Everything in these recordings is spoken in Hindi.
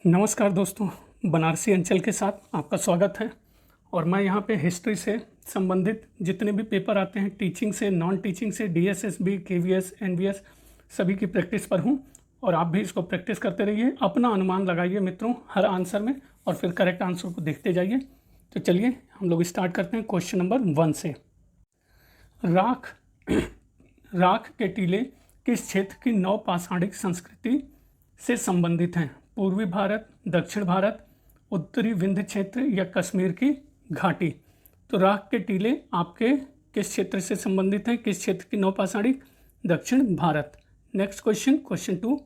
नमस्कार दोस्तों, बनारसी अंचल के साथ आपका स्वागत है। और मैं यहाँ पे हिस्ट्री से संबंधित जितने भी पेपर आते हैं, टीचिंग से, नॉन टीचिंग से, डीएसएसबी, केवीएस, एनवीएस, सभी की प्रैक्टिस पर हूँ। और आप भी इसको प्रैक्टिस करते रहिए, अपना अनुमान लगाइए मित्रों हर आंसर में, और फिर करेक्ट आंसर को देखते जाइए। तो चलिए हम लोग स्टार्ट करते हैं क्वेश्चन नंबर 1 से। राख राख के टीले किस क्षेत्र की नवपाषाणिक संस्कृति से संबंधित हैं? पूर्वी भारत, दक्षिण भारत, उत्तरी विंध्य क्षेत्र या कश्मीर की घाटी? तो राख के टीले आपके किस क्षेत्र से संबंधित हैं? किस क्षेत्र की नवपाषाणिक? दक्षिण Bharat. Next question, question 2।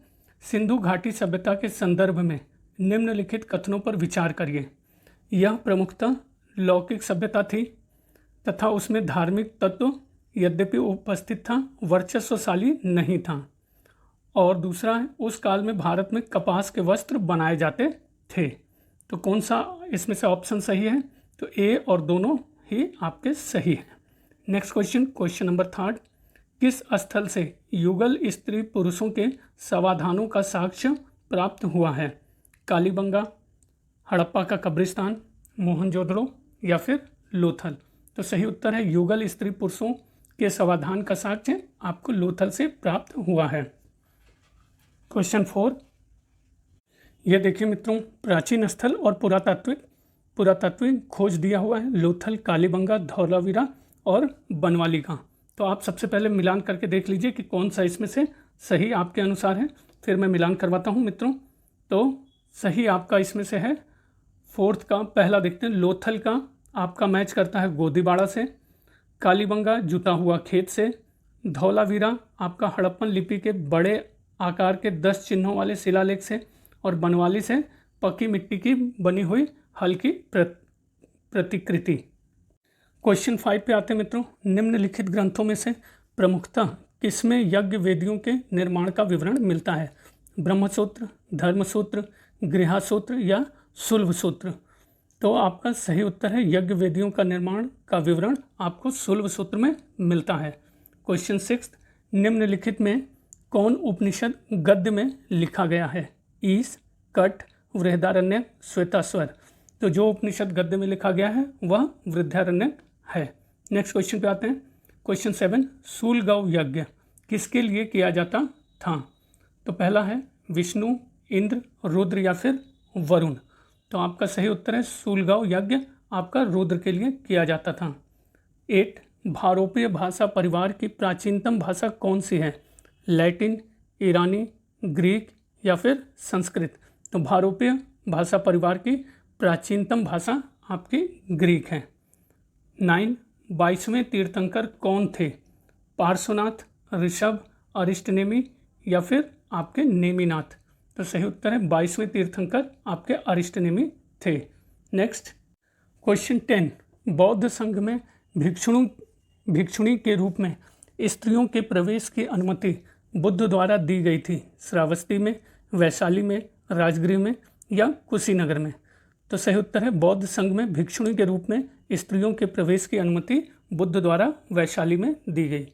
Sindhu घाटी सभ्यता के संदर्भ में निम्नलिखित कथनों पर विचार करिए। यह प्रमुखतः लौकिक सभ्यता थी तथा उसमें धार्मिक तत्व यद्यपि उपस्थित था, वर्चस्वशाली नहीं था। और दूसरा है, उस काल में भारत में कपास के वस्त्र बनाए जाते थे। तो कौन सा इसमें से ऑप्शन सही है? तो ए और दोनों ही आपके सही हैं। Next question, question number 3। किस स्थल से युगल स्त्री पुरुषों के समाधानों का साक्ष्य प्राप्त हुआ है? कालीबंगा, हड़प्पा का कब्रिस्तान, मोहनजोदड़ो या फिर लोथल? तो सही उत्तर है युगल स्त्री पुरुषों के समाधान का साक्ष्य आपको लोथल से प्राप्त हुआ है। क्वेश्चन 4, ये देखिए मित्रों, प्राचीन स्थल और पुरातात्विक खोज दिया हुआ है लोथल, कालीबंगा, धौलावीरा और बनवाली का। तो आप सबसे पहले मिलान करके देख लीजिए कि कौन सा इसमें से सही आपके अनुसार है। फिर मैं मिलान करवाता हूँ मित्रों। तो सही आपका इसमें से है 4th का, पहला देखते हैं। लोथल का आपका मैच करता है गोदीबाड़ा से, कालीबंगा जुता हुआ खेत से, धौलावीरा आपका हड़प्पन लिपि के बड़े आकार के 10 चिन्हों वाले शिलालेख से, और बनवाली से पक्की मिट्टी की बनी हुई हल्की प्रतिकृति। क्वेश्चन 5 पे आते हैं मित्रों। निम्नलिखित ग्रंथों में से प्रमुखतः किसमें यज्ञ वेदियों के निर्माण का विवरण मिलता है? ब्रह्मसूत्र, धर्मसूत्र, गृहसूत्र या शुल्भ सूत्र? तो आपका सही उत्तर है यज्ञ वेदियों का निर्माण का विवरण आपको शुल्भ सूत्र में मिलता है। क्वेश्चन 6, निम्नलिखित में कौन उपनिषद गद्य में लिखा गया है? ईश, कठ, बृहदारण्यक, श्वेताश्वर? तो जो उपनिषद गद्य में लिखा गया है वह बृहदारण्यक है। नेक्स्ट क्वेश्चन पे आते हैं। क्वेश्चन 7, शूलगौ यज्ञ किसके लिए किया जाता था? तो पहला है विष्णु, इंद्र, रुद्र या फिर वरुण? तो आपका सही उत्तर है शूलगौ यज्ञ आपका रुद्र के लिए किया जाता था। 8, भारोपीय भाषा परिवार की प्राचीनतम भाषा कौन सी है? लैटिन, ईरानी, ग्रीक या फिर संस्कृत? तो भारोपीय भाषा परिवार की प्राचीनतम भाषा आपकी ग्रीक है। 9, 22वें तीर्थंकर कौन थे? पार्श्वनाथ, ऋषभ, अरिष्टनेमी या फिर आपके नेमिनाथ? तो सही उत्तर है 22वें तीर्थंकर आपके अरिष्टनेमी थे। नेक्स्ट क्वेश्चन 10, बौद्ध संघ में भिक्षुणी के रूप में स्त्रियों के प्रवेश की अनुमति बुद्ध द्वारा दी गई थी? श्रावस्ती में, वैशाली में, राजगृह में या कुशीनगर में? तो सही उत्तर है बौद्ध संघ में भिक्षुणी के रूप में स्त्रियों के प्रवेश की अनुमति बुद्ध द्वारा वैशाली में दी गई।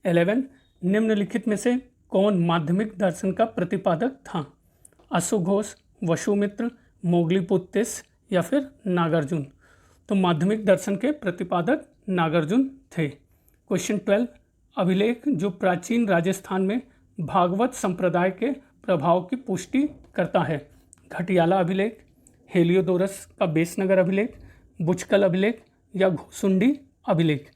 11, निम्नलिखित में से कौन माध्यमिक दर्शन का प्रतिपादक था? अश्वघोष, वसुमित्र, मोगलीपुत्तिस या फिर नागार्जुन? तो माध्यमिक दर्शन के प्रतिपादक नागार्जुन थे। क्वेश्चन 12, अभिलेख जो प्राचीन राजस्थान में भागवत संप्रदाय के प्रभाव की पुष्टि करता है? घटियाला अभिलेख, हेलियोडोरस का बेसनगर अभिलेख, बुचकल अभिलेख या घोसुंडी अभिलेख?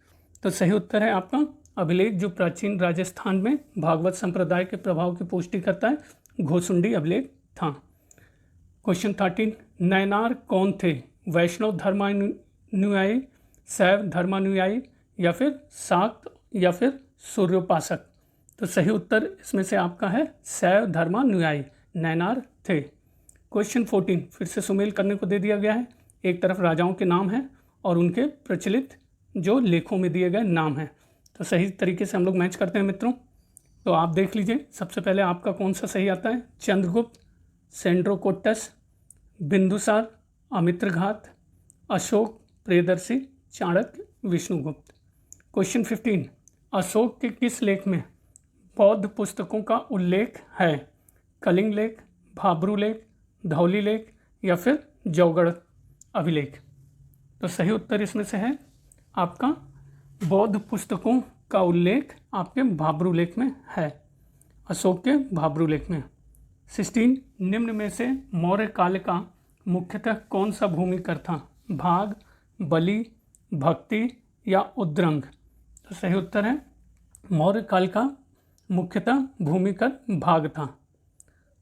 तो सही उत्तर है आपका अभिलेख जो प्राचीन राजस्थान में भागवत संप्रदाय के प्रभाव की पुष्टि करता है, घोसुंडी अभिलेख था। क्वेश्चन 13, नयनार कौन थे? वैष्णव धर्मानुयायी, शैव धर्मानुयायी या फिर शाक्त या फिर सूर्योपासक? तो सही उत्तर इसमें से आपका है शैव धर्मानुयायी नयनार थे। क्वेश्चन 14, फिर से सुमेल करने को दे दिया गया है। एक तरफ राजाओं के नाम हैं और उनके प्रचलित जो लेखों में दिए गए नाम हैं। तो सही तरीके से हम लोग मैच करते हैं मित्रों। तो आप देख लीजिए सबसे पहले आपका कौन सा सही आता है? चंद्रगुप्त, सेंड्रोकोट्टस, बिंदुसार, अमित्रघात, अशोक, प्रियदर्शी, चाणक्य, विष्णुगुप्त? क्वेश्चन 15, अशोक के किस लेख में बौद्ध पुस्तकों का उल्लेख है? कलिंग लेख, भाब्रू लेख, धौली लेख या फिर जौगढ़ अभिलेख। तो सही उत्तर इसमें से है आपका बौद्ध पुस्तकों का उल्लेख आपके भाब्रू लेख में है, अशोक के भाब्रू लेख में। 16 निम्न में से मौर्य काल का मुख्यतः कौन सा भूमिकर था? भाग, बलि, भक्ति या उद्रंग? तो सही उत्तर है मौर्य काल का मुख्यतः भूमिकर भाग था।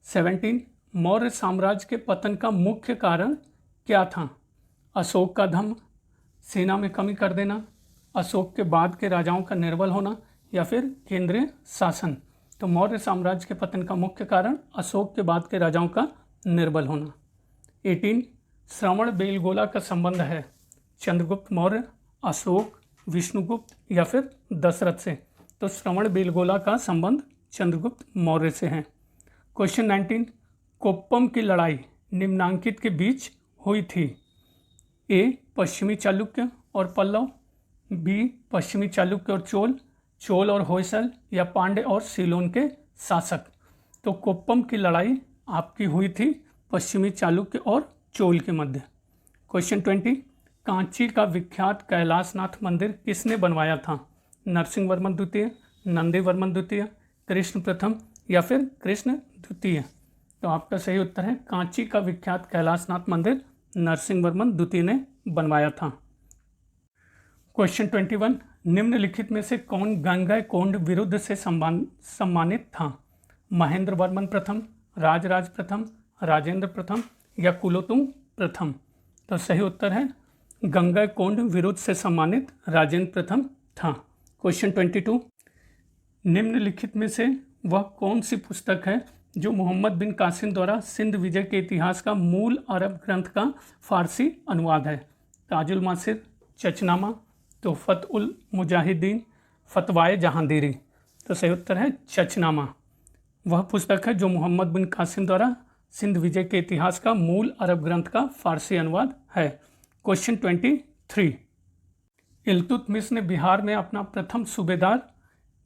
17 मौर्य साम्राज्य के पतन का मुख्य कारण क्या था? अशोक का धम्म, सेना में कमी कर देना, अशोक के बाद के राजाओं का निर्बल होना या फिर केंद्रीय शासन? तो मौर्य साम्राज्य के पतन का मुख्य कारण अशोक के बाद के राजाओं का निर्बल होना। 18 श्रवण बेलगोला का संबंध है चंद्रगुप्त मौर्य, अशोक, विष्णुगुप्त या फिर दशरथ से? तो श्रवण बेलगोला का संबंध चंद्रगुप्त मौर्य से है। क्वेश्चन 19 कोप्पम की लड़ाई निम्नांकित के बीच हुई थी? ए पश्चिमी चालुक्य और पल्लव, बी पश्चिमी चालुक्य और चोल और होयसल, या पांड्य और सीलोन के शासक? तो कोप्पम की लड़ाई आपकी हुई थी पश्चिमी चालुक्य और चोल के मध्य। क्वेश्चन 20 कांची का विख्यात कैलाशनाथ मंदिर किसने बनवाया था? नरसिंह वर्मन द्वितीय, नंदी वर्मन द्वितीय, कृष्ण प्रथम या फिर कृष्ण द्वितीय? तो आपका सही उत्तर है कांची का विख्यात कैलाशनाथ मंदिर नरसिंह वर्मन द्वितीय ने बनवाया था। क्वेश्चन 21 निम्नलिखित में से कौन गंगैकोंड विरुद्ध से सम्मानित था? महेंद्र वर्मन प्रथम, राजराज प्रथम, राजेंद्र प्रथम या कुलोतुंग प्रथम? तो सही उत्तर है गंगैकोंड विरुद्ध से सम्मानित राजेंद्र प्रथम था। क्वेश्चन 22 निम्नलिखित में से वह कौन सी पुस्तक है जो मोहम्मद बिन कासिम द्वारा सिंध विजय के इतिहास का मूल अरब ग्रंथ का फारसी अनुवाद है? ताजुल मासिर, चचनामा, तोहफत उल मुजाहिदीन, फतवाए जहांगीरी? तो सही उत्तर है चचनामा। वह पुस्तक है जो मोहम्मद बिन कासिम द्वारा सिंध विजय के इतिहास का मूल अरब ग्रंथ का फारसी अनुवाद है। क्वेश्चन 23 इल्तुतमिश ने बिहार में अपना प्रथम सूबेदार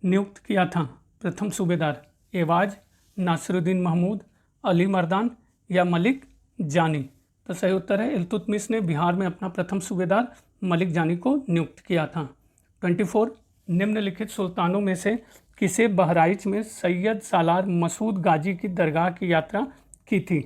नियुक्त किया था? प्रथम सूबेदार एवाज, नासिरुद्दीन महमूद, अली मर्दान या मलिक जानी? तो सही उत्तर है इल्तुतमिश ने बिहार में अपना प्रथम सूबेदार मलिक जानी को नियुक्त किया था। 24 निम्नलिखित सुल्तानों में से किसे बहराइच में सैयद सालार मसूद गाजी की दरगाह की यात्रा की थी?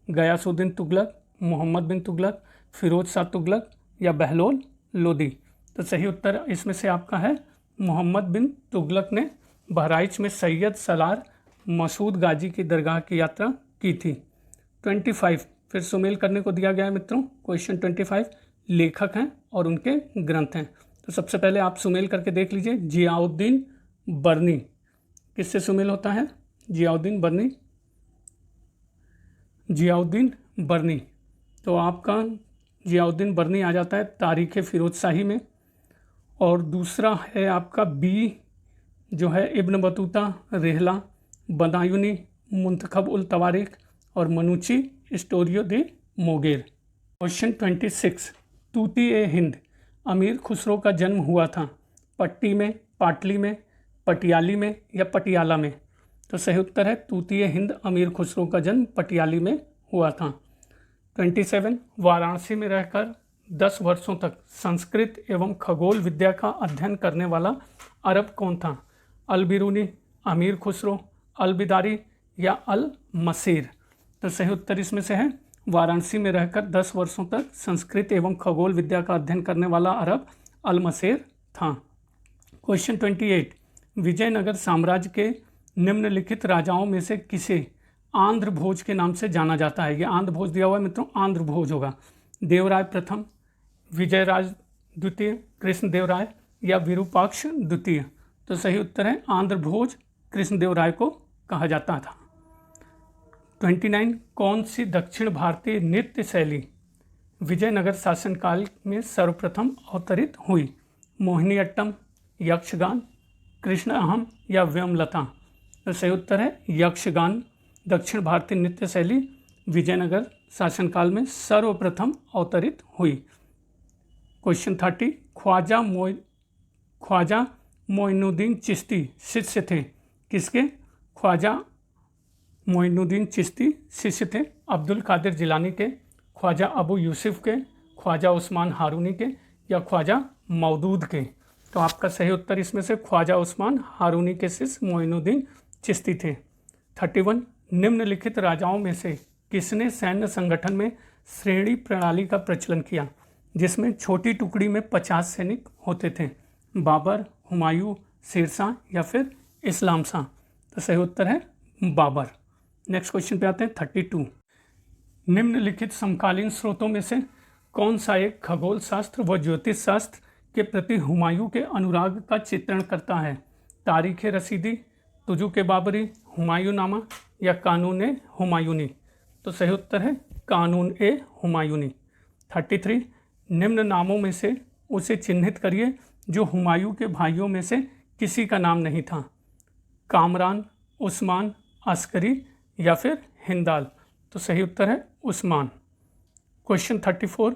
गयासुद्दीन तुगलक, मोहम्मद बिन तुगलक, फिरोज शाह तुगलक या बहलोल लोदी? तो सही उत्तर इसमें से आपका है मोहम्मद बिन तुगलक ने बहराइच में सैयद सालार मसूद गाजी की दरगाह की यात्रा की थी। 25 फिर सुमेल करने को दिया गया है मित्रों। क्वेश्चन 25 लेखक हैं और उनके ग्रंथ हैं। तो सबसे पहले आप सुमेल करके देख लीजिए। जियाउद्दीन बर्नी किससे सुमेल होता है? जियाउद्दीन बर्नी। तो आपका जियाउद्दीन बर्नी आ जाता है तारीख़ फ़िरोज़ शाही में। और दूसरा है आपका बी जो है इब्न बतूता, रेहला, बदायूनी, मुंतखब उल तवारीख और मनुची स्टोरियो दे मोगेर। क्वेश्चन 26 तूती ए हिंद अमीर खुसरो का जन्म हुआ था? पट्टी में, पाटली में, पटियाली में या पटियाला में? तो सही उत्तर है तूती ए हिंद अमीर खुसरो का जन्म पटियाली में हुआ था। 27 वाराणसी में रहकर 10 वर्षों तक संस्कृत एवं खगोल विद्या का अध्ययन करने वाला अरब कौन था? अल बिरूनी, अमीर खुसरो, अल बिदारी या अल मसीर? तो सही उत्तर इसमें से है वाराणसी में रहकर 10 वर्षों तक संस्कृत एवं खगोल विद्या का अध्ययन करने वाला अरब अल मसीर था। क्वेश्चन 28 विजयनगर साम्राज्य के निम्नलिखित राजाओं में से किसे आंध्र भोज के नाम से जाना जाता है? ये आंध्र भोज दिया हुआ है मित्रों, आंध्र भोज होगा। देवराय प्रथम, विजयराज द्वितीय, कृष्णदेवराय या विरूपाक्ष द्वितीय? तो सही उत्तर है आंध्र भोज कृष्णदेवराय को कहा जाता था। 29 कौन सी दक्षिण भारतीय नृत्य शैली विजयनगर शासनकाल में सर्वप्रथम अवतरित हुई? मोहिनीअट्टम, यक्षगान, कृष्ण अहम या व्योमलता? तो सही उत्तर है यक्षगान दक्षिण भारतीय नृत्य शैली विजयनगर शासनकाल में सर्वप्रथम अवतरित हुई। क्वेश्चन 30 ख्वाजा मोइनुद्दीन चिश्ती शिष्य थे किसके? ख्वाजा मोइनुद्दीन चिश्ती शिष्य थे अब्दुल कादिर जिलानी के, ख्वाजा अबू यूसुफ के, ख्वाजा उस्मान हारूनी के या ख्वाजा मौदूद के। तो आपका सही उत्तर इसमें से ख्वाजा उस्मान हारूनी के शिष्य मोइनुद्दीन चिश्ती थे। 31 निम्नलिखित राजाओं में से किसने सैन्य संगठन में श्रेणी प्रणाली का प्रचलन किया जिसमें छोटी टुकड़ी में 50 सैनिक होते थे? बाबर, हुमायूं, शेरशाह या फिर इस्लाम शाह। तो सही उत्तर है बाबर। नेक्स्ट क्वेश्चन पे आते हैं 32। निम्नलिखित समकालीन स्रोतों में से कौन सा एक खगोल शास्त्र व ज्योतिष शास्त्र के प्रति हुमायूं के अनुराग का चित्रण करता है? तारीख रसीदी, तुजुक बाबरी, हुमायूंनामा या कानून ए हुमायूनी। तो सही उत्तर है कानून ए हुमायूनी। 33 निम्न नामों में से उसे चिन्हित करिए जो हुमायूं के भाइयों में से किसी का नाम नहीं था? कामरान, उस्मान, अस्करी या फिर हिंदाल। तो सही उत्तर है उस्मान। क्वेश्चन 34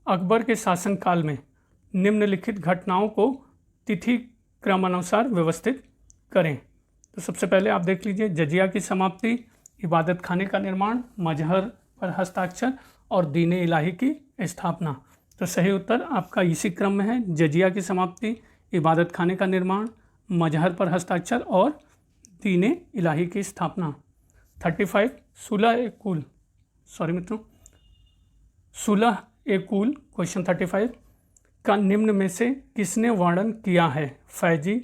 अकबर के शासनकाल में निम्नलिखित घटनाओं को तिथि क्रमानुसार व्यवस्थित करें। तो सबसे पहले आप देख लीजिए जजिया की समाप्ति, इबादत खाने का निर्माण, मजहर पर हस्ताक्षर और दीन इलाही की स्थापना। तो सही उत्तर आपका इसी क्रम में है, जजिया की समाप्ति, इबादत खाने का निर्माण, मजहर पर हस्ताक्षर और दीन इलाही की स्थापना। 35 सुलह ए कुल क्वेश्चन 35 का निम्न में से किसने वर्णन किया है? फैजी,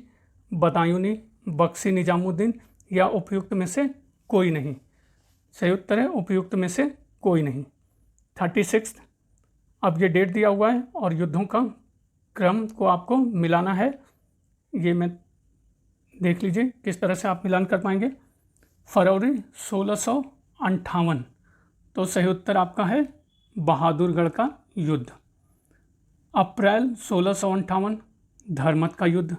बदायूनी, बख्शी निजामुद्दीन या उपयुक्त में से कोई नहीं। सही उत्तर है उपयुक्त में से कोई नहीं। 36 अब ये डेट दिया हुआ है और युद्धों का क्रम को आपको मिलाना है। ये मैं देख लीजिए किस तरह से आप मिलान कर पाएंगे। फरवरी 1658। तो सही उत्तर आपका है बहादुरगढ़ का युद्ध। अप्रैल 1658 धर्मत का युद्ध,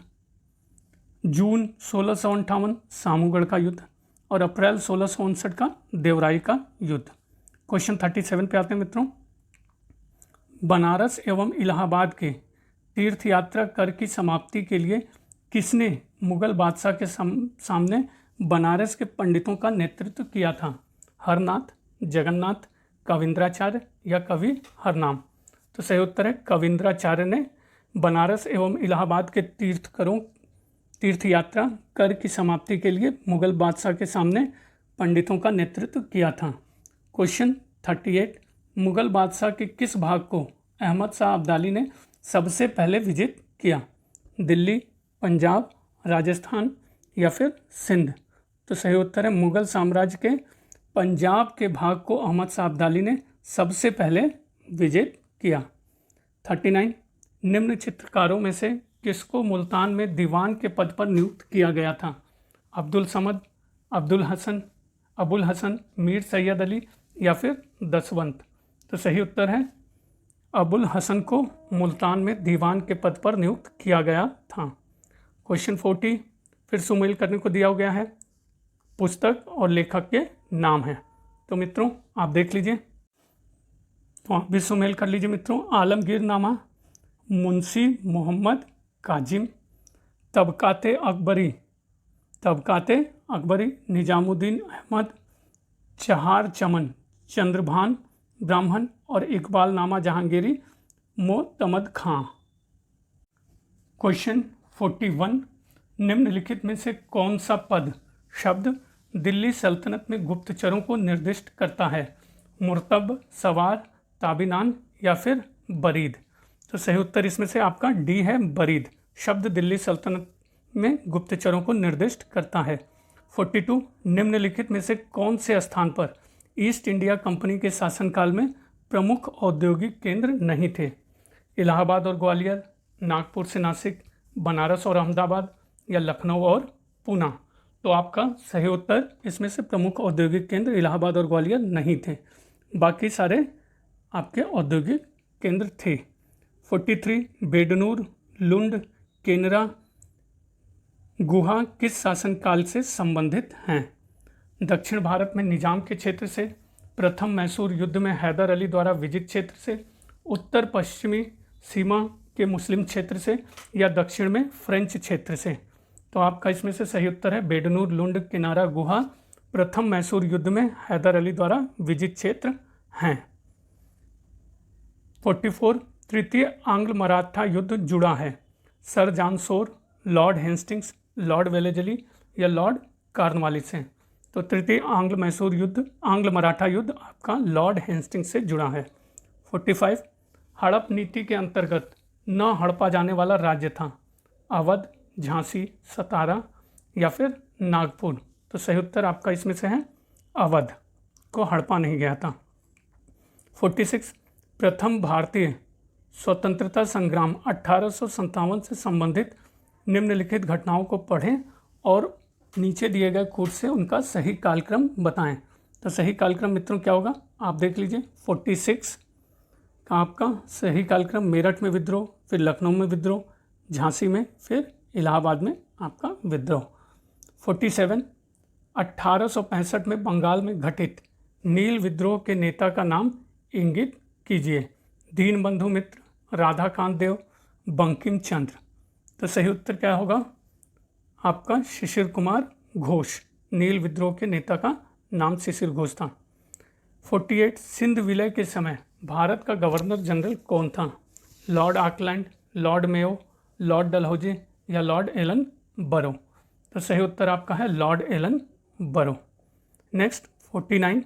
जून 1658 सामूगढ़ का युद्ध और अप्रैल 1659 का देवराई का युद्ध। क्वेश्चन 37 पे आते हैं मित्रों। बनारस एवं इलाहाबाद के तीर्थ यात्रा कर की समाप्ति के लिए किसने मुगल बादशाह के सामने बनारस के पंडितों का नेतृत्व किया था? हरनाथ, जगन्नाथ, कविंद्राचार्य या कवि हरनाम। तो सही उत्तर है कविंद्राचार्य ने बनारस एवं इलाहाबाद के तीर्थ यात्रा कर की समाप्ति के लिए मुगल बादशाह के सामने पंडितों का नेतृत्व किया था। क्वेश्चन 38 मुगल बादशाह के किस भाग को अहमद शाह अब्दाली ने सबसे पहले विजित किया? दिल्ली, पंजाब, राजस्थान या फिर सिंध। तो सही उत्तर है मुगल साम्राज्य के पंजाब के भाग को अहमद शाह अब्दाली ने सबसे पहले विजित किया। 39 निम्न चित्रकारों में से किसको मुल्तान में दीवान के पद पर नियुक्त किया गया था? अब्दुल समद, अबुल हसन, मीर सैयद अली या फिर दसवंत। तो सही उत्तर है अबुल हसन को मुल्तान में दीवान के पद पर नियुक्त किया गया था। क्वेश्चन 40 फिर सुमेल करने को दिया गया है, पुस्तक और लेखक के नाम हैं। तो मित्रों आप देख लीजिए, तो आप भी सुमेल कर लीजिए मित्रों। आलमगीर नामा, मुंशी मोहम्मद काजिम, तबकाते अकबरी, निजामुद्दीन अहमद, चहार चमन, चंद्रभान ब्राह्मण और इकबाल नामा जहांगीरी मोतमद खां। क्वेश्चन 41 निम्नलिखित में से कौन सा पद शब्द दिल्ली सल्तनत में गुप्तचरों को निर्दिष्ट करता है? मुर्तब, सवार, ताबिनान या फिर बरीद। तो सही उत्तर इसमें से आपका डी है बरीद। शब्द दिल्ली सल्तनत में गुप्तचरों को निर्दिष्ट करता है। 42 निम्नलिखित में से कौन से स्थान पर ईस्ट इंडिया कंपनी के शासनकाल में प्रमुख औद्योगिक केंद्र नहीं थे? इलाहाबाद और ग्वालियर, नागपुर से नासिक, बनारस और अहमदाबाद या लखनऊ और पूना। तो आपका सही उत्तर इसमें से प्रमुख औद्योगिक केंद्र इलाहाबाद और ग्वालियर नहीं थे, बाकी सारे आपके औद्योगिक केंद्र थे। 43 बेडनूर, लुंड, केनरा, गुहा किस शासनकाल से संबंधित हैं? दक्षिण भारत में निजाम के क्षेत्र से, प्रथम मैसूर युद्ध में हैदर अली द्वारा विजित क्षेत्र से, उत्तर पश्चिमी सीमा के मुस्लिम क्षेत्र से या दक्षिण में फ्रेंच क्षेत्र से। तो आपका इसमें से सही उत्तर है बेडनूर, लुंड, किनारा, गुहा प्रथम मैसूर युद्ध में हैदर अली द्वारा विजित क्षेत्र हैं। 44 तृतीय आंग्ल मराठा युद्ध जुड़ा है। Sir John Shore, Lord Hastings, Lord Wellesley या लॉर्ड कॉर्नवालिस से। तो तृतीय आंग्ल मैसूर युद्ध, आंग्ल मराठा युद्ध आपका लॉर्ड हेस्टिंग्स से जुड़ा है। 45 हड़प नीति के अंतर्गत न हड़पा जाने वाला राज्य था। अवध, झांसी, सतारा या फिर नागपुर। तो सही उत्तर आपका इसमें से है अवध को हड़पा नहीं गया था। 46 प्रथम भारतीय स्वतंत्रता संग्राम 1857 से संबंधित निम्नलिखित घटनाओं को पढ़ें और नीचे दिए गए कोड से उनका सही कालक्रम बताएं। तो सही कालक्रम मित्रों क्या होगा आप देख लीजिए। 46 का आपका सही कालक्रम मेरठ में विद्रोह, फिर लखनऊ में विद्रोह, झांसी में, फिर इलाहाबाद में आपका विद्रोह। 47 1865 में बंगाल में घटित नील विद्रोह के नेता का नाम इंगित कीजिए। दीनबंधु मित्र, राधाकांत देव, बंकिम चंद्र। तो सही उत्तर क्या होगा आपका शिशिर कुमार घोष। नील विद्रोह के नेता का नाम शिशिर घोष था। 48 सिंध विलय के समय भारत का गवर्नर जनरल कौन था? Lord Auckland, Lord Mayo, Lord Dalhousie या लॉर्ड एलन बरो। तो सही उत्तर आपका है लॉर्ड एलन बरो। नेक्स्ट 49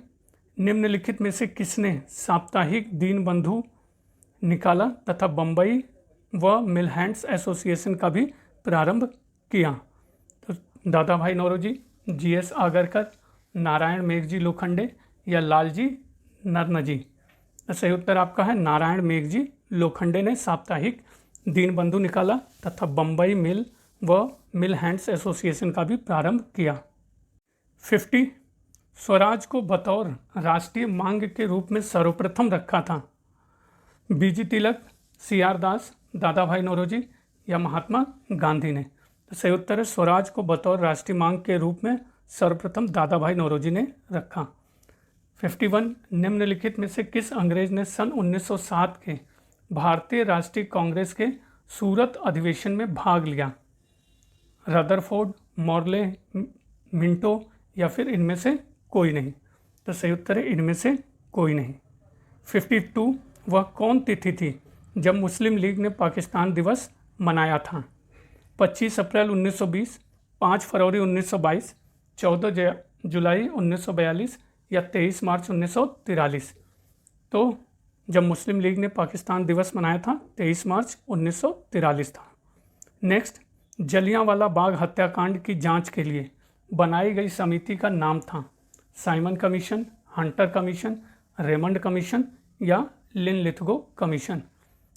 निम्नलिखित में से किसने साप्ताहिक दीनबंधु निकाला तथा बम्बई व मिलहैंड्स एसोसिएशन का भी प्रारंभ किया? तो दादा भाई नौरोजी, जीएस आगरकर, नारायण मेघजी लोखंडे या लालजी नरनजी। तो सही उत्तर आपका है नारायण मेघजी लोखंडे ने साप्ताहिक दीनबंधु निकाला तथा बम्बई मिल व मिल हैंड्स एसोसिएशन का भी प्रारंभ किया। 50 स्वराज को बतौर राष्ट्रीय मांग के रूप में सर्वप्रथम रखा था। बीजी तिलक, सीआर दास, दादा भाई नौरोजी या महात्मा गांधी ने। तो सही उत्तर है स्वराज को बतौर राष्ट्रीय मांग के रूप में सर्वप्रथम दादा भाई नौरोजी ने रखा। 51 निम्नलिखित में से किस अंग्रेज ने सन 1907 के भारतीय राष्ट्रीय कांग्रेस के सूरत अधिवेशन में भाग लिया? रदरफोर्ड, मॉर्ले, मिंटो या फिर इनमें से कोई नहीं। तो सही उत्तर है इनमें से कोई नहीं। 52 वह कौन तिथि थी जब मुस्लिम लीग ने पाकिस्तान दिवस मनाया था? 25 अप्रैल 1920, 5 फरवरी 1922, 14 जुलाई 1942 या 23 मार्च 1943। तो जब मुस्लिम लीग ने पाकिस्तान दिवस मनाया था 23 मार्च 1943 था। नेक्स्ट जलियांवाला बाग हत्याकांड की जांच के लिए बनाई गई समिति का नाम था? Simon commission, Hunter commission, Raymond commission या लिनलिथगो कमीशन।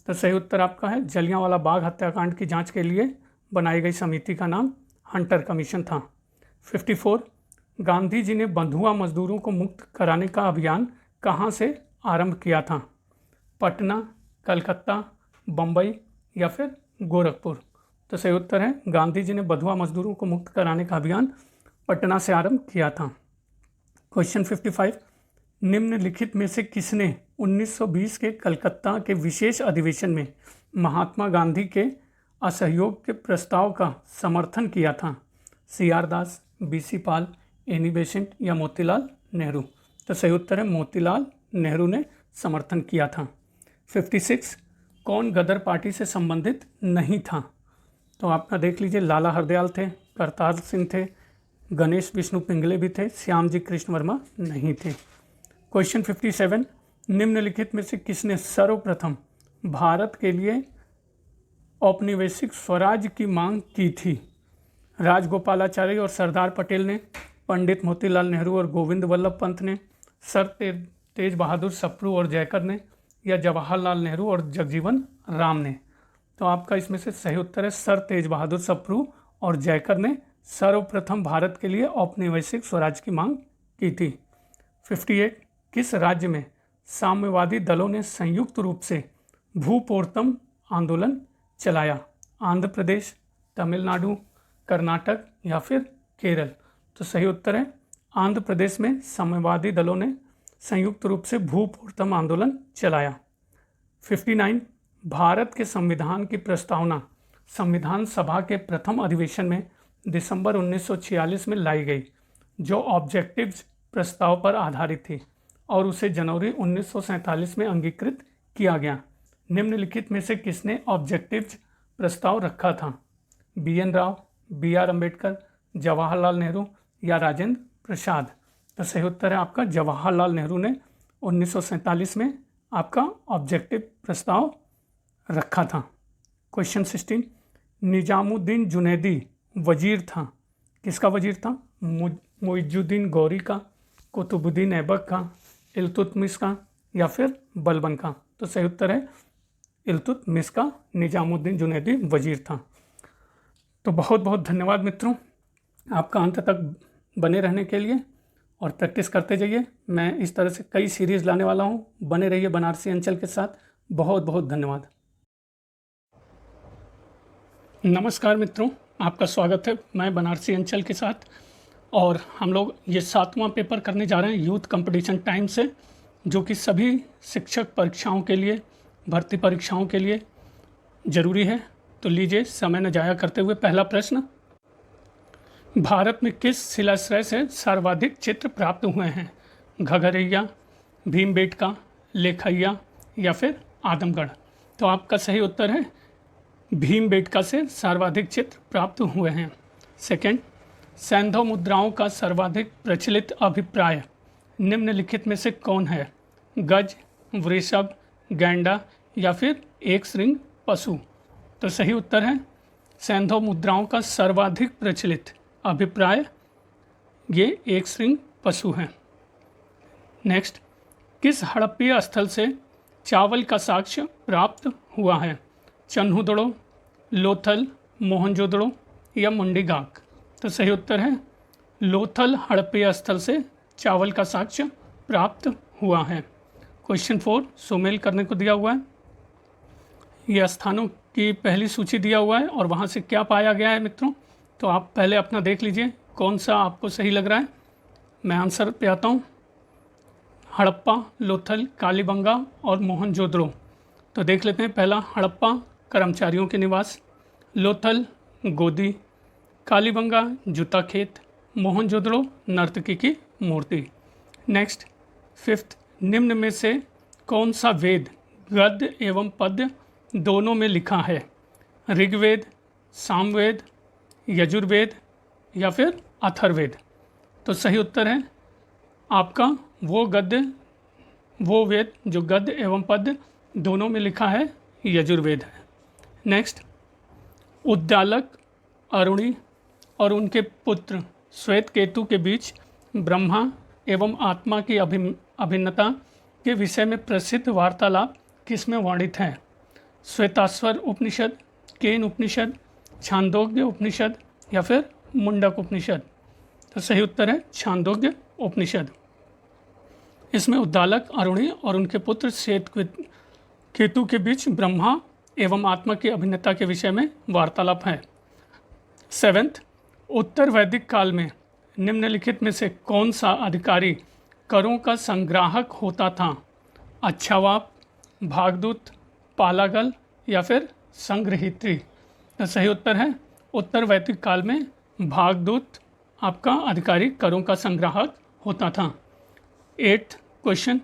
तो सही उत्तर आपका है जलियांवाला बाग हत्याकांड की जांच के लिए बनाई गई समिति का नाम हंटर कमीशन था। 54 गांधी जी ने बंधुआ मजदूरों को मुक्त कराने का अभियान कहाँ से आरंभ किया था? पटना, कलकत्ता, बम्बई या फिर गोरखपुर। तो सही उत्तर है गांधी जी ने बंधुआ मजदूरों को मुक्त कराने का अभियान पटना से आरंभ किया था। क्वेश्चन 55 निम्नलिखित में से किसने 1920 के कलकत्ता के विशेष अधिवेशन में महात्मा गांधी के असहयोग के प्रस्ताव का समर्थन किया था? सीआर दास, बीसी पाल, एनी बेसेंट या मोतीलाल नेहरू। तो सही उत्तर है मोतीलाल नेहरू ने समर्थन किया था। 56 कौन गदर पार्टी से संबंधित नहीं था? तो आपका देख लीजिए लाला हरदयाल थे, करतार सिंह थे, गणेश विष्णु पिंगले भी थे, श्याम जी कृष्ण वर्मा नहीं थे। क्वेश्चन 57 निम्नलिखित में से किसने सर्वप्रथम भारत के लिए औपनिवेशिक स्वराज की मांग की थी? राजगोपालाचारी और सरदार पटेल ने, पंडित मोतीलाल नेहरू और गोविंद वल्लभ पंत ने, सर तेज बहादुर सप्रू और जयकर ने या जवाहरलाल नेहरू और जगजीवन राम ने। तो आपका इसमें से सही उत्तर है सर तेज बहादुर सप्रू और जयकर ने सर्वप्रथम भारत के लिए औपनिवेशिक स्वराज की मांग की थी। 58 किस राज्य में साम्यवादी दलों ने संयुक्त रूप से भूपोर्तम आंदोलन चलाया? आंध्र प्रदेश, तमिलनाडु, कर्नाटक या फिर केरल। तो सही उत्तर है आंध्र प्रदेश में साम्यवादी दलों ने संयुक्त रूप से भूपोर्तम आंदोलन चलाया। 59 भारत के संविधान की प्रस्तावना संविधान सभा के प्रथम अधिवेशन में दिसंबर 1946 में लाई गई, जो ऑब्जेक्टिव्स प्रस्ताव पर आधारित थी और उसे जनवरी 1947 में अंगीकृत किया गया। निम्नलिखित में से किसने ऑब्जेक्टिव्स प्रस्ताव रखा था? BN राव, BR अम्बेडकर, जवाहरलाल नेहरू या राजेंद्र प्रसाद? तो सही उत्तर है आपका जवाहरलाल नेहरू ने 1947 में आपका ऑब्जेक्टिव प्रस्ताव रखा था। क्वेश्चन 16, निजामुद्दीन जुनैदी वजीर था, किसका वजीर था? मुइजुद्दीन गौरी का, कुतुबुद्दीन ऐबक का, इल्तुतमिश का या फिर बलबन का? तो सही उत्तर है इल्तुतमिश का निजामुद्दीन जुनैदी वजीर था। तो बहुत बहुत धन्यवाद मित्रों आपका अंत तक बने रहने के लिए और प्रैक्टिस करते जाइए। मैं इस तरह से कई सीरीज़ लाने वाला हूँ, बने रहिए बनारसी अंचल के साथ। बहुत बहुत धन्यवाद। नमस्कार मित्रों, आपका स्वागत है मैं बनारसी अंचल के साथ। और हम लोग ये 7वां पेपर करने जा रहे हैं यूथ कंपटीशन टाइम से, जो कि सभी शिक्षक परीक्षाओं के लिए, भर्ती परीक्षाओं के लिए ज़रूरी है। तो लीजिए समय न जाया करते हुए पहला प्रश्न, भारत में किस शिलाश्रय से सर्वाधिक चित्र प्राप्त हुए हैं? घघरैया, भीमबेटका, लेखैया या फिर आदमगढ़? तो आपका सही उत्तर है भीमबेटका से सर्वाधिक चित्र प्राप्त हुए हैं। सेकंड, सैंधव मुद्राओं का सर्वाधिक प्रचलित अभिप्राय निम्नलिखित में से कौन है? गज, वृषभ, गैंडा या फिर एक श्रृंग पशु? तो सही उत्तर है सैंधव मुद्राओं का सर्वाधिक प्रचलित अभिप्राय ये एक श्रृंग पशु हैं। नेक्स्ट, किस हड़प्पीय स्थल से चावल का साक्ष्य प्राप्त हुआ है? चन्हुदड़ो, लोथल, मोहनजोदड़ो या मुंडीगाक? तो सही उत्तर है लोथल हड़प्पीय स्थल से चावल का साक्ष्य प्राप्त हुआ है। क्वेश्चन 4 सुमेल करने को दिया हुआ है। ये स्थानों की पहली सूची दिया हुआ है और वहाँ से क्या पाया गया है मित्रों, तो आप पहले अपना देख लीजिए कौन सा आपको सही लग रहा है। मैं आंसर पे आता हूँ, हड़प्पा, लोथल, कालीबंगा और मोहनजोदड़ो। तो देख लेते हैं। पहला हड़प्पा कर्मचारियों के निवास, लोथल गोदी, कालीबंगा जूता खेत, मोहनजोदड़ो नर्तकी की मूर्ति। नेक्स्ट, 5th, निम्न में से कौन सा वेद गद्य एवं पद्य दोनों में लिखा है? ऋग्वेद, सामवेद, यजुर्वेद या फिर अथर्ववेद? तो सही उत्तर है आपका वो वेद जो गद्य एवं पद्य दोनों में लिखा है यजुर्वेद है। नेक्स्ट, उद्दालक अरुणी और उनके पुत्र श्वेत केतु के बीच ब्रह्मा एवं आत्मा की अभिन्नता के विषय में प्रसिद्ध वार्तालाप किसमें वर्णित है? श्वेताश्वर उपनिषद, केन उपनिषद, छांदोग्य उपनिषद या फिर मुंडक उपनिषद? तो सही उत्तर है छांदोग्य उपनिषद। इसमें उद्दालक अरुणी और उनके पुत्र श्वेत केतु के बीच ब्रह्मा एवं आत्मा की अभिन्नता के विषय में वार्तालाप है। 7th, उत्तर वैदिक काल में निम्नलिखित में से कौन सा अधिकारी करों का संग्राहक होता था? अच्छावाप, भागदूत, पालागल या फिर संग्रहित्री? तो सही उत्तर है उत्तर वैदिक काल में भागदूत आपका अधिकारी करों का संग्राहक होता था। 8th क्वेश्चन,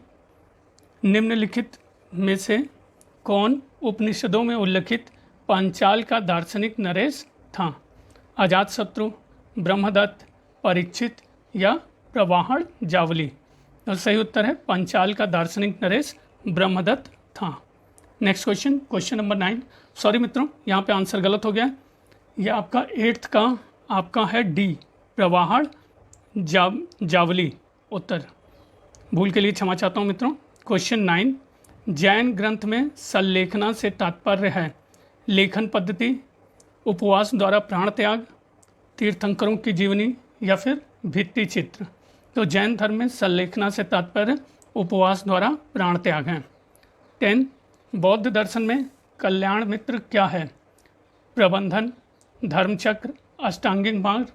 निम्नलिखित में से कौन उपनिषदों में उल्लिखित पांचाल का दार्शनिक नरेश था? अजातशत्रु, ब्रह्मदत्त, परीक्षित या प्रवाहण जावली? तो सही उत्तर है पांचाल का दार्शनिक नरेश ब्रह्मदत्त था। Next question, question number 9। Sorry मित्रों, यहाँ पे आंसर गलत हो गया। यह आपका 8th का आपका है डी, प्रवाहण जावली उत्तर। भूल के लिए क्षमा चाहता हूँ मित्रों। क्वेश्चन 9, जैन ग्रंथ में संलेखना से तात्पर्य है लेखन पद्धति, उपवास द्वारा प्राण त्याग, तीर्थंकरों की जीवनी या फिर भित्ति चित्र? तो जैन धर्म में संलेखना से तात्पर्य उपवास द्वारा प्राण त्याग है। 10, बौद्ध दर्शन में कल्याण मित्र क्या है? प्रबंधन, धर्मचक्र, अष्टांगिक मार्ग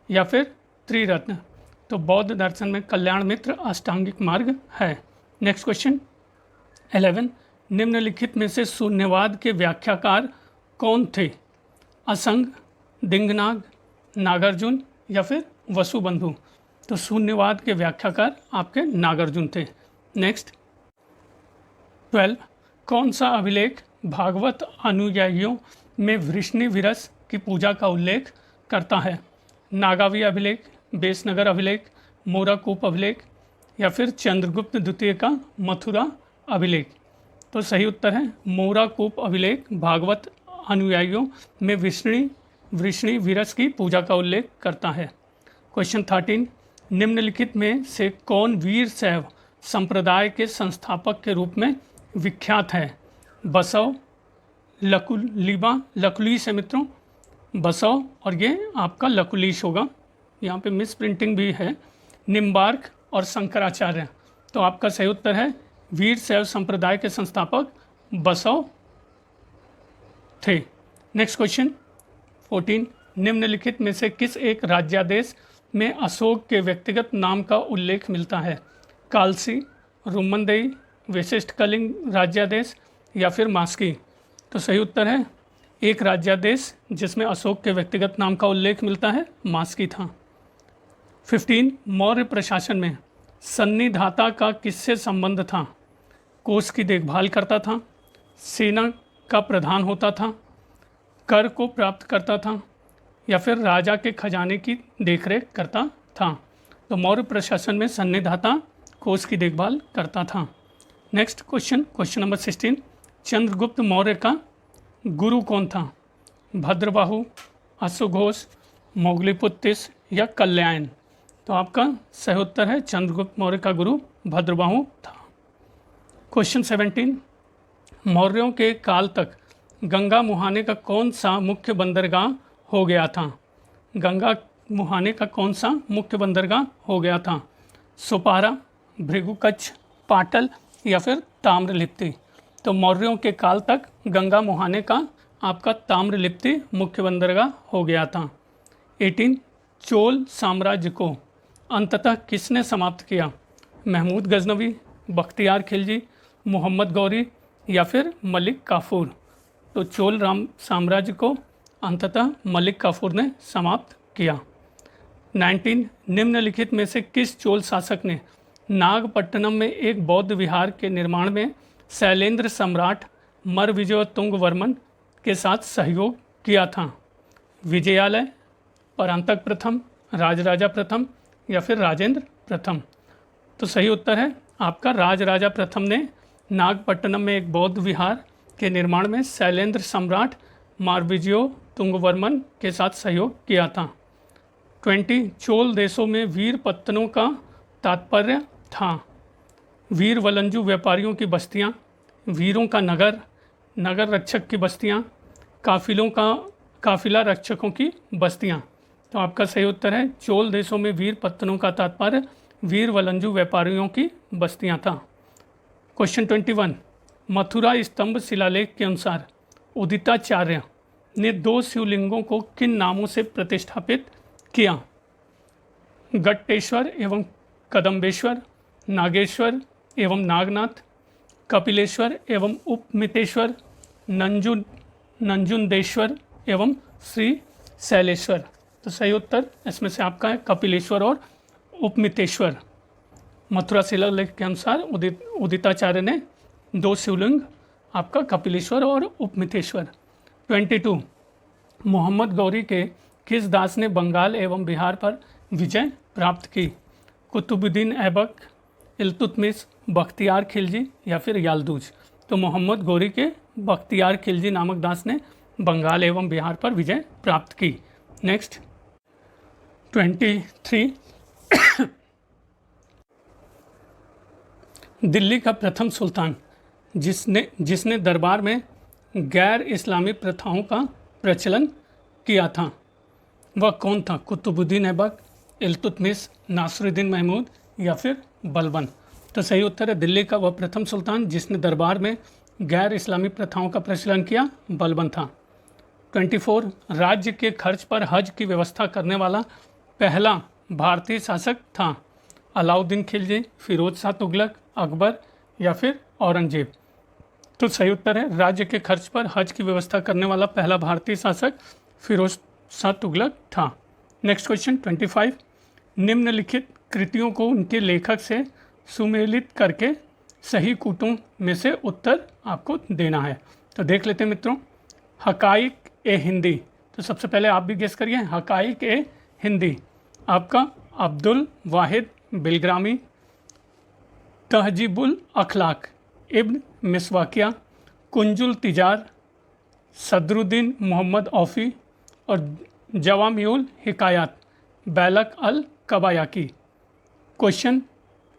या फिर त्रिरत्न? तो बौद्ध दर्शन में कल्याण मित्र अष्टांगिक मार्ग है। नेक्स्ट क्वेश्चन 11, निम्नलिखित में से शून्यवाद के व्याख्याकार कौन थे? असंग, दिंगनाग, नागार्जुन या फिर वसुबंधु? तो शून्यवाद के व्याख्याकार आपके नागार्जुन थे। नेक्स्ट 12, कौन सा अभिलेख भागवत अनुयायियों में वृष्णि विरस की पूजा का उल्लेख करता है? नागावी अभिलेख, बेसनगर अभिलेख, मोराकूप अभिलेख या फिर चंद्रगुप्त द्वितीय का मथुरा अभिलेख? तो सही उत्तर है मोराकूप अभिलेख भागवत अनुयायियों में वृष्णि विरस की पूजा का उल्लेख करता है। क्वेश्चन 13, निम्नलिखित में से कौन वीर शैव संप्रदाय के संस्थापक के रूप में विख्यात है? बसव, लकुलीश है मित्रों, बसव और ये आपका लकुलीश होगा, यहाँ पे मिस प्रिंटिंग भी है, निम्बार्क और शंकराचार्य। तो आपका सही उत्तर है वीर शैव संप्रदाय के संस्थापक बसव थे। नेक्स्ट क्वेश्चन 14, निम्नलिखित में से किस एक राज्यादेश में अशोक के व्यक्तिगत नाम का उल्लेख मिलता है? कालसी, रुमनदेई, विशिष्ट कलिंग राज्यादेश या फिर मास्की? तो सही उत्तर है एक राज्यादेश जिसमें अशोक के व्यक्तिगत नाम का उल्लेख मिलता है, मास्की था। 15, मौर्य प्रशासन में सन्निधाता का किससे संबंध था? कोष की देखभाल करता था, सेना का प्रधान होता था, कर को प्राप्त करता था या फिर राजा के खजाने की देखरेख करता था? तो मौर्य प्रशासन में सन्निधाता कोष की देखभाल करता था। Next question number 16, Chandragupta Maurya का गुरु कौन था? भद्रबाहु, अश्वघोष, मोगलीपुत्तिस या कल्याण? तो आपका सही उत्तर है चंद्रगुप्त मौर्य का गुरु भद्रबाहु था। क्वेश्चन 17, मौर्यों के काल तक गंगा मुहाने का कौन सा मुख्य बंदरगाह हो गया था? गंगा मुहाने का कौन सा मुख्य बंदरगाह हो गया था? सोपारा, भृगुकच्छ, पाटल या फिर ताम्रलिप्ति? तो मौर्यों के काल तक गंगा मुहाने का आपका ताम्रलिप्ति मुख्य बंदरगाह हो गया था। 18, चोल साम्राज्य को अंततः किसने समाप्त किया? महमूद गजनवी, बख्तियार खिलजी, मोहम्मद गौरी या फिर मलिक काफूर? तो चोल साम्राज्य को अंततः मलिक काफूर ने समाप्त किया। 19, निम्नलिखित में से किस चोल शासक ने नागपट्टनम में एक बौद्ध विहार के निर्माण में शैलेंद्र सम्राट मरविजय तुंग वर्मन के साथ सहयोग किया था? विजयालय, परांतक प्रथम, राजराजा प्रथम या फिर राजेंद्र प्रथम? तो सही उत्तर है आपका राजराजा प्रथम ने नागपट्टनम में एक बौद्ध विहार के निर्माण में शैलेंद्र सम्राट मारविजय तुंगवर्मन के साथ सहयोग किया था। 20, चोल देशों में वीर पत्तनों का तात्पर्य था? वीर वलंजू व्यापारियों की बस्तियां, वीरों का नगर रक्षक की बस्तियां, काफिला रक्षकों की बस्तियां? तो आपका सही उत्तर है चोल देशों में वीर पत्तनों का तात्पर्य वीर वलंजू व्यापारियों की बस्तियां था। क्वेश्चन 21, मथुरा स्तंभ शिलालेख के अनुसार उदिताचार्य ने 2 शिवलिंगों को किन नामों से प्रतिष्ठापित किया? गट्टेश्वर एवं कदम्बेश्वर, नागेश्वर एवं नागनाथ, कपिलेश्वर एवं उपमितेश्वर, नंजुंडेश्वर एवं श्री शैलेश्वर? तो सही उत्तर इसमें से आपका है कपिलेश्वर और उपमितेश्वर। मथुरा शिलालेख के अनुसार उदिताचार्य ने 2 शिवलिंग आपका कपिलेश्वर और उपमितेश्वर। 22, मोहम्मद गौरी के किस दास ने बंगाल एवं बिहार पर विजय प्राप्त की? कुतुबुद्दीन ऐबक, इल्तुतमिश, बख्तियार खिलजी या फिर याल्दूज? तो मोहम्मद गौरी के बख्तियार खिलजी नामक दास ने बंगाल एवं बिहार पर विजय प्राप्त की। नेक्स्ट 23, दिल्ली का प्रथम सुल्तान जिसने दरबार में गैर इस्लामी प्रथाओं का प्रचलन किया था वह कौन था? कुतुबुद्दीन ऐबक, इल्तुतमिश, नासिरुद्दीन महमूद या फिर बलबन? तो सही उत्तर है दिल्ली का वह प्रथम सुल्तान जिसने दरबार में गैर इस्लामी प्रथाओं का प्रचलन किया, बलबन था। 24, राज्य के खर्च पर हज की व्यवस्था करने वाला पहला भारतीय शासक था? अलाउद्दीन खिलजी, फिरोज शाह तुगलक, अकबर या फिर औरंगजेब? तो सही उत्तर है राज्य के खर्च पर हज की व्यवस्था करने वाला पहला भारतीय शासक फिरोज शाह तुगलक था। नेक्स्ट क्वेश्चन 25, निम्नलिखित कृतियों को उनके लेखक से सुमेलित करके सही कूटों में से उत्तर आपको देना है। तो देख लेते हैं मित्रों। हकाइक ए हिंदी, तो सबसे पहले आप भी गेस करिए। हकाइक ए हिंदी आपका अब्दुल वाहिद बिलग्रामी। तहजीबुल अखलाक इब्न मिसवाकिया। कुंजुल तिजार सदरुद्दीन मोहम्मद औफ़ी। और जवामिउल हिकायात बैलक अल कबायाकी। क्वेश्चन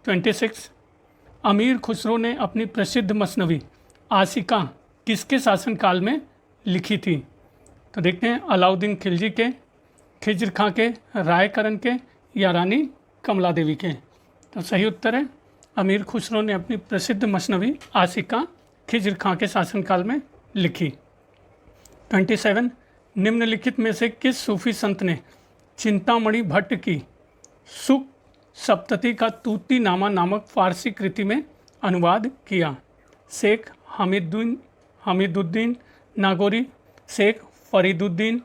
26, अमीर खुसरो ने अपनी प्रसिद्ध मसनवी आशिका किसके शासनकाल में लिखी थी? तो देखते हैं अलाउद्दीन खिलजी के, खिज्र खां के, रायकरण के या रानी कमला देवी के। तो सही उत्तर है अमीर खुसरो ने अपनी प्रसिद्ध मसनवी आशिका खिज्र खां के शासनकाल में लिखी। 27, निम्नलिखित में से किस सूफी संत ने चिंतामणि भट्ट की सुख सप्तती का तूती नामा नामक फारसी कृति में अनुवाद किया? शेख हमीदुद्दीन नागौरी, शेख फरीदुद्दीन,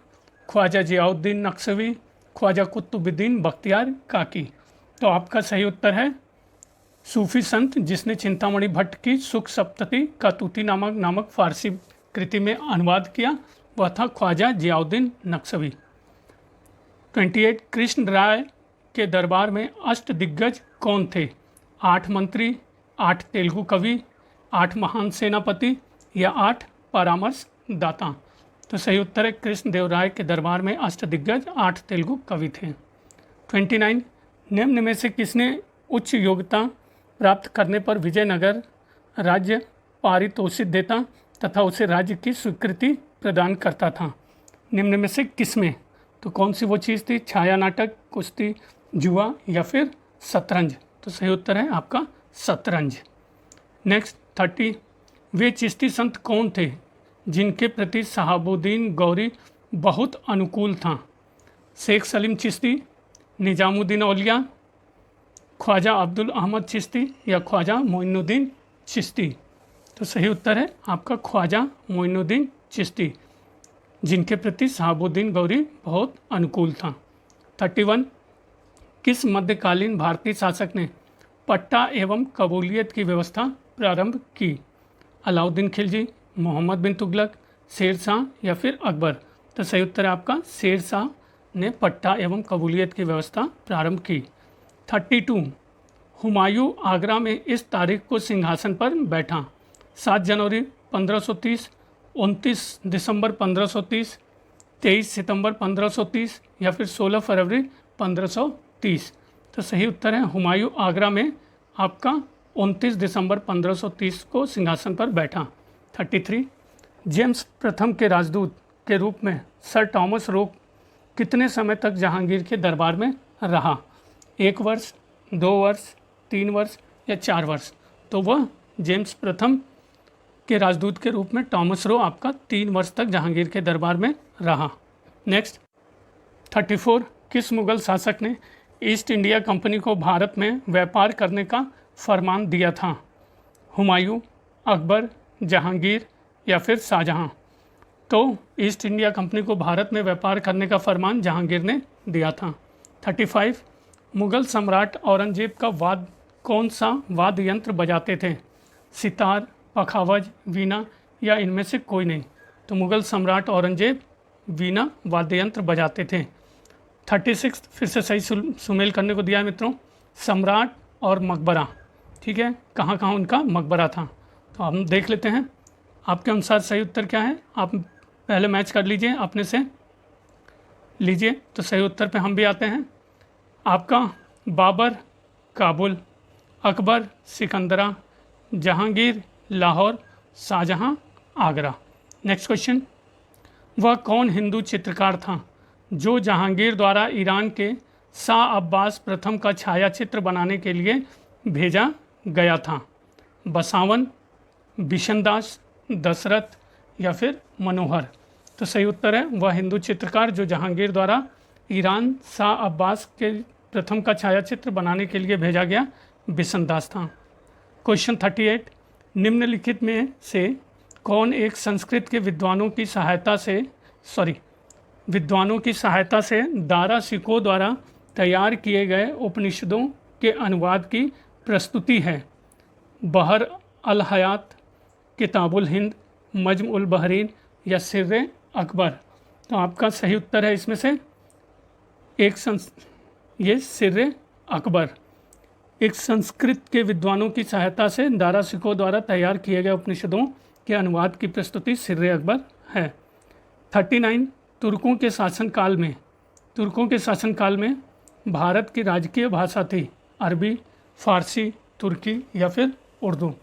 ख्वाजा जियाउद्दीन नक्शवी, ख्वाजा कुतुबुद्दीन बख्तियार काकी। तो आपका सही उत्तर है सूफी संत जिसने चिंतामणि भट्ट की सुख सप्तती का तूती नामक फारसी कृति में अनुवाद किया वह था ख्वाजा जियाउद्दीन नक्शवी। 28, कृष्ण राय के दरबार में अष्ट दिग्गज कौन थे? 8 मंत्री, 8 तेलुगु कवि, 8 महान सेनापति या 8 परामर्शदाता। तो सही उत्तर है कृष्णदेव राय के दरबार में अष्ट दिग्गज 8 तेलुगु कवि थे। 29, निम्न में से किसने उच्च योग्यता प्राप्त करने पर विजयनगर राज्य पारितोषिक देता तथा उसे राज्य की स्वीकृति प्रदान करता था? निम्न में से किसमें? तो कौन सी वो चीज़ थी? छाया नाटक, कुश्ती, जुआ या फिर शतरंज? तो सही उत्तर है आपका शतरंज। नेक्स्ट 30, वे चिश्ती संत कौन थे जिनके प्रति शहाबुद्दीन गौरी बहुत अनुकूल था? शेख सलीम चिश्ती, निजामुद्दीन औलिया, ख्वाजा अब्दुल अहमद चिश्ती या ख्वाजा मोइनुद्दीन चिश्ती? तो सही उत्तर है आपका ख्वाजा मोइनुद्दीन चिश्ती जिनके प्रति शहाबुद्दीन गौरी बहुत अनुकूल था। 31, किस मध्यकालीन भारतीय शासक ने पट्टा एवं कबूलियत की व्यवस्था प्रारंभ की? अलाउद्दीन खिलजी, मोहम्मद बिन तुगलक, शेर शाह या फिर अकबर? तो सही उत्तर है आपका शेर शाह ने पट्टा एवं कबूलियत की व्यवस्था प्रारंभ की। 32, हुमायूं आगरा में इस तारीख को सिंहासन पर बैठा? 7 जनवरी 1530, 29 दिसंबर 1530, 23 सितंबर 1530 या फिर 16 फरवरी 1530? तो सही उत्तर है हुमायूं आगरा में आपका 29 दिसंबर 1530 को सिंहासन पर बैठा। 33, जेम्स प्रथम के राजदूत के रूप में सर टॉमस रोक कितने समय तक जहांगीर के दरबार में रहा? 1 वर्ष, 2 वर्ष, 3 वर्ष या 4 वर्ष? तो वह जेम्स प्रथम के राजदूत के रूप में टॉमस रो आपका 3 वर्ष तक जहांगीर के दरबार में रहा। नेक्स्ट 34, किस मुग़ल शासक ने ईस्ट इंडिया कंपनी को भारत में व्यापार करने का फरमान दिया था? हुमायूं, अकबर, जहांगीर या फिर शाहजहां? तो ईस्ट इंडिया कंपनी को भारत में व्यापार करने का फरमान जहांगीर ने दिया था। 35, मुग़ल सम्राट औरंगजेब का कौन सा वाद्य यंत्र बजाते थे? सितार, पखावज, वीणा या इनमें से कोई नहीं? तो मुग़ल सम्राट औरंगजेब वीणा वाद्य यंत्र बजाते थे। 36, फिर से सही सुमेल करने को दिया है मित्रों। सम्राट और मकबरा, ठीक है, कहाँ कहाँ उनका मकबरा था? तो हम देख लेते हैं आपके अनुसार सही उत्तर क्या है। आप पहले मैच कर लीजिए अपने से, लीजिए। तो सही उत्तर पे हम भी आते हैं। आपका बाबर काबुल, अकबर सिकंदरा, जहांगीर लाहौर, शाहजहां आगरा। नेक्स्ट क्वेश्चन, वह कौन हिंदू चित्रकार था जो जहांगीर द्वारा ईरान के शाह अब्बास प्रथम का छायाचित्र बनाने के लिए भेजा गया था? बसावन, बिशनदास, दशरथ या फिर मनोहर? तो सही उत्तर है वह हिंदू चित्रकार जो जहांगीर द्वारा ईरान शाह अब्बास के प्रथम का छायाचित्र बनाने के लिए भेजा गया बिशनदास था। क्वेश्चन 38, निम्नलिखित में से कौन एक संस्कृत के विद्वानों की सहायता से दारा सिकों द्वारा तैयार किए गए उपनिषदों के अनुवाद की प्रस्तुति है? बहर अल हयात, किताबुल हिंद, मज्म उल बहरीन या सिर्रे अकबर? तो आपका सही उत्तर है इसमें से ये सिर्रे अकबर। एक संस्कृत के विद्वानों की सहायता से दारा सिकोह द्वारा तैयार किए गए उपनिषदों के अनुवाद की प्रस्तुति सिर्रे अकबर है। 39 तुर्कों के शासनकाल में भारत की राजकीय भाषा थी? अरबी, फारसी, तुर्की या फिर उर्दू?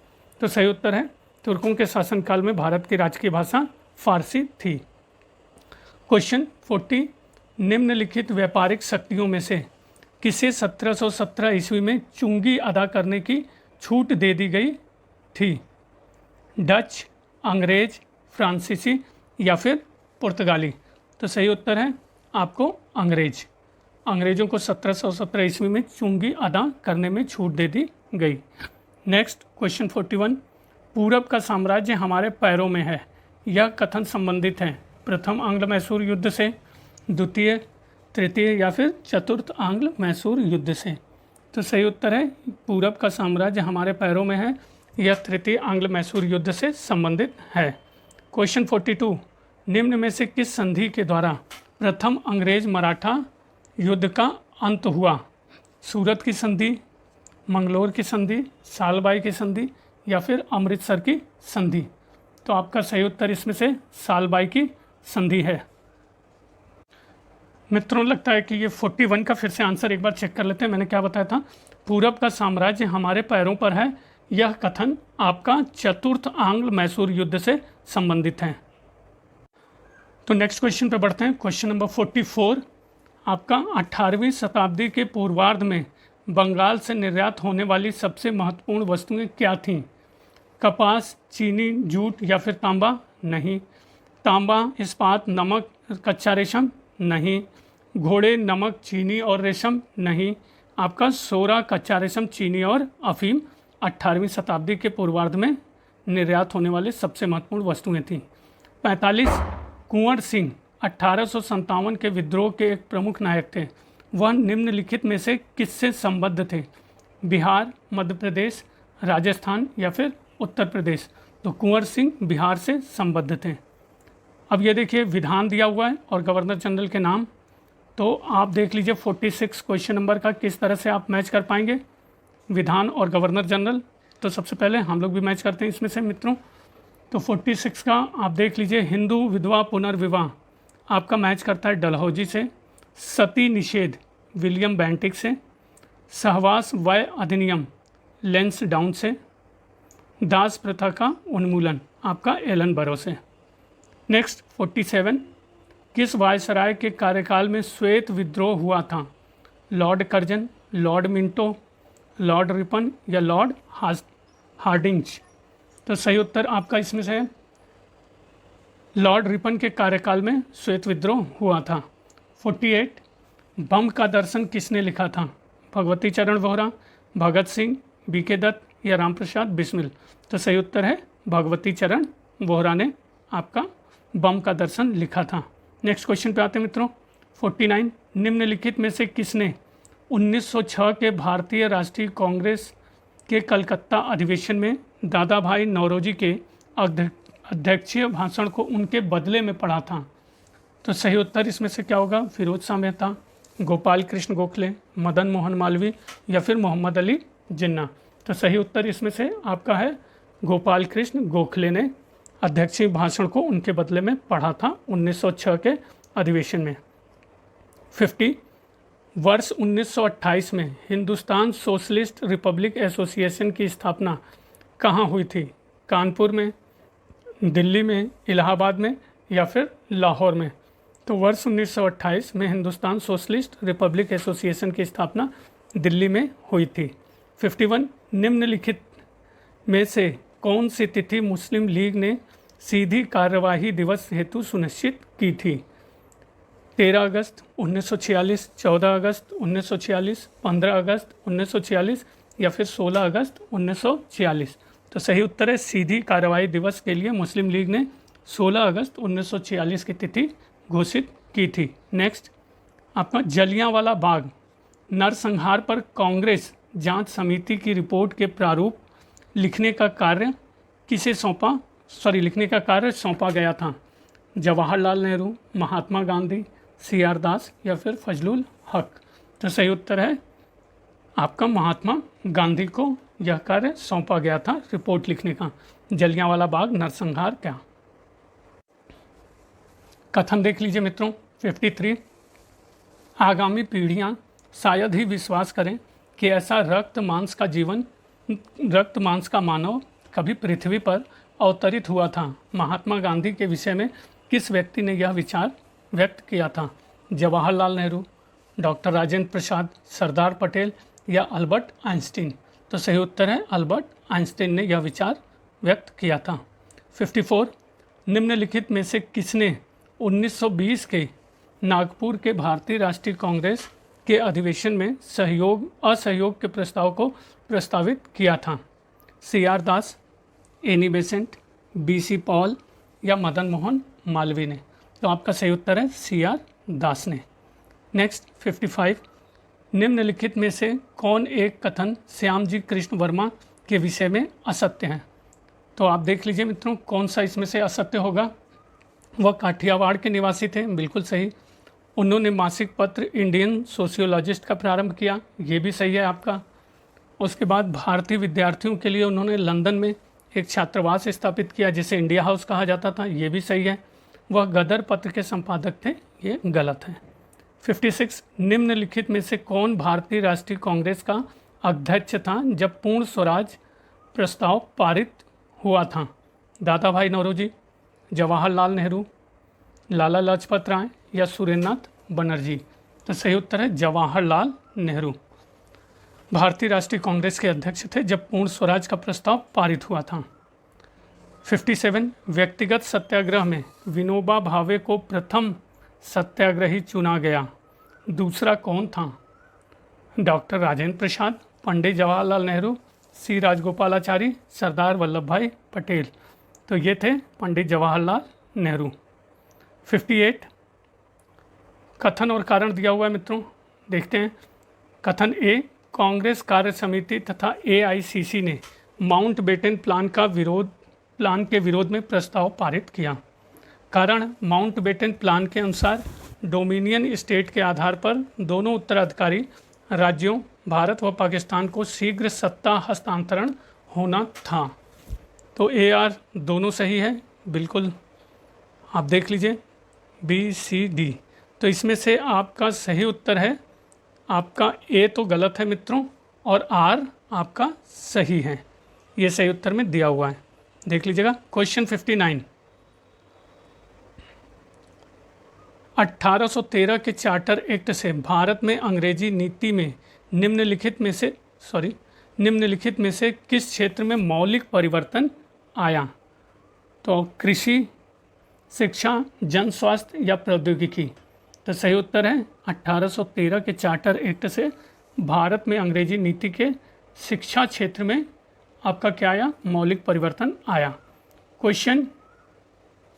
तो सही उत्तर है तुर्कों के शासनकाल में भारत की राजकीय भाषा फारसी थी। क्वेश्चन 40, निम्नलिखित व्यापारिक शक्तियों में से किसे 1717 ईस्वी में चुंगी अदा करने की छूट दे दी गई थी? डच, अंग्रेज, फ्रांसीसी या फिर पुर्तगाली? तो सही उत्तर है आपको अंग्रेजों को 1717 ईस्वी में चुंगी अदा करने में छूट दे दी गई। नेक्स्ट क्वेश्चन 41, पूरब का साम्राज्य हमारे पैरों में है, यह कथन संबंधित है? प्रथम आंग्ल मैसूर युद्ध से, द्वितीय, तृतीय या फिर चतुर्थ आंग्ल मैसूर युद्ध से? तो सही उत्तर है पूरब का साम्राज्य हमारे पैरों में है, यह तृतीय आंग्ल मैसूर युद्ध से संबंधित है। क्वेश्चन 42, निम्न में से किस संधि के द्वारा प्रथम अंग्रेज मराठा युद्ध का अंत हुआ? सूरत की संधि, मंगलोर की संधि, सालबाई की संधि या फिर अमृतसर की संधि? तो आपका सही उत्तर इसमें से सालबाई की संधि है। मित्रों, लगता है कि ये 41 का फिर से आंसर एक बार चेक कर लेते हैं। मैंने क्या बताया था? पूरब का साम्राज्य हमारे पैरों पर है, यह कथन आपका चतुर्थ आंग्ल मैसूर युद्ध से संबंधित है। तो नेक्स्ट क्वेश्चन पे बढ़ते हैं। क्वेश्चन नंबर 44, आपका 18वीं शताब्दी के पूर्वार्ध में बंगाल से निर्यात होने वाली सबसे महत्वपूर्ण वस्तुएं क्या थीं? कपास, चीनी, जूट या फिर तांबा? नहीं। तांबा, इस्पात, नमक, कच्चा रेशम? नहीं। घोड़े, नमक, चीनी और रेशम? नहीं। आपका सोरा, कच्चा रेशम, चीनी और अफीम 18वीं शताब्दी के पूर्वार्ध में निर्यात होने वाले सबसे महत्वपूर्ण वस्तुएं थीं। 45, कुंवर सिंह 1857 के विद्रोह के एक प्रमुख नायक थे, वह निम्नलिखित में से किससे संबद्ध थे? बिहार, मध्य प्रदेश, राजस्थान या फिर उत्तर प्रदेश? तो कुंवर सिंह बिहार से संबद्ध थे। अब ये देखिए विधान दिया हुआ है और गवर्नर जनरल के नाम, तो आप देख लीजिए 46 क्वेश्चन नंबर का किस तरह से आप मैच कर पाएंगे विधान और गवर्नर जनरल। तो सबसे पहले हम लोग भी मैच करते हैं इसमें से मित्रों। तो 46 का आप देख लीजिए, हिंदू विधवा पुनर्विवाह आपका मैच करता है डलहौजी से, सती निषेध विलियम बेंटिक से, सहवास वय अधिनियम लेंसडाउन से, दास प्रथा का उन्मूलन आपका एलन बरो से। नेक्स्ट 47, किस वायसराय के कार्यकाल में श्वेत विद्रोह हुआ था? Lord Curzon, Lord Minto, Lord Ripon या लॉर्ड हार्डिंज? तो सही उत्तर आपका इसमें से लॉर्ड रिपन के कार्यकाल में श्वेत विद्रोह हुआ था। 48, बम का दर्शन किसने लिखा था? भगवती चरण वोहरा, भगत सिंह, बीके दत्त या रामप्रसाद बिस्मिल? तो सही उत्तर है भगवती चरण वोहरा ने आपका बम का दर्शन लिखा था। नेक्स्ट क्वेश्चन पे आते हैं मित्रों। 49, निम्नलिखित में से किसने 1906 के भारतीय राष्ट्रीय कांग्रेस के कलकत्ता अधिवेशन में दादा भाई नौरोजी के अध्यक्षीय भाषण को उनके बदले में पढ़ा था? तो सही उत्तर इसमें से क्या होगा? फिरोज शाह मेहता, गोपाल कृष्ण गोखले, मदन मोहन मालवीय या फिर मोहम्मद अली जिन्ना? तो सही उत्तर इसमें से आपका है गोपाल कृष्ण गोखले ने अध्यक्षीय भाषण को उनके बदले में पढ़ा था 1906 के अधिवेशन में। 50, वर्ष 1928 में हिंदुस्तान सोशलिस्ट रिपब्लिक एसोसिएशन की स्थापना कहाँ हुई थी? कानपुर में, दिल्ली में, इलाहाबाद में या फिर लाहौर में? तो वर्ष 1928 में हिंदुस्तान सोशलिस्ट रिपब्लिक एसोसिएशन की स्थापना दिल्ली में हुई थी। 51, निम्नलिखित में से कौन सी तिथि मुस्लिम लीग ने सीधी कार्यवाही दिवस हेतु सुनिश्चित की थी? 13 अगस्त 1946, 14 अगस्त 1946, 15 अगस्त 1946 या फिर 16 अगस्त 1946? तो सही उत्तर है सीधी कार्यवाही दिवस के लिए मुस्लिम लीग ने 16 अगस्त 1946 की तिथि घोषित की थी। नेक्स्ट आपका जलियांवाला बाग नरसंहार पर कांग्रेस जांच समिति की रिपोर्ट के प्रारूप लिखने का कार्य लिखने का कार्य सौंपा गया था? जवाहरलाल नेहरू, महात्मा गांधी, CR दास या फिर फजलुल हक? तो सही उत्तर है आपका महात्मा गांधी को यह कार्य सौंपा गया था रिपोर्ट लिखने का। जलियांवाला बाग नरसंहार क्या? कथन देख लीजिए मित्रों। 53 आगामी पीढ़ियां शायद ही विश्वास करें कि ऐसा रक्त मांस का मानव कभी पृथ्वी पर अवतरित हुआ था। महात्मा गांधी के विषय में किस व्यक्ति ने यह विचार व्यक्त किया था? जवाहरलाल नेहरू, डॉक्टर राजेंद्र प्रसाद, सरदार पटेल या अल्बर्ट आइंस्टीन? तो सही उत्तर है अल्बर्ट आइंस्टीन ने यह विचार व्यक्त किया था। 54 निम्नलिखित में से किसने 1920 के नागपुर के भारतीय राष्ट्रीय कांग्रेस के अधिवेशन में असहयोग के प्रस्ताव को प्रस्तावित किया था? CR दास, एनी बेसेंट, BC पॉल या मदन मोहन मालवीय ने? तो आपका सही उत्तर है CR दास ने। नेक्स्ट 55 निम्नलिखित में से कौन एक कथन श्यामजी कृष्ण वर्मा के विषय में असत्य है? तो आप देख लीजिए मित्रों कौन सा इसमें से असत्य होगा। वह काठियावाड़ के निवासी थे, बिल्कुल सही। उन्होंने मासिक पत्र इंडियन सोशियोलॉजिस्ट का प्रारंभ किया, ये भी सही है आपका। उसके बाद भारतीय विद्यार्थियों के लिए उन्होंने लंदन में एक छात्रावास स्थापित किया जिसे इंडिया हाउस कहा जाता था, ये भी सही है। वह गदर पत्र के संपादक थे, ये गलत है। 56 निम्नलिखित में से कौन भारतीय राष्ट्रीय कांग्रेस का अध्यक्ष था जब पूर्ण स्वराज प्रस्ताव पारित हुआ था? दादा भाई नौरोजी, जवाहरलाल नेहरू, लाला लाजपत राय या सुरेंद्रनाथ बनर्जी? तो सही उत्तर है जवाहरलाल नेहरू भारतीय राष्ट्रीय कांग्रेस के अध्यक्ष थे जब पूर्ण स्वराज का प्रस्ताव पारित हुआ था। 57 व्यक्तिगत सत्याग्रह में विनोबा भावे को प्रथम सत्याग्रही चुना गया, दूसरा कौन था? डॉक्टर राजेंद्र प्रसाद, पंडित जवाहरलाल नेहरू, C राजगोपालाचारी, सरदार वल्लभ भाई पटेल? तो ये थे पंडित जवाहरलाल नेहरू। 58 कथन और कारण दिया हुआ है मित्रों, देखते हैं। कथन A कांग्रेस कार्य समिति तथा AICC ने माउंटबेटन प्लान के विरोध में प्रस्ताव पारित किया। कारण माउंटबेटन प्लान के अनुसार डोमिनियन स्टेट के आधार पर दोनों उत्तराधिकारी राज्यों भारत व पाकिस्तान को शीघ्र सत्ता हस्तांतरण होना था। तो AR दोनों सही है, बिल्कुल आप देख लीजिए BCD। तो इसमें से आपका सही उत्तर है आपका A तो गलत है मित्रों और R आपका सही है, ये सही उत्तर में दिया हुआ है, देख लीजिएगा। क्वेश्चन 59 1813 के चार्टर एक्ट से भारत में अंग्रेजी नीति में निम्नलिखित में से किस क्षेत्र में मौलिक परिवर्तन आया? तो कृषि, शिक्षा, जन स्वास्थ्य या प्रौद्योगिकी? तो सही उत्तर है 1813 के चार्टर एक्ट से भारत में अंग्रेजी नीति के शिक्षा क्षेत्र में आपका क्या आया? मौलिक परिवर्तन आया। क्वेश्चन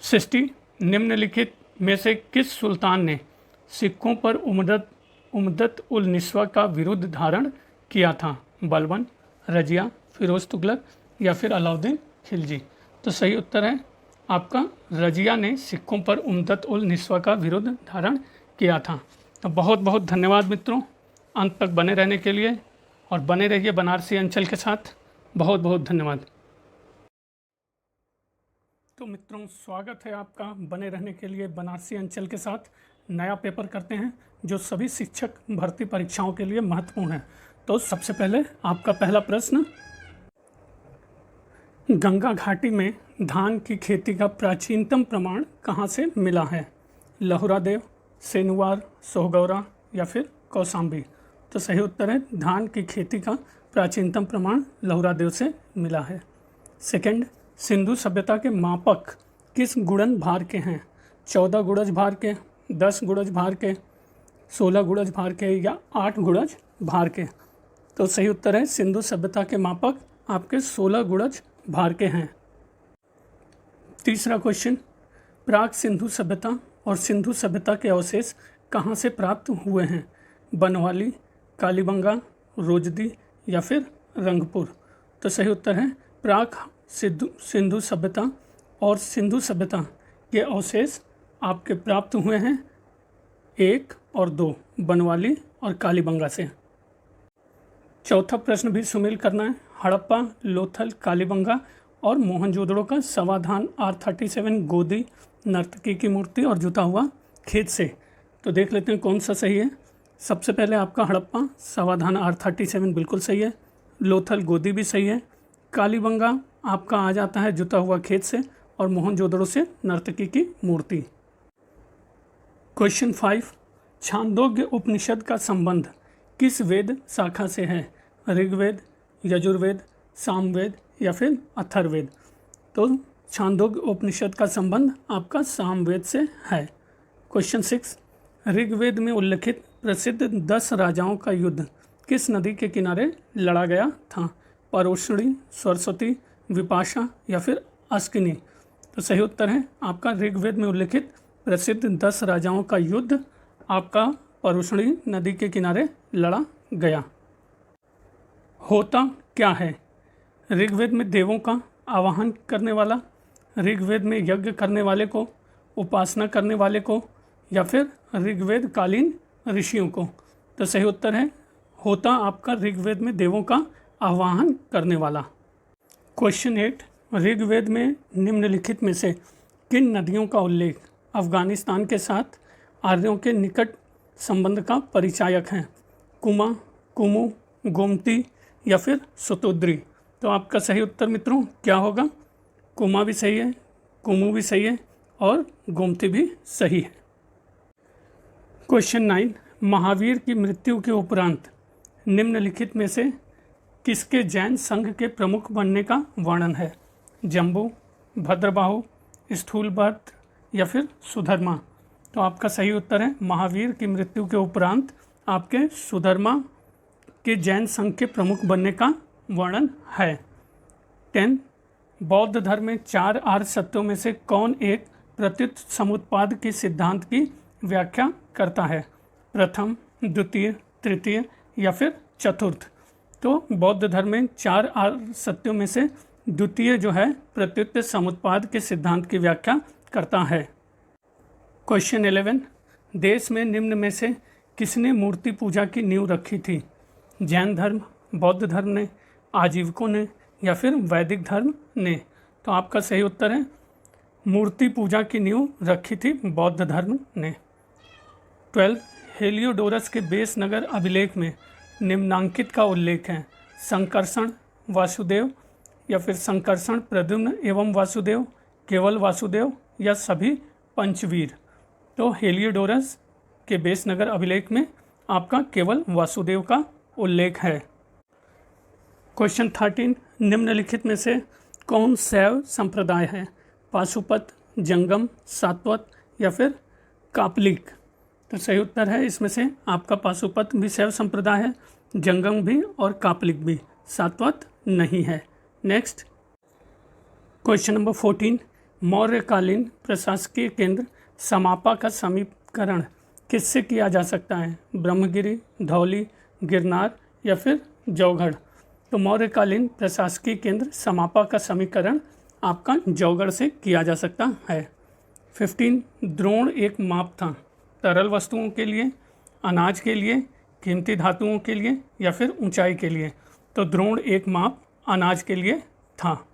60 निम्नलिखित में से किस सुल्तान ने सिखों पर उमदत उल निस्वा का विरुद्ध धारण किया था? बलबन, रजिया, फिरोज तुगलक या फिर अलाउद्दीन खिलजी? तो सही उत्तर है आपका रजिया ने सिखों पर उमदत उल निस्वा का विरुद्ध धारण किया था। तो बहुत बहुत धन्यवाद मित्रों अंत तक बने रहने के लिए, और बने रहिए बनारसी अंचल के साथ। बहुत बहुत धन्यवाद। तो मित्रों स्वागत है आपका बने रहने के लिए बनारसी अंचल के साथ। नया पेपर करते हैं जो सभी शिक्षक भर्ती परीक्षाओं के लिए महत्वपूर्ण है। तो सबसे पहले आपका पहला प्रश्न, गंगा घाटी में धान की खेती का प्राचीनतम प्रमाण कहाँ से मिला है? लहुरादेव, सेनुवार, सोहगौरा या फिर कौसाम्बी? तो सही उत्तर है धान की खेती का प्राचीनतम प्रमाण लहुरादेव से मिला है। सेकंड, सिंधु सभ्यता के मापक किस गुणन भार के हैं? 14 गुणज भार के, 10 गुणज भार के, 16 गुणज भार के या 8 गुणज भार के? तो सही उत्तर है सिंधु सभ्यता के मापक आपके 16 गुणज भार के हैं। तीसरा क्वेश्चन, प्राग सिंधु सभ्यता और सिंधु सभ्यता के अवशेष कहाँ से प्राप्त हुए हैं? बनवाली, कालीबंगा, रोजदी या फिर रंगपुर। तो सही उत्तर है प्राक सिंधु सभ्यता और सिंधु सभ्यता के अवशेष आपके प्राप्त हुए हैं 1 और 2 बनवाली और कालीबंगा से। चौथा प्रश्न भी सुमेल करना है। हड़प्पा, लोथल, कालीबंगा और मोहनजोदड़ो का समाधान R37 गोदी नर्तकी की मूर्ति और जुता हुआ खेत से। तो देख लेते हैं कौन सा सही है। सबसे पहले आपका हड़प्पा समाधान R37 बिल्कुल सही है। लोथल गोदी भी सही है। कालीबंगा आपका आ जाता है जुता हुआ खेत से और मोहनजोदड़ो से नर्तकी की मूर्ति। क्वेश्चन 5, छांदोग्य उपनिषद का संबंध किस वेद शाखा से है? ऋग्वेद, यजुर्वेद, सामवेद या फिर अथर्ववेद? तो छांदोग्य उपनिषद का संबंध आपका सामवेद से है। क्वेश्चन 6, ऋग्वेद में उल्लिखित प्रसिद्ध 10 राजाओं का युद्ध किस नदी के किनारे लड़ा गया था? परोशनी, सरस्वती, विपाशा या फिर अस्किनी? तो सही उत्तर है आपका ऋग्वेद में उल्लिखित प्रसिद्ध 10 राजाओं का युद्ध आपका परोशनी नदी के किनारे लड़ा गया। होता क्या है? ऋग्वेद में देवों का आवाहन करने वाला, ऋग्वेद में यज्ञ करने वाले को, उपासना करने वाले को या फिर ऋग्वेद कालीन ऋषियों को? तो सही उत्तर है होता आपका ऋग्वेद में देवों का आवाहन करने वाला। क्वेश्चन 8, ऋग्वेद में निम्नलिखित में से किन नदियों का उल्लेख अफगानिस्तान के साथ आर्यों के निकट संबंध का परिचायक है? कुमा, कुमु, गोमती या फिर सतोद्री? तो आपका सही उत्तर मित्रों क्या होगा? कुमा भी सही है, कुमु भी सही है और गोमती भी सही है। क्वेश्चन 9, महावीर की मृत्यु के उपरांत निम्नलिखित में से किसके जैन संघ के प्रमुख बनने का वर्णन है? जम्बू, भद्रबाहु, स्थूलभद्र या फिर सुधर्मा? तो आपका सही उत्तर है महावीर की मृत्यु के उपरांत आपके सुधर्मा के जैन संघ के प्रमुख बनने का वर्णन है। 10, बौद्ध धर्म में 4 आर्य सत्यों में से कौन एक प्रत्युत समुत्पाद के सिद्धांत की व्याख्या करता है? प्रथम, द्वितीय, तृतीय या फिर चतुर्थ? तो बौद्ध धर्म में 4 आर्य सत्यों में से द्वितीय जो है प्रत्युत समुत्पाद के सिद्धांत की व्याख्या करता है। क्वेश्चन 11, देश में निम्न में से किसने मूर्ति पूजा की नींव रखी थी? जैन धर्म, बौद्ध धर्म ने, आजीविकों ने या फिर वैदिक धर्म ने? तो आपका सही उत्तर है मूर्ति पूजा की नींव रखी थी बौद्ध धर्म ने। 12, हेलियोडोरस के बेस नगर अभिलेख में निम्नांकित का उल्लेख है? संकर्षण, वासुदेव या फिर संकर्षण, प्रद्युम्न एवं वासुदेव, केवल वासुदेव या सभी पंचवीर? तो हेलियोडोरस के बेस नगर अभिलेख में आपका केवल वासुदेव का उल्लेख है। क्वेश्चन 13, निम्नलिखित में से कौन शैव संप्रदाय है? पाशुपत, जंगम, सात्वत या फिर कापलिक? तो सही उत्तर है इसमें से आपका पाशुपत भी शैव संप्रदाय है, जंगम भी और कापलिक भी, सात्वत नहीं है। नेक्स्ट क्वेश्चन नंबर 14, मौर्यकालीन प्रशासकीय केंद्र समापा का समीकरण किससे किया जा सकता है? ब्रह्मगिरी, धौली, गिरनार या फिर जौगढ़? तो मौर्यकालीन प्रशासकीय केंद्र समापा का समीकरण आपका जौगढ़ से किया जा सकता है। 15, द्रोण एक माप था तरल वस्तुओं के लिए, अनाज के लिए, कीमती धातुओं के लिए या फिर ऊंचाई के लिए? तो द्रोण एक माप अनाज के लिए था।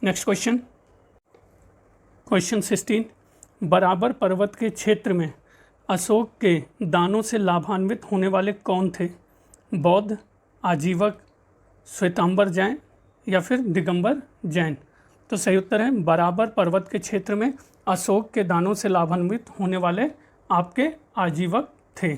नेक्स्ट क्वेश्चन, क्वेश्चन 16, बराबर पर्वत के क्षेत्र में अशोक के दानों से लाभान्वित होने वाले कौन थे? बौद्ध, आजीवक, श्वेतांबर जैन या फिर दिगंबर जैन? तो सही उत्तर है बराबर पर्वत के क्षेत्र में अशोक के दानों से लाभान्वित होने वाले आपके आजीवक थे।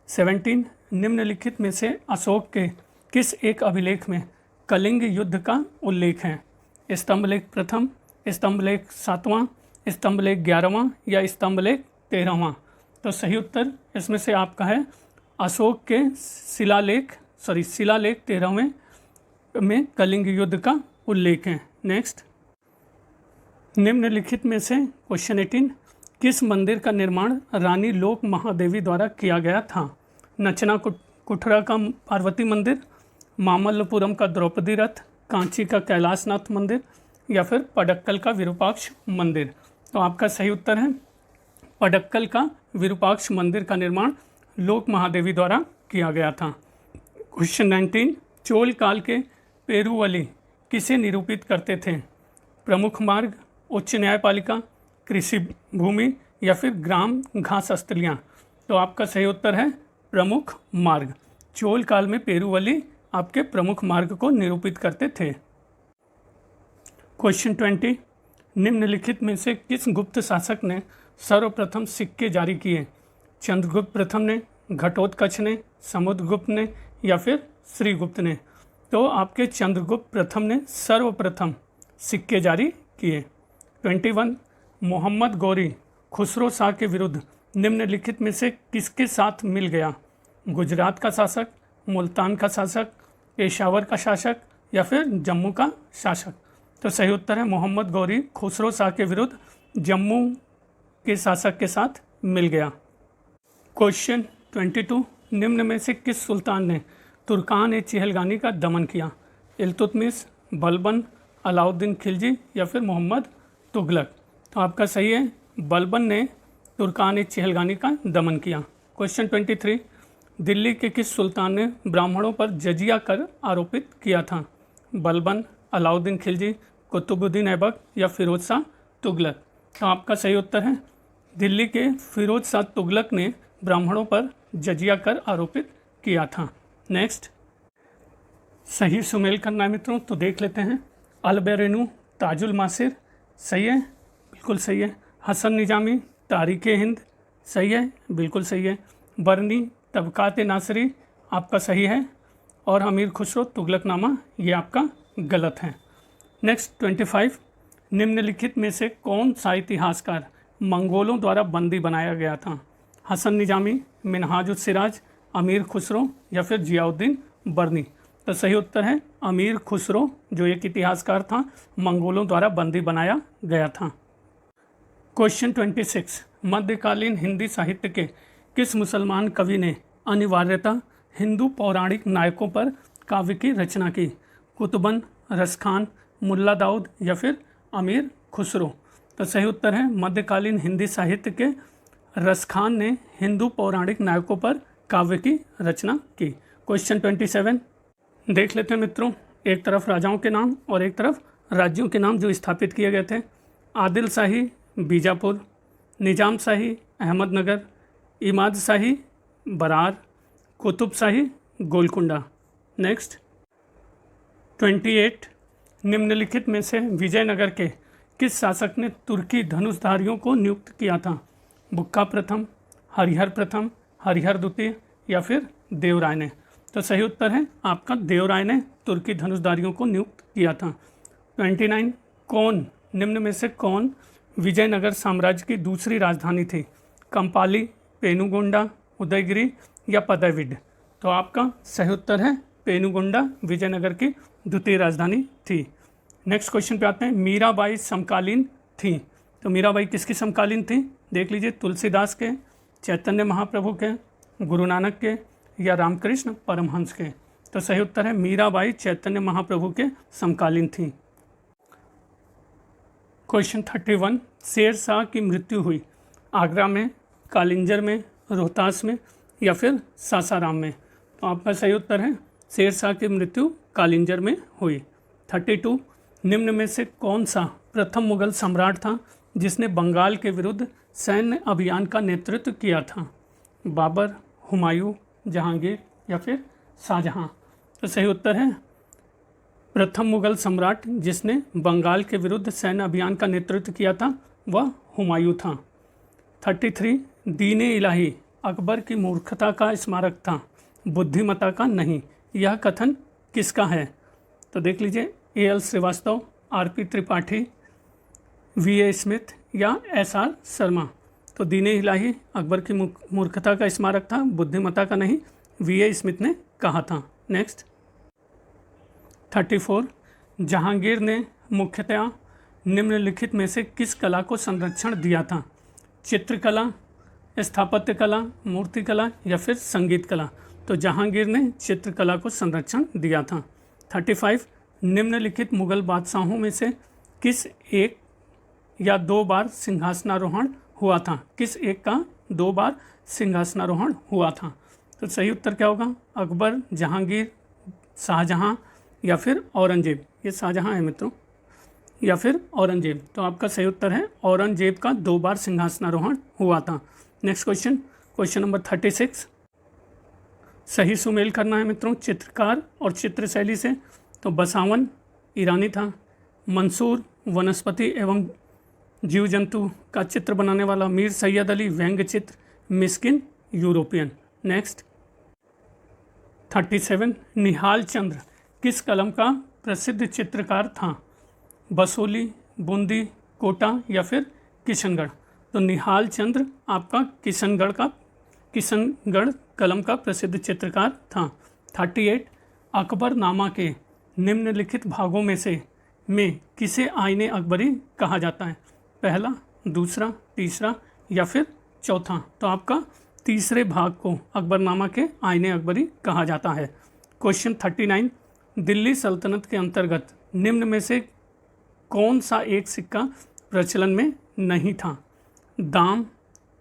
17, निम्नलिखित में से अशोक के किस एक अभिलेख में कलिंग युद्ध का उल्लेख है? स्तंभलेख प्रथम, स्तंभलेख 7वां, स्तंभलेख 11वां या स्तंभलेख 13वां? तो सही उत्तर इसमें से आपका है अशोक के शिलालेख 13वें में कलिंग युद्ध का उल्लेख है। नेक्स्ट, निम्नलिखित में से क्वेश्चन 18, किस मंदिर का निर्माण रानी लोक महादेवी द्वारा किया गया था? कुठरा का पार्वती मंदिर, मामल्लपुरम का द्रौपदी रथ, कांची का कैलाशनाथ मंदिर या फिर पडक्कल का विरूपाक्ष मंदिर। तो आपका सही उत्तर है पडक्कल का विरूपाक्ष मंदिर का निर्माण लोक महादेवी द्वारा किया गया था। क्वेश्चन 19, चोल काल के पेरुवली किसे निरूपित करते थे? प्रमुख मार्ग, उच्च न्यायपालिका, कृषि भूमि या फिर ग्राम घास स्थलियाँ। तो आपका सही उत्तर है प्रमुख मार्ग। चोल काल में पेरुवली आपके प्रमुख मार्ग को निरूपित करते थे। क्वेश्चन 20, निम्नलिखित में से किस गुप्त शासक ने सर्वप्रथम सिक्के जारी किए? चंद्रगुप्त प्रथम ने, घटोत्कच ने, समुद्रगुप्त ने या फिर श्रीगुप्त ने? तो आपके चंद्रगुप्त प्रथम ने सर्वप्रथम सिक्के जारी किए। 21, मोहम्मद गौरी खुसरो शाह के विरुद्ध निम्नलिखित में से किसके साथ मिल गया? गुजरात का शासक, मुल्तान का शासक, पेशावर का शासक या फिर जम्मू का शासक? तो सही उत्तर है मोहम्मद गौरी खुसरो शाह के विरुद्ध जम्मू के शासक के साथ मिल गया। क्वेश्चन 22, निम्न में से किस सुल्तान ने तुर्कान ए चहलगानी का दमन किया? इल्तुतमिश, बलबन, अलाउद्दीन खिलजी या फिर मोहम्मद तुगलक? तो आपका सही है बलबन ने तुर्कान ए चहलगानी का दमन किया। क्वेश्चन 23, दिल्ली के किस सुल्तान ने ब्राह्मणों पर जजिया कर आरोपित किया था? बलबन, अलाउद्दीन खिलजी, कुतुबुद्दीन ऐबक या फिरोज शाह तुगलक? तो आपका सही उत्तर है दिल्ली के फिरोज शाह तुगलक ने ब्राह्मणों पर जजिया कर आरोपित किया था। नेक्स्ट, सही सुमेल करना है मित्रों, तो देख लेते हैं। अलबेरेनू, ताजुल मासिर, सही है, बिल्कुल सही है। हसन निजामी, तारीख़ हिंद, सही है, बिल्कुल सही है। बरनी, तबकात नासरी, आपका सही है। और अमीर खुसरो तुगलकनामा, ये आपका गलत है। नेक्स्ट 25, निम्नलिखित में से कौन सा इतिहासकार मंगोलों द्वारा बंदी बनाया गया था? हसन निजामी, मिनहाजुस सिराज, अमीर खुसरो या फिर जियाउद्दीन बरनी? तो सही उत्तर है अमीर खुसरो, जो एक इतिहासकार था, मंगोलों द्वारा बंदी बनाया गया था। क्वेश्चन 26, मध्यकालीन हिंदी साहित्य के किस मुसलमान कवि ने अनिवार्यतः हिंदू पौराणिक नायकों पर काव्य की रचना की? कुतुबन, रसखान, मुल्ला दाऊद या फिर अमीर खुसरो? तो सही उत्तर है मध्यकालीन हिंदी साहित्य के रसखान ने हिंदू पौराणिक नायकों पर काव्य की रचना की। क्वेश्चन 27, देख लेते हैं मित्रों, एक तरफ राजाओं के नाम और एक तरफ राज्यों के नाम जो स्थापित किए गए थे। आदिल शाही, बीजापुर, निजाम शाही, अहमदनगर, इमाद शाही, बरार, कुतुब शाही, गोलकुंडा? नेक्स्ट 28, निम्नलिखित में से विजयनगर के किस शासक ने तुर्की धनुषधारियों को नियुक्त किया था? बुक्का प्रथम, हरिहर प्रथम, हरिहर द्वितीय या फिर देवराय ने? तो सही उत्तर है आपका देवराय ने तुर्की धनुषधारियों को नियुक्त किया था। 29, कौन निम्न में से कौन विजयनगर साम्राज्य की दूसरी राजधानी थी? कंपाली, पेनुगोंडा, उदयगिरी या पदविड? तो आपका सही उत्तर है पेनुगोंडा विजयनगर की द्वितीय राजधानी थी। नेक्स्ट क्वेश्चन पे आते हैं। मीराबाई समकालीन थी, तो मीराबाई किसकी समकालीन थी? देख लीजिए, तुलसीदास के, चैतन्य महाप्रभु के, गुरु नानक के या रामकृष्ण परमहंस के? तो सही उत्तर है मीराबाई चैतन्य महाप्रभु के समकालीन थी। क्वेश्चन 31, शेर शाह की मृत्यु हुई आगरा में, कालिंजर में, रोहतास में या फिर सासाराम में? तो आपका सही उत्तर है शेर शाह की मृत्यु कालिंजर में हुई। 32, निम्न में से कौन सा प्रथम मुगल सम्राट था जिसने बंगाल के विरुद्ध सैन्य अभियान का नेतृत्व किया था? बाबर, हुमायूं, जहांगीर या फिर शाहजहां? तो सही उत्तर है प्रथम मुगल सम्राट जिसने बंगाल के विरुद्ध सैन्य अभियान का नेतृत्व किया था वह हुमायूं था। 33, दीन-ए इलाही अकबर की मूर्खता का स्मारक था, बुद्धिमत्ता का नहीं, यह कथन किसका है? तो देख लीजिए, A.L. Srivastava, R.P. Tripathi, V.A. Smith या S.R. शर्मा? तो दीन-ए इलाही अकबर की मूर्खता का स्मारक था, बुद्धिमत्ता का नहीं, V.A. स्मिथ ने कहा था। नेक्स्ट 34, जहांगीर ने मुख्यतया निम्नलिखित में से किस कला को संरक्षण दिया था? चित्रकला, स्थापत्य कला, मूर्तिकला या फिर संगीत कला? तो जहांगीर ने चित्रकला को संरक्षण दिया था। 35 निम्नलिखित मुगल बादशाहों में से किस एक या 2 बार सिंहासनारोहण हुआ था? किस एक का 2 बार सिंहासनारोहण हुआ था? तो सही उत्तर क्या होगा? अकबर, जहांगीर, शाहजहां या फिर औरंगजेब। ये शाहजहां है मित्रों, या फिर औरंगजेब। तो आपका सही उत्तर है औरंगजेब का 2 बार सिंहासनारोहण हुआ था। Next question, question number 36। सही सुमेल करना है मित्रों चित्रकार और चित्रशैली से। तो बसावन ईरानी था, मंसूर वनस्पति एवं जीव जंतु का चित्र बनाने वाला, मीर सैयद अली व्यंग्य चित्र, मिस्किन यूरोपियन। नेक्स्ट 37 निहाल चंद्र किस कलम का प्रसिद्ध चित्रकार था? बसोली, बूंदी, कोटा या फिर किशनगढ़। तो निहाल चंद्र आपका किशनगढ़ कलम का प्रसिद्ध चित्रकार था। 38 अकबरनामा के निम्नलिखित भागों में किसे आईने अकबरी कहा जाता है? पहला, दूसरा, तीसरा या फिर चौथा। तो आपका तीसरे भाग को अकबरनामा के आईने अकबरी कहा जाता है। क्वेश्चन 39 दिल्ली सल्तनत के अंतर्गत निम्न में से कौन सा एक सिक्का प्रचलन में नहीं था? दाम,